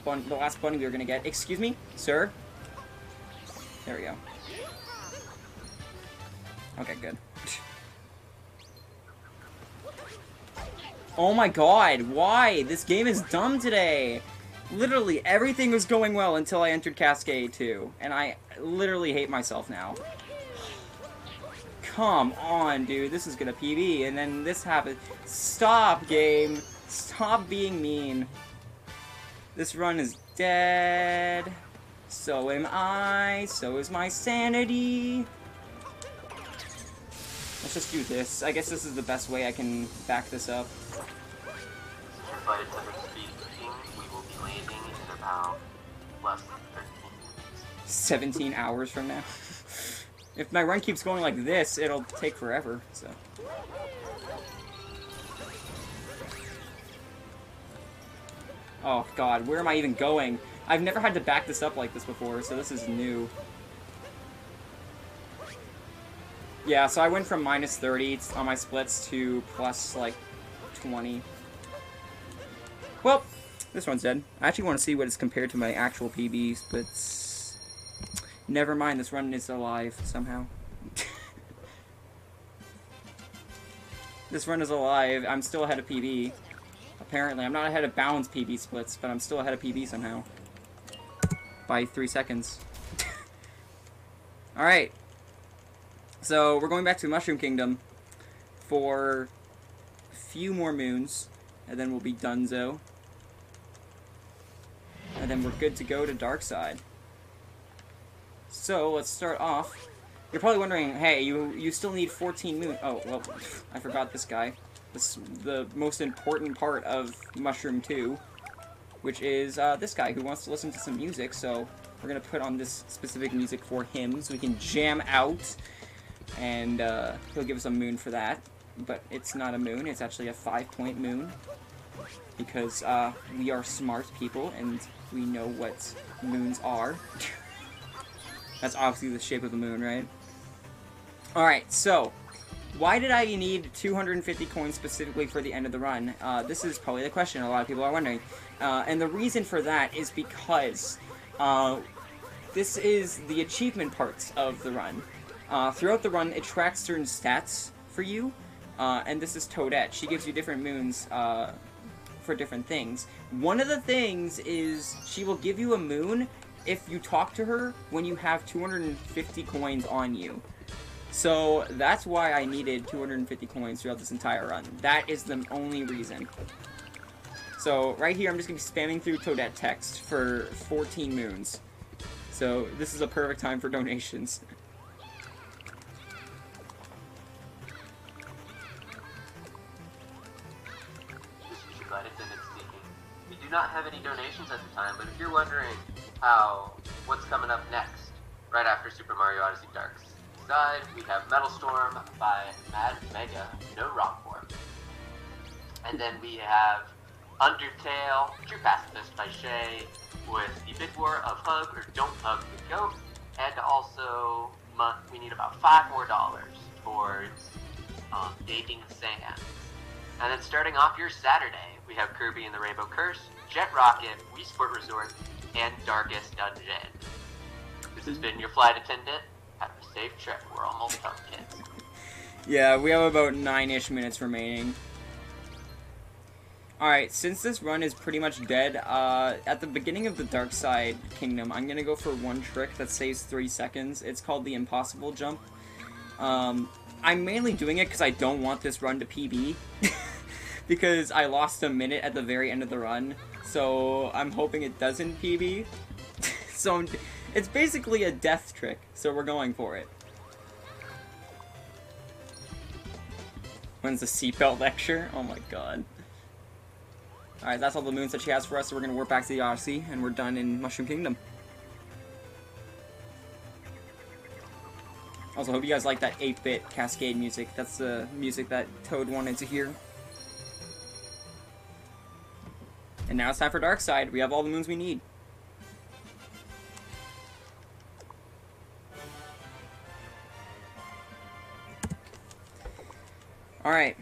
last bunny we were gonna get. Excuse me, sir? There we go. Okay, good. Oh my god, why? This game is dumb today! Literally, everything was going well until I entered Cascade 2. And I literally hate myself now. Come on, dude, this is gonna PB, and then this happens. Stop, game! Stop being mean. This run is dead. So am I. So is my sanity. Let's just do this. I guess this is the best way I can back this up. Invited to the speed meeting. We will be landing in about less than 13 minutes. 17 hours from now. If my run keeps going like this, it'll take forever, so. Oh god, where am I even going? I've never had to back this up like this before, so this is new. Yeah, so I went from minus 30 on my splits to plus, like, 20. Well, this one's dead. I actually want to see what it's compared to my actual PB splits. Never mind, this run is alive somehow. This run is alive. I'm still ahead of PB. Apparently, I'm not ahead of Bound's PB splits, but I'm still ahead of PB somehow. By 3 seconds. Alright. So, we're going back to Mushroom Kingdom for a few more moons, and then we'll be donezo. And then we're good to go to Dark Side. So, let's start off. You're probably wondering, hey, you still need 14 moons. Oh, well, I forgot this guy. The most important part of Mushroom 2, which is this guy who wants to listen to some music, so we're going to put on this specific music for him so we can jam out, and he'll give us a moon for that. But it's not a moon, it's actually a 5-point moon, because we are smart people, and we know what moons are. That's obviously the shape of the moon, right? Alright, so, why did I need 250 coins specifically for the end of the run? This is probably the question a lot of people are wondering. And the reason for that is because this is the achievement parts of the run. Throughout the run, it tracks certain stats for you, and this is Toadette. She gives you different moons for different things. One of the things is she will give you a moon if you talk to her when you have 250 coins on you. So that's why I needed 250 coins throughout this entire run. That is the only reason. So right here I'm just going to be spamming through Toadette text for 14 moons. So this is a perfect time for donations. We do not have any donations at the time, but if you're wondering what's coming up next, right after Super Mario Odyssey Dark Side, we have Metal Storm by Mad Mega, no rock form. And then we have Undertale, True Pacifist by Shay, with the Big War of Hug or Don't Hug the Goat, and also we need about $5 more towards Dating Sans. And then starting off your Saturday, we have Kirby and the Rainbow Curse, Jet Rocket, Wii Sport Resort, and Darkest Dungeon. This has been your flight attendant. Have a safe trip. We're almost home, kids. Yeah, we have about 9-ish minutes remaining. Alright, since this run is pretty much dead, at the beginning of the Dark Side Kingdom, I'm gonna go for one trick that saves 3 seconds. It's called the Impossible Jump. I'm mainly doing it because I don't want this run to PB. Because I lost a minute at the very end of the run. So I'm hoping it doesn't PB. So it's basically a death trick, so we're going for it. When's the seatbelt lecture? Oh my god. Alright, that's all the moons that she has for us, so we're gonna warp back to the Odyssey, and we're done in Mushroom Kingdom. Also, hope you guys like that 8-bit Cascade music. That's the music that Toad wanted to hear. And now it's time for Dark Side. We have all the moons we need. Alright.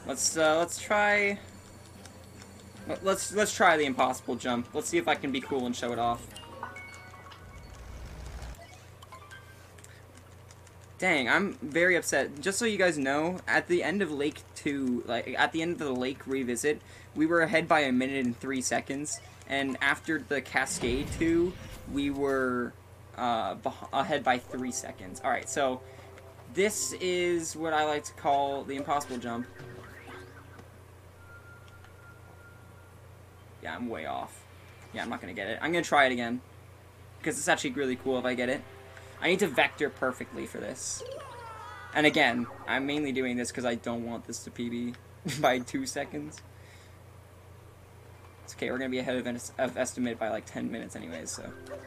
Let's try the impossible jump. Let's see if I can be cool and show it off. Dang, I'm very upset. Just so you guys know, at the end of Lake 2, like at the end of the Lake revisit, we were ahead by 1 minute and 3 seconds, and after the Cascade 2, we were ahead by 3 seconds. Alright, so this is what I like to call the impossible jump. Yeah, I'm way off. Yeah, I'm not gonna get it. I'm gonna try it again, because it's actually really cool if I get it. I need to vector perfectly for this. And again, I'm mainly doing this because I don't want this to PB by 2 seconds. It's okay, we're going to be ahead of estimate by like 10 minutes anyways, so. There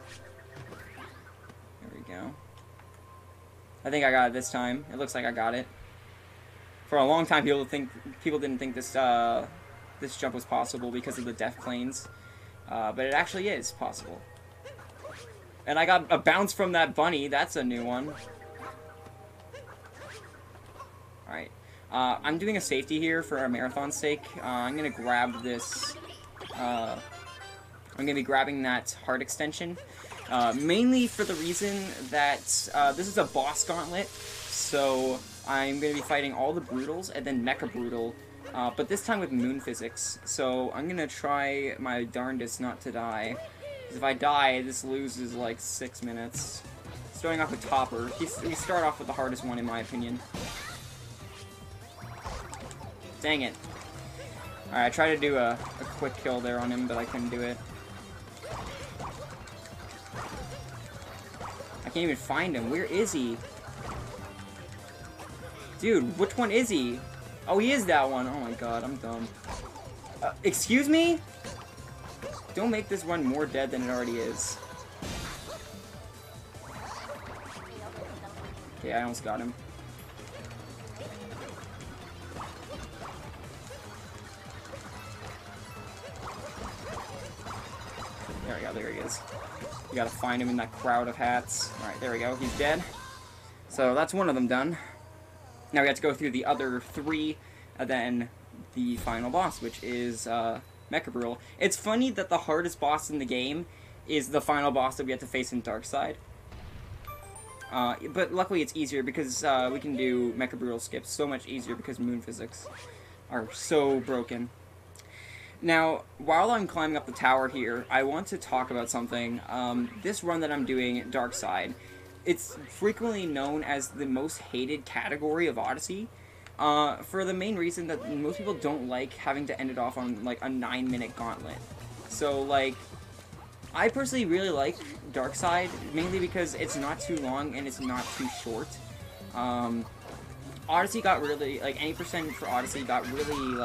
we go. I think I got it this time. It looks like I got it. For a long time, people didn't think this this jump was possible because of the death planes, but it actually is possible. And I got a bounce from that bunny. That's a new one. All right, I'm doing a safety here for a marathon's sake. I'm gonna grab this. I'm gonna be grabbing that heart extension, mainly for the reason that this is a boss gauntlet, so I'm going to be fighting all the Brutals and then Mecha Brutal, but this time with Moon Physics. So I'm going to try my darndest not to die. Because if I die, this loses like 6 minutes. Starting off with Topper. We start off with the hardest one in my opinion. Dang it. Alright, I tried to do a quick kill there on him, but I couldn't do it. I can't even find him. Where is he? Dude, which one is he? Oh, he is that one. Oh my god, I'm dumb. Excuse me? Don't make this one more dead than it already is. Okay, I almost got him. There we go, there he is. You gotta find him in that crowd of hats. Alright, there we go, he's dead. So that's one of them done. Now we have to go through the other 3, and then the final boss, which is Mecha Brutal. It's funny that the hardest boss in the game is the final boss that we have to face in Darkside. But luckily it's easier because we can do Mecha Brutal skips so much easier because Moon Physics are so broken. Now, while I'm climbing up the tower here, I want to talk about something. This run that I'm doing, Darkside, it's frequently known as the most hated category of Odyssey, for the main reason that most people don't like having to end it off on, like, a 9-minute gauntlet. So, like, I personally really like Darkside, mainly because it's not too long and it's not too short. Odyssey got really, like, any percent for Odyssey got really,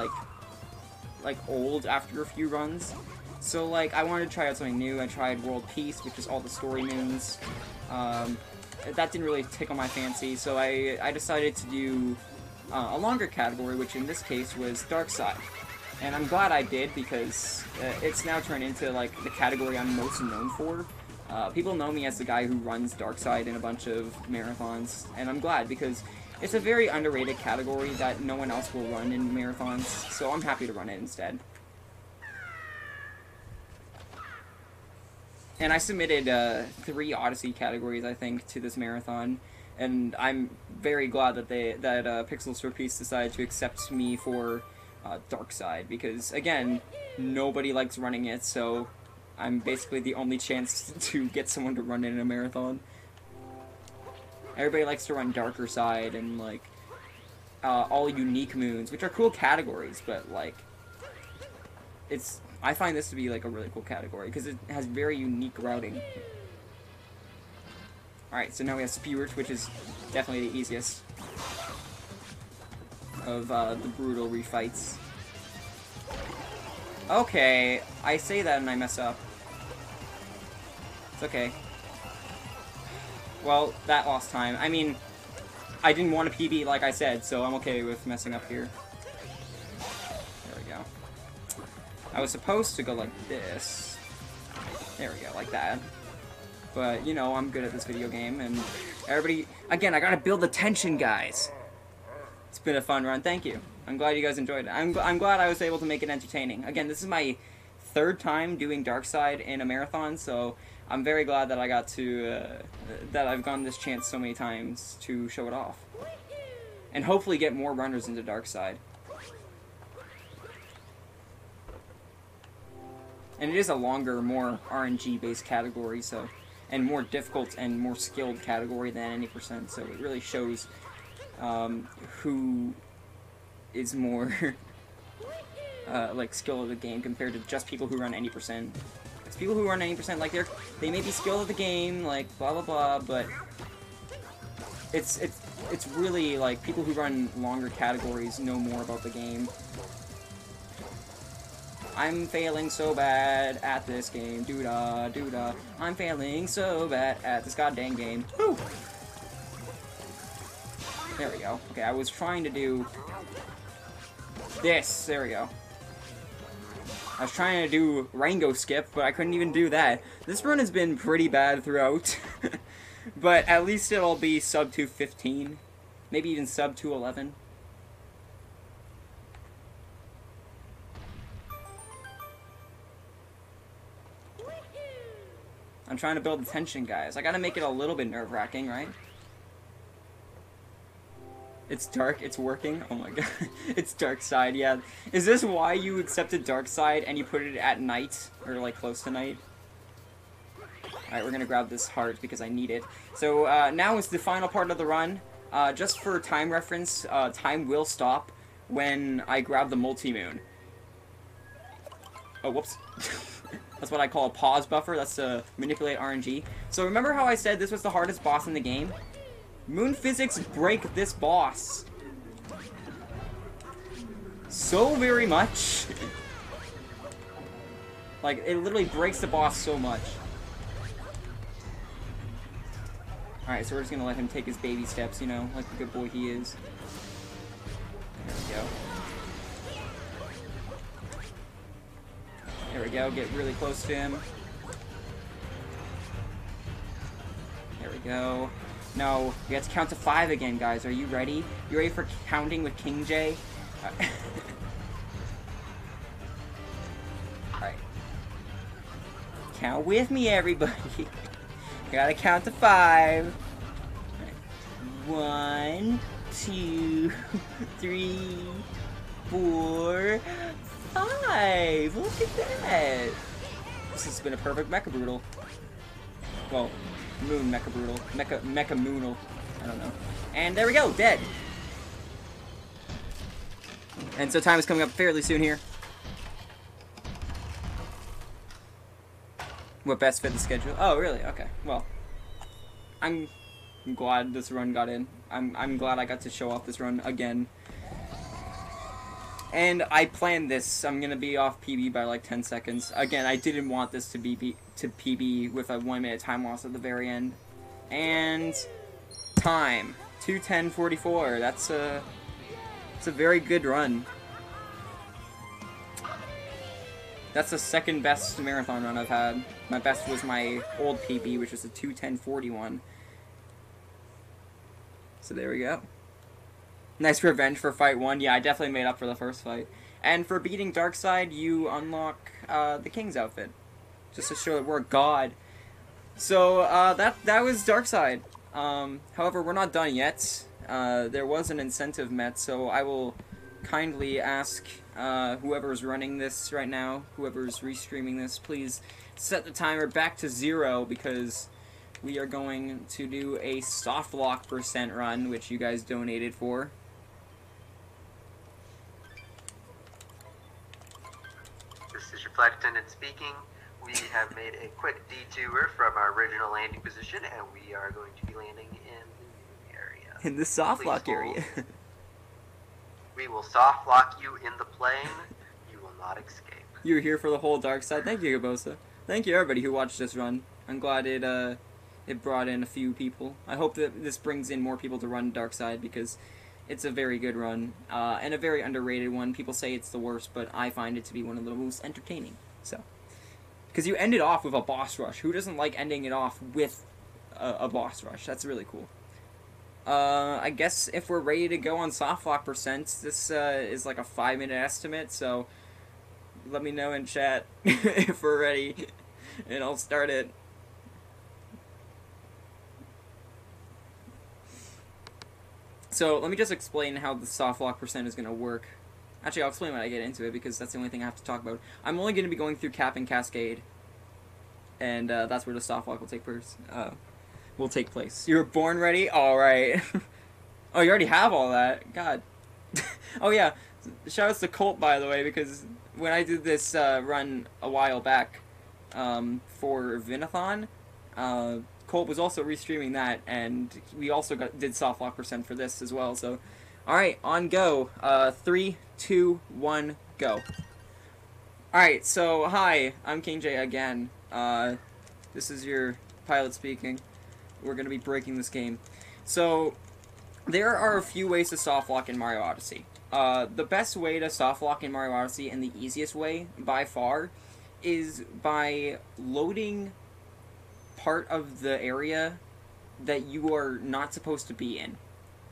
like old after a few runs. So, like, I wanted to try out something new. I tried World Peace, which is all the story moons. That didn't really tickle my fancy, so I decided to do a longer category, which in this case was Darkside. And I'm glad I did, because it's now turned into, like, the category I'm most known for. People know me as the guy who runs Darkside in a bunch of marathons, and I'm glad, because it's a very underrated category that no one else will run in marathons, so I'm happy to run it instead. And I submitted 3 Odyssey categories, I think, to this marathon, and I'm very glad that Pixels for Peace decided to accept me for Darkside, because, again, nobody likes running it, so I'm basically the only chance to get someone to run it in a marathon. Everybody likes to run Darker Side and, like, all unique moons, which are cool categories, but, like, I find this to be, like, a really cool category, because it has very unique routing. Alright, so now we have Spirit, which is definitely the easiest of the brutal refights. Okay, I say that and I mess up. It's okay. Well, that lost time. I mean, I didn't want a PB like I said, so I'm okay with messing up here. There we go. I was supposed to go like this. There we go, like that. But, you know, I'm good at this video game, and everybody... Again, I gotta build the tension, guys! It's been a fun run, thank you. I'm glad you guys enjoyed it. I'm glad I was able to make it entertaining. Again, this is my 3rd time doing Darkside in a marathon, so I'm very glad that I got to... that I've gotten this chance so many times to show it off. And hopefully get more runners into Darkside. And it is a longer, more RNG-based category, so... and more difficult and more skilled category than any percent, so it really shows who is more like skilled at the game compared to just people who run any percent. Because people who run any percent, like they may be skilled at the game, like blah blah blah, but it's really like people who run longer categories know more about the game. I'm failing so bad at this game, doo-dah, doo-dah. I'm failing so bad at this goddamn game. Woo! There we go. Okay, I was trying to do this. There we go. I was trying to do Rango skip, but I couldn't even do that. This run has been pretty bad throughout. But at least it'll be sub 215. Maybe even sub 211. I'm trying to build the tension, guys. I gotta make it a little bit nerve-wracking, right? It's dark, it's working. Oh my god. It's dark side, yeah. Is this why you accepted dark side and you put it at night? Or like close to night? Alright, we're gonna grab this heart because I need it. So now is the final part of the run. Just for time reference, time will stop when I grab the multi-moon. Oh, whoops. That's what I call a pause buffer. That's to manipulate RNG. So remember how I said this was the hardest boss in the game? Moon physics break this boss so very much. Like, it literally breaks the boss so much. Alright, so we're just gonna let him take his baby steps, you know, like the good boy he is. There we go. There we go, get really close to him. There we go. No, we have to count to 5 again, guys. Are you ready? You ready for counting with King J? Alright. Count with me, everybody. Gotta count to 5. 1, 2, 3, 4, 5. Look at that. This has been a perfect Mecha Brutal. Well, Moon Mecha Brutal. Mecha Moonal. I don't know. And there we go, dead. And so time is coming up fairly soon here. What best fit the schedule? Oh, really? Okay. Well, I'm glad this run got in. I'm glad I got to show off this run again. And I planned this. I'm gonna be off PB by like 10 seconds. Again, I didn't want this to be PB with a 1-minute time loss at the very end. And time 2:10:44. It's a very good run. That's the second best marathon run I've had. My best was my old PB, which was a 2:10:41. So there we go. Nice revenge for fight 1. Yeah, I definitely made up for the first fight. And for beating Darkseid, you unlock the King's outfit. Just to show that we're a god. So, that was Darkseid. However, we're not done yet. There was an incentive met, so I will kindly ask whoever's running this right now, whoever's restreaming this, please set the timer back to 0 because we are going to do a soft lock % run, which you guys donated for. This is your flight attendant speaking. We have made a quick detour from our original landing position, and we are going to be landing in the new area. In the soft lock area. We will soft lock you in the plane. You will not escape. You were here for the whole dark side. Thank you, Gabosa. Thank you, everybody who watched this run. I'm glad it brought in a few people. I hope that this brings in more people to run Dark Side because it's a very good run and a very underrated one. People say it's the worst, but I find it to be one of the most entertaining. So, because you end it off with a boss rush. Who doesn't like ending it off with a boss rush? That's really cool. I guess if we're ready to go on softlock %, this is like a 5-minute estimate, so let me know in chat if we're ready, and I'll start it. So, let me just explain how the softlock % is going to work. Actually, I'll explain when I get into it, because that's the only thing I have to talk about. I'm only going to be going through Cap and Cascade, and that's where the softlock will take place. You were born ready? Alright. Oh, you already have all that. God. Oh, yeah. Shoutouts to Colt, by the way, because when I did this run a while back for Vinathon, Colt was also restreaming that, and we also did softlock % for this as well. So, alright, on go. 3, 2, 1, go. Alright, so, hi, I'm King J again. This is your pilot speaking. We're going to be breaking this game. So, There are a few ways to soft lock in Mario Odyssey. The best way to soft lock in Mario Odyssey, and the easiest way by far, is by loading part of the area that you are not supposed to be in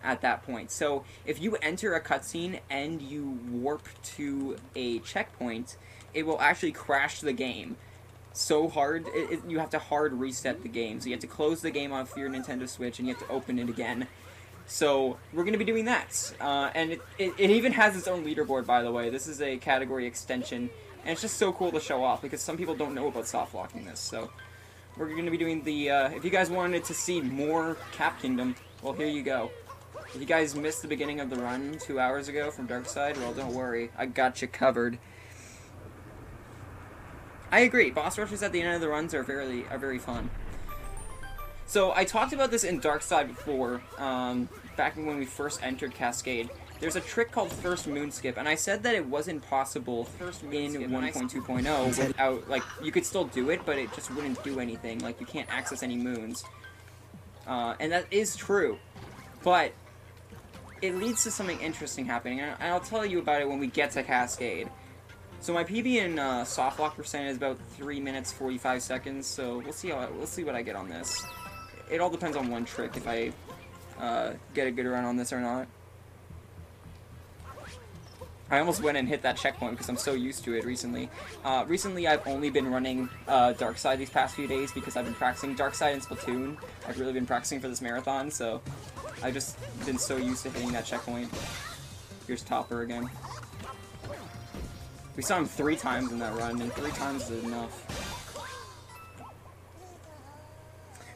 at that point. So if you enter a cutscene and you warp to a checkpoint, it will actually crash the game so hard. You have to hard reset the game. So you have to close the game off your Nintendo Switch and you have to open it again. So we're going to be doing that. And it even has its own leaderboard, by the way. This is a category extension. And it's just so cool to show off because some people don't know about soft locking this. So we're going to be doing the... if you guys wanted to see more Cap Kingdom, well, here you go. If you guys missed the beginning of the run 2 hours ago from Darkside, well, don't worry. I got you covered. I agree. Boss rushes at the end of the runs are very fun. So I talked about this in Darkside before, back when we first entered Cascade. There's a trick called First Moon Skip, and I said that it wasn't possible in 1.2.0 without, like, you could still do it, but it just wouldn't do anything. Like, you can't access any moons. And that is true. But it leads to something interesting happening, and I'll tell you about it when we get to Cascade. So my PB in soft lock percent is about 3 minutes 45 seconds. So we'll see what I get on this. It all depends on one trick if I get a good run on this or not. I almost went and hit that checkpoint because I'm so used to it recently. Recently, I've only been running Darkside these past few days because I've been practicing Darkside and Splatoon. I've really been practicing for this marathon, so I've just been so used to hitting that checkpoint. Here's Topper again. We saw him 3 times in that run, and 3 times is enough.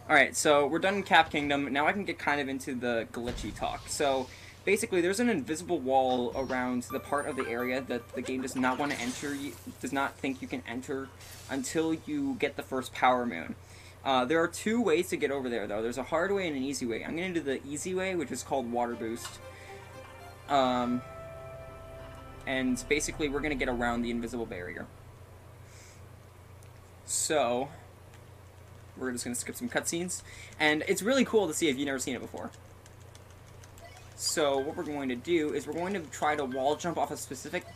Alright, so we're done in Cap Kingdom. Now I can get kind of into the glitchy talk. So basically, there's an invisible wall around the part of the area that the game does not want to enter, does not think you can enter until you get the first Power Moon. There are 2 ways to get over there, though. There's a hard way and an easy way. I'm going to do the easy way, which is called Water Boost. And basically, we're going to get around the invisible barrier. So we're just going to skip some cutscenes. And it's really cool to see if you've never seen it before. So what we're going to do is we're going to try to wall jump off a specific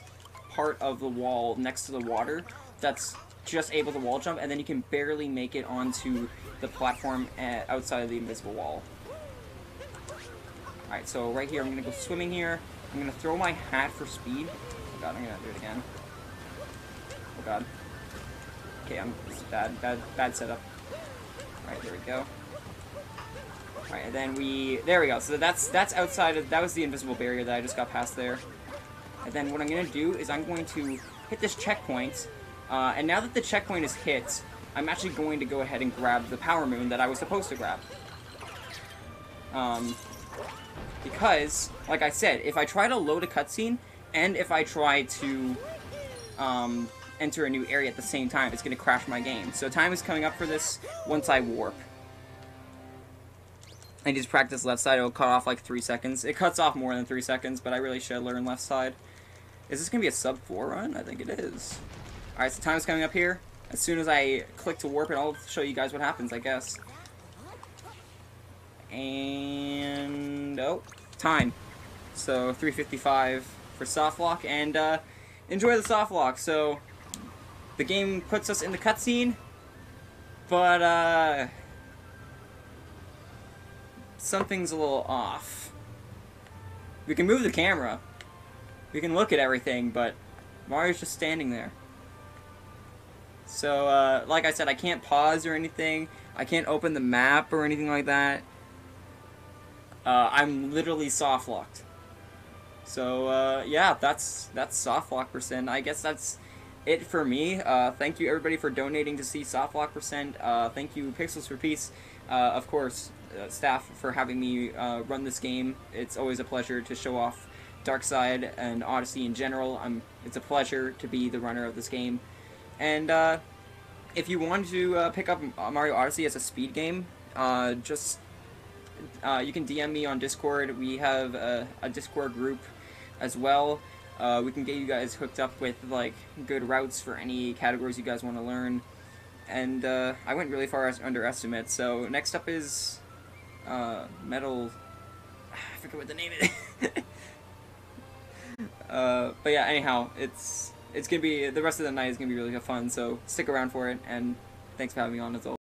part of the wall next to the water that's just able to wall jump, and then you can barely make it onto the platform outside of the invisible wall. Alright, so right here I'm going to go swimming here. I'm going to throw my hat for speed. Oh god, I'm going to do it again. Oh god. Okay, this is bad setup. Alright, there we go. Alright, and then there we go. So that's outside of, that was the invisible barrier that I just got past there. And then what I'm going to do is I'm going to hit this checkpoint. And now that the checkpoint is hit, I'm actually going to go ahead and grab the Power Moon that I was supposed to grab. Because, like I said, if I try to load a cutscene, and if I try to enter a new area at the same time, it's going to crash my game. So time is coming up for this once I warp. I just practice left side, it'll cut off like 3 seconds. It cuts off more than 3 seconds, but I really should learn left side. Is this going to be a sub 4 run? I think it is. Alright, so time is coming up here. As soon as I click to warp it, I'll show you guys what happens, I guess. And oh, time. So 3:55 for soft lock, and enjoy the soft lock. So the game puts us in the cutscene, but something's a little off. We can move the camera, we can look at everything, but Mario's just standing there. So like I said, I can't pause or anything. I can't open the map or anything like that. I'm literally soft locked. So yeah, that's soft lock percent. I guess that's it for me. Thank you everybody for donating to see soft lock percent. Thank you Pixels for Peace, of course, staff for having me run this game. It's always a pleasure to show off Darkside and Odyssey in general. It's a pleasure to be the runner of this game. And if you want to pick up Mario Odyssey as a speed game, just you can DM me on Discord. We have a Discord group as well. We can get you guys hooked up with like good routes for any categories you guys want to learn. And I went really far under estimate. So next up is Metal I forget what the name is. But yeah, anyhow, it's gonna be, the rest of the night is gonna be really fun, so stick around for it, and thanks for having me on as always.